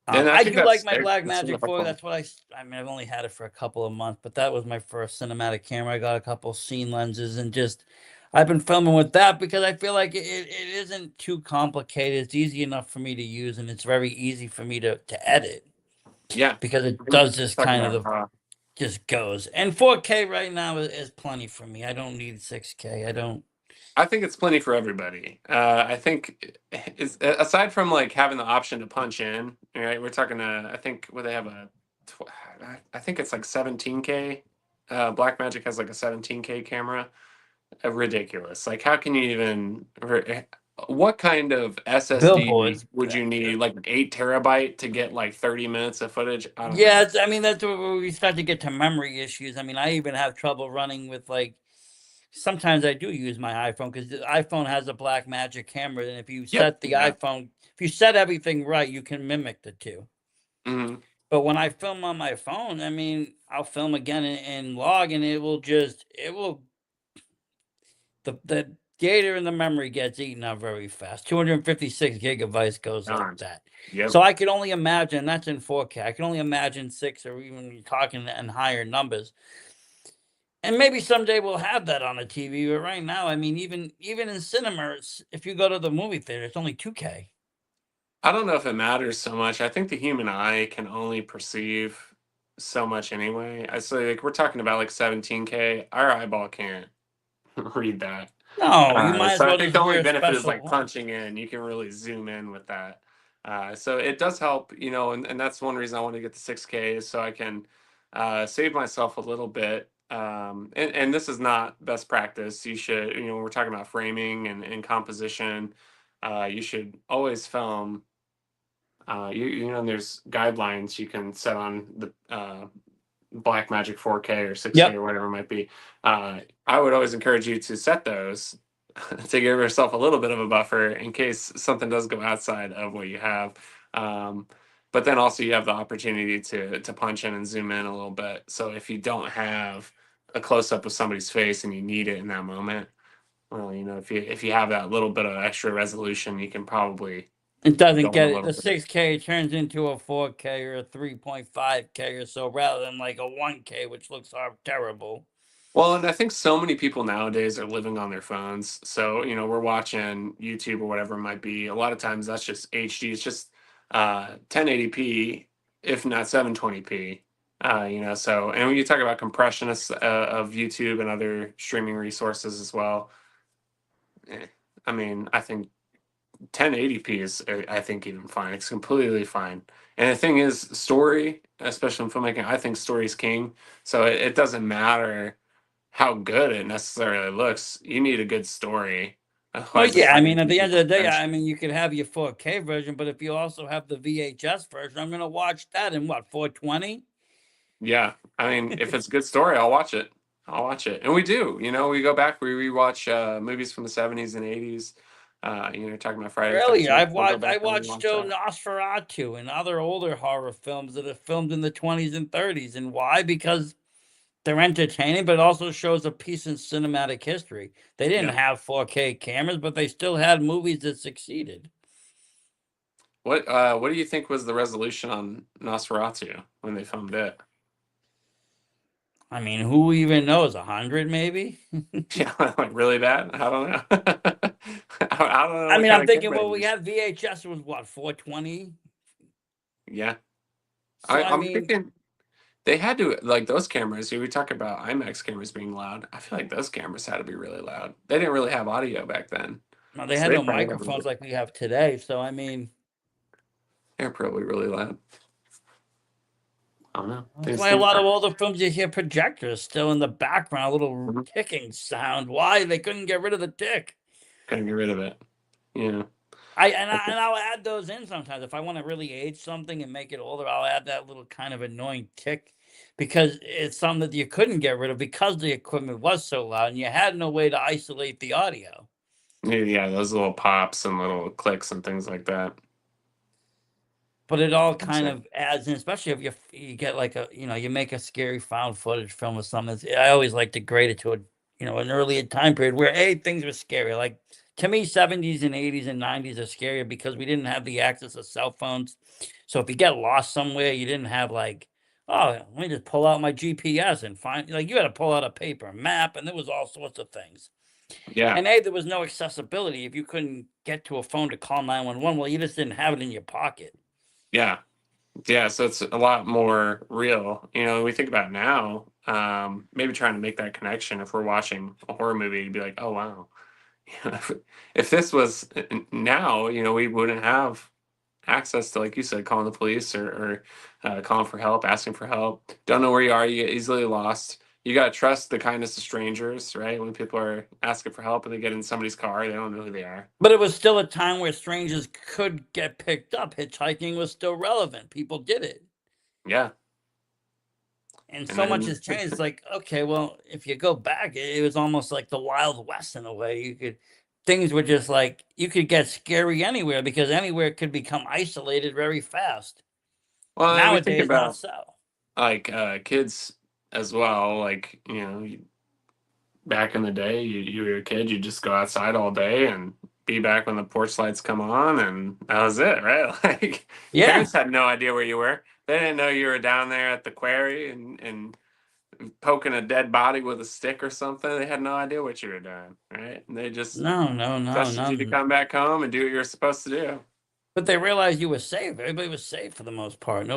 [SPEAKER 2] And I
[SPEAKER 1] I
[SPEAKER 2] think
[SPEAKER 1] do like
[SPEAKER 2] that's
[SPEAKER 1] my
[SPEAKER 2] that's really
[SPEAKER 1] Blackmagic 4.
[SPEAKER 2] helpful.
[SPEAKER 1] That's what I mean, I've only had it for a couple of months, but that was my first cinematic camera. I got a couple scene lenses and just I've been filming with that because I feel like it isn't too complicated. It's easy enough for me to use and it's very easy for me to edit
[SPEAKER 2] Yeah.
[SPEAKER 1] because it
[SPEAKER 2] We
[SPEAKER 1] does this
[SPEAKER 2] talk
[SPEAKER 1] kind of
[SPEAKER 2] about
[SPEAKER 1] just goes. And 4K right now is plenty for me. I don't need 6K. I don't.
[SPEAKER 2] I think it's plenty for everybody. I think aside from like having the option to punch in, right? We're talking. I think where they have I think it's like 17K. Blackmagic has like a 17K camera. Ridiculous. Like, how can you even? What kind of SSD
[SPEAKER 1] Billboards.
[SPEAKER 2] would you need? Like 8 terabyte to get like 30 minutes of footage? I don't
[SPEAKER 1] Yeah,
[SPEAKER 2] know.
[SPEAKER 1] I mean that's where we start to get to memory issues. I mean, I even have trouble running with like. Sometimes I do use my iPhone because the iPhone has a Black Magic camera, and if you
[SPEAKER 2] Yep.
[SPEAKER 1] set the
[SPEAKER 2] Yeah.
[SPEAKER 1] iPhone, if you set everything right, you can mimic the two.
[SPEAKER 2] Hmm.
[SPEAKER 1] But when I film on my phone, I mean, I'll film again and log, and it will the data in the memory gets eaten up very fast. 256 gigabytes goes like
[SPEAKER 2] Darn.
[SPEAKER 1] that.
[SPEAKER 2] Yep.
[SPEAKER 1] So I can only imagine that's in 4K. I can only imagine six or even you're talking in higher numbers. And maybe someday we'll have that on a TV, but right now, I mean, even in cinema, if you go to the movie theater, it's only 2K.
[SPEAKER 2] I don't know if it matters so much. I think the human eye can only perceive so much anyway. I say like we're talking about like 17K. Our eyeball can't read that.
[SPEAKER 1] No, you might as
[SPEAKER 2] So I
[SPEAKER 1] well
[SPEAKER 2] think
[SPEAKER 1] just
[SPEAKER 2] the only
[SPEAKER 1] wear a
[SPEAKER 2] benefit is like
[SPEAKER 1] special.
[SPEAKER 2] punching in. You can really zoom in with that. So it does help, and that's one reason I want to get the 6K is so I can save myself a little bit. And this is not best practice. You should, when we're talking about framing and composition, you should always film. There's guidelines you can set on the Blackmagic 4K or 6K
[SPEAKER 1] Yep.
[SPEAKER 2] or whatever it might be. I would always encourage you to set those to give yourself a little bit of a buffer in case something does go outside of what you have. Um, but then also you have the opportunity to punch in and zoom in a little bit. So if you don't have a close up of somebody's face and you need it in that moment, well, if you have that little bit of extra resolution, you can probably
[SPEAKER 1] It doesn't
[SPEAKER 2] go in
[SPEAKER 1] get
[SPEAKER 2] a
[SPEAKER 1] it.
[SPEAKER 2] little
[SPEAKER 1] The
[SPEAKER 2] bit.
[SPEAKER 1] 6K turns into a 4K or a 3.5K or so rather than like a 1K, which looks terrible.
[SPEAKER 2] Well, and I think so many people nowadays are living on their phones. So, we're watching YouTube or whatever it might be. A lot of times that's just HD. It's just 1080p, if not 720p. So, and when you talk about compression of YouTube and other streaming resources as well, eh, I mean, I think 1080p is, I think, even fine. It's completely fine. And the thing is, story, especially in filmmaking, I think story is king. So it doesn't matter how good it necessarily looks. You need a good story.
[SPEAKER 1] Well,
[SPEAKER 2] Otherwise, it's
[SPEAKER 1] yeah, I
[SPEAKER 2] not going
[SPEAKER 1] mean,
[SPEAKER 2] to
[SPEAKER 1] at
[SPEAKER 2] keep
[SPEAKER 1] the end
[SPEAKER 2] people's
[SPEAKER 1] of the day, I
[SPEAKER 2] attention.
[SPEAKER 1] mean, you could have your 4K version, but if you also have the VHS version, I'm gonna watch that in what, 420?
[SPEAKER 2] Yeah. I mean, if it's a good story, I'll watch it. I'll watch it. And we do. We go back, we rewatch movies from the 70s and 80s. Talking about Friday the
[SPEAKER 1] Really,
[SPEAKER 2] 13th. We'll go
[SPEAKER 1] I
[SPEAKER 2] back and
[SPEAKER 1] watched
[SPEAKER 2] rewatch that.
[SPEAKER 1] Nosferatu and other older horror films that are filmed in the 20s and 30s. And why? Because they're entertaining, but it also shows a piece in cinematic history. They didn't
[SPEAKER 2] Yeah.
[SPEAKER 1] have 4K cameras, but they still had movies that succeeded.
[SPEAKER 2] What do you think was the resolution on Nosferatu when they filmed it?
[SPEAKER 1] I mean, who even knows? 100 maybe?
[SPEAKER 2] Yeah, like really bad? I don't know. I don't know
[SPEAKER 1] I
[SPEAKER 2] what
[SPEAKER 1] mean,
[SPEAKER 2] kind
[SPEAKER 1] I'm
[SPEAKER 2] of
[SPEAKER 1] thinking,
[SPEAKER 2] camera they
[SPEAKER 1] well, we
[SPEAKER 2] used.
[SPEAKER 1] had VHS was what, 420?
[SPEAKER 2] Yeah.
[SPEAKER 1] So I
[SPEAKER 2] I'm
[SPEAKER 1] mean,
[SPEAKER 2] thinking they had to like those cameras. We talk about IMAX cameras being loud. I feel like those cameras had to be really loud. They didn't really have audio back then,
[SPEAKER 1] well, they
[SPEAKER 2] so
[SPEAKER 1] had
[SPEAKER 2] they
[SPEAKER 1] no
[SPEAKER 2] probably have
[SPEAKER 1] microphones like we have today. So I mean,
[SPEAKER 2] they're probably really loud. I don't know.
[SPEAKER 1] that's
[SPEAKER 2] These
[SPEAKER 1] why a
[SPEAKER 2] things
[SPEAKER 1] lot of
[SPEAKER 2] are.
[SPEAKER 1] older films you hear projectors still in the background, a little
[SPEAKER 2] Mhm.
[SPEAKER 1] ticking sound. Why? They couldn't get rid of the tick.
[SPEAKER 2] Couldn't get rid of it. Yeah.
[SPEAKER 1] And I'll add those in sometimes if I want to really age something and make it older. I'll add that little kind of annoying tick because it's something that you couldn't get rid of because the equipment was so loud and you had no way to isolate the audio.
[SPEAKER 2] Yeah, those little pops and little clicks and things like that.
[SPEAKER 1] But it all
[SPEAKER 2] That's
[SPEAKER 1] kind
[SPEAKER 2] it.
[SPEAKER 1] of adds in, especially if you get like you make a scary found footage film or something. I always like to grade it to an earlier time period where things were scary. Like to me, 70s and 80s and 90s are scarier because we didn't have the access of cell phones. So if you get lost somewhere, you didn't have like, oh, let me just pull out my GPS and find like you had to pull out a paper map, and there was all sorts of things.
[SPEAKER 2] Yeah.
[SPEAKER 1] And there was no accessibility if you couldn't get to a phone to call 911. Well, you just didn't have it in your pocket.
[SPEAKER 2] Yeah. Yeah, so it's a lot more real. We think about now, maybe trying to make that connection if we're watching a horror movie, you'd be like, oh wow. If this was now, we wouldn't have access to, like you said, calling the police or calling for help, asking for help. Don't know where you are, you get easily lost. You got to trust the kindness of strangers, right? When people are asking for help and they get in somebody's car, they don't know who they are.
[SPEAKER 1] But it was still a time where strangers could get picked up. Hitchhiking was still relevant. People did it.
[SPEAKER 2] Yeah.
[SPEAKER 1] And
[SPEAKER 2] And
[SPEAKER 1] so much
[SPEAKER 2] then,
[SPEAKER 1] has changed. It's like, okay, well, if you go back, it was almost like the Wild West in a way. Things were just like, you could get scary anywhere because anywhere could become isolated very fast.
[SPEAKER 2] well, and we think
[SPEAKER 1] Nowadays, not
[SPEAKER 2] about
[SPEAKER 1] so.
[SPEAKER 2] like kids as well. Like, back in the day, you were a kid, you just go outside all day and be back when the porch lights come on, and that was it, right? Like,
[SPEAKER 1] Yeah.
[SPEAKER 2] parents had no idea where you were. They didn't know you were down there at the quarry and poking a dead body with a stick or something. They had no idea what you were doing, right? And they just
[SPEAKER 1] No, no, no,
[SPEAKER 2] trusted you to
[SPEAKER 1] none.
[SPEAKER 2] come back home and do what you're supposed to do.
[SPEAKER 1] But they realized you were safe. Everybody was safe for the most part.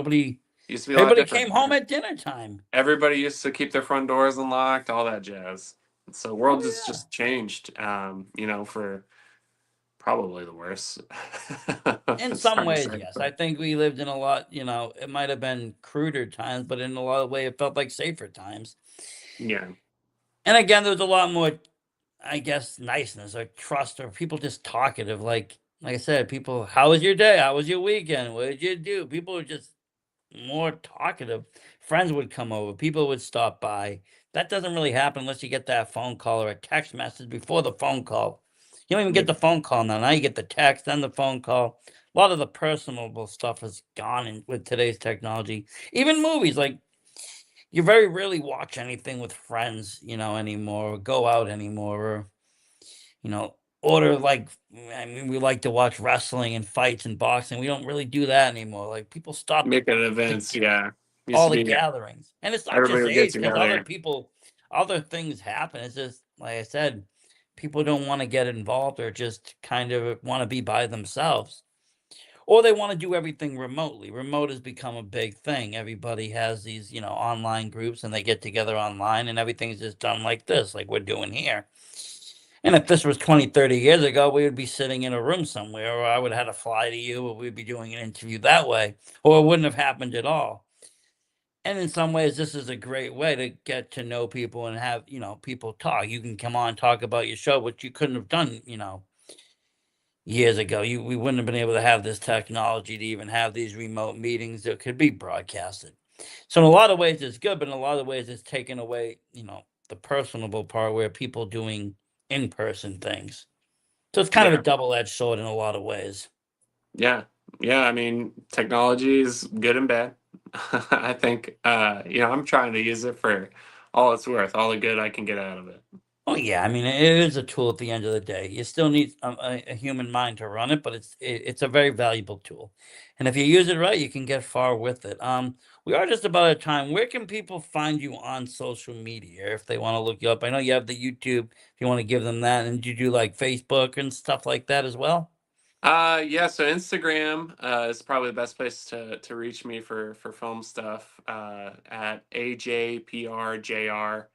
[SPEAKER 2] Used to be a lot
[SPEAKER 1] Everybody
[SPEAKER 2] different,
[SPEAKER 1] came home
[SPEAKER 2] man.
[SPEAKER 1] at dinner time.
[SPEAKER 2] Everybody used to keep their front doors unlocked, all that jazz. So
[SPEAKER 1] Oh
[SPEAKER 2] world has
[SPEAKER 1] yeah.
[SPEAKER 2] just changed, for probably the worse.
[SPEAKER 1] In
[SPEAKER 2] It's
[SPEAKER 1] some
[SPEAKER 2] hard to
[SPEAKER 1] ways,
[SPEAKER 2] say,
[SPEAKER 1] yes. I
[SPEAKER 2] but
[SPEAKER 1] think we lived in a lot, it might have been cruder times, but in a lot of ways it felt like safer times.
[SPEAKER 2] yeah,
[SPEAKER 1] And again, there was a lot more, I guess, niceness or trust or people just talkative. Like I said, people, how was your day? How was your weekend? What did you do? People were just more talkative. Friends would come over, people would stop by. That doesn't really happen unless you get that phone call or a text message before the phone call. You don't even
[SPEAKER 2] yeah,
[SPEAKER 1] get the phone call now. Now you get the text, then the phone call. A lot of the personable stuff is gone with today's technology. Even movies, like you very rarely watch anything with friends, anymore, or go out anymore, or you know, order like I mean, we like to watch wrestling and fights and boxing. We don't really do that anymore. Like people stopped
[SPEAKER 2] making
[SPEAKER 1] the
[SPEAKER 2] events. Yeah, used
[SPEAKER 1] all
[SPEAKER 2] to
[SPEAKER 1] the
[SPEAKER 2] be
[SPEAKER 1] gatherings. And it's not
[SPEAKER 2] everybody
[SPEAKER 1] just
[SPEAKER 2] would get
[SPEAKER 1] age, because other
[SPEAKER 2] together.
[SPEAKER 1] people, other things happen. It's just like I said, people don't want to get involved or just kind of want to be by themselves. Or they want to do everything remotely. Remote has become a big thing. Everybody has these, online groups and they get together online and everything's just done like this, like we're doing here. And if this was 20, 30 years ago, we would be sitting in a room somewhere, or I would have had to fly to you, or we'd be doing an interview that way, or it wouldn't have happened at all. And in some ways, this is a great way to get to know people and have, people talk. You can come on and talk about your show, which you couldn't have done, years ago. We wouldn't have been able to have this technology to even have these remote meetings that could be broadcasted. So in a lot of ways it's good, but in a lot of ways it's taken away, the personable part where people doing in-person things. So it's kind of a
[SPEAKER 2] Yeah,
[SPEAKER 1] double-edged sword in a lot of ways.
[SPEAKER 2] yeah, yeah. I mean, technology is good and bad. I think I'm trying to use it for all it's worth, all the good I can get out of it.
[SPEAKER 1] Oh yeah, I mean it is a tool at the end of the day. You still need a human mind to run it, but it's a very valuable tool. And if you use it right, you can get far with it. We are just about at time. Where can people find you on social media if they want to look you up? I know you have the YouTube if you want to give them that, and you do like Facebook and stuff like that as well.
[SPEAKER 2] Yeah, so Instagram is probably the best place to reach me for film stuff at AJPRJR.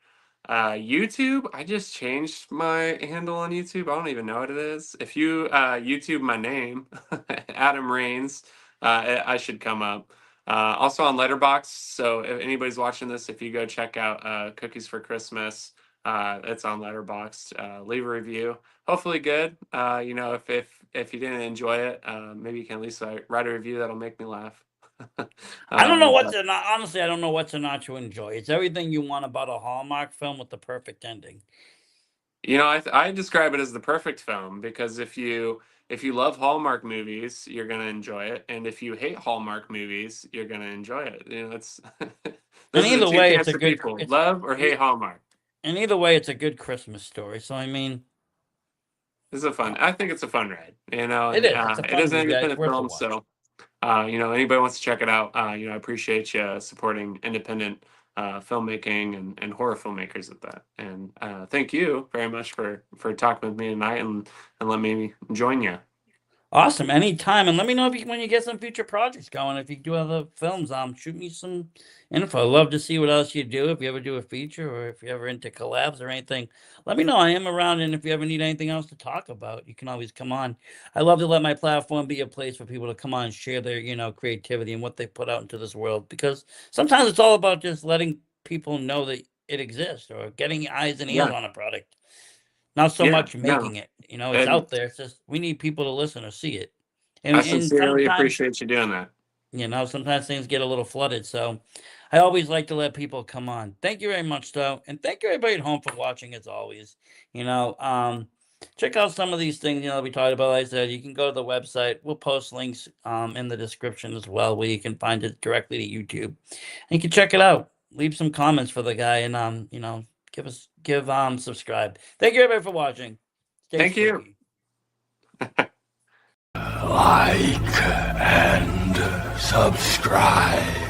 [SPEAKER 2] YouTube, I just changed my handle on YouTube. I don't even know what it is. If you YouTube my name, Adam Raynes, I should come up. Also on Letterboxd. So if anybody's watching this, if you go check out Cookies for Christmas, it's on Letterboxd. Leave a review, hopefully good. If you didn't enjoy it, maybe you can at least write a review that'll make me laugh.
[SPEAKER 1] I don't know what
[SPEAKER 2] But
[SPEAKER 1] to not honestly. I don't know what to not to enjoy. It's everything you want about a Hallmark film with the perfect ending.
[SPEAKER 2] I describe it as the perfect film because if you love Hallmark movies, you're gonna enjoy it, and if you hate Hallmark movies, you're gonna enjoy it. It's
[SPEAKER 1] And
[SPEAKER 2] those are the
[SPEAKER 1] either
[SPEAKER 2] two
[SPEAKER 1] way, it's
[SPEAKER 2] camps
[SPEAKER 1] a
[SPEAKER 2] of
[SPEAKER 1] good.
[SPEAKER 2] people:
[SPEAKER 1] It's
[SPEAKER 2] love or hate
[SPEAKER 1] e-
[SPEAKER 2] Hallmark.
[SPEAKER 1] and either way, it's a good Christmas story. So I mean,
[SPEAKER 2] This is a fun.
[SPEAKER 1] uh,
[SPEAKER 2] I think it's a fun ride.
[SPEAKER 1] it is. It's a
[SPEAKER 2] It
[SPEAKER 1] fun
[SPEAKER 2] is an
[SPEAKER 1] movie. It's
[SPEAKER 2] independent
[SPEAKER 1] worth a
[SPEAKER 2] film,
[SPEAKER 1] watch.
[SPEAKER 2] so anybody wants to check it out, I appreciate you supporting independent filmmaking and horror filmmakers at that. And thank you very much for talking with me tonight and letting me join you.
[SPEAKER 1] Awesome. Anytime. And let me know if when you get some future projects going. If you do other films, shoot me some info. I'd love to see what else you do. If you ever do a feature or if you're ever into collabs or anything, let me know. I am around. And if you ever need anything else to talk about, you can always come on. I love to let my platform be a place for people to come on and share their, creativity and what they put out into this world. Because sometimes it's all about just letting people know that it exists or getting eyes and ears
[SPEAKER 2] Yeah,
[SPEAKER 1] on a product. Not so
[SPEAKER 2] yeah,
[SPEAKER 1] much
[SPEAKER 2] no,
[SPEAKER 1] making it, it's
[SPEAKER 2] and
[SPEAKER 1] out there. It's just we need people to listen or see it.
[SPEAKER 2] I
[SPEAKER 1] And
[SPEAKER 2] sincerely
[SPEAKER 1] sometimes,
[SPEAKER 2] appreciate you doing that.
[SPEAKER 1] sometimes things get a little flooded. So I always like to let people come on. Thank you very much, though. And thank you everybody at home for watching as always. You know, check out some of these things, we talked about. Like I said, you can go to the website. We'll post links in the description as well, where you can find it directly to YouTube. And you can check it out. Leave some comments for the guy and give subscribe. Thank you everybody for watching. Stay
[SPEAKER 2] Thank you.
[SPEAKER 1] spooky.
[SPEAKER 3] Like and subscribe.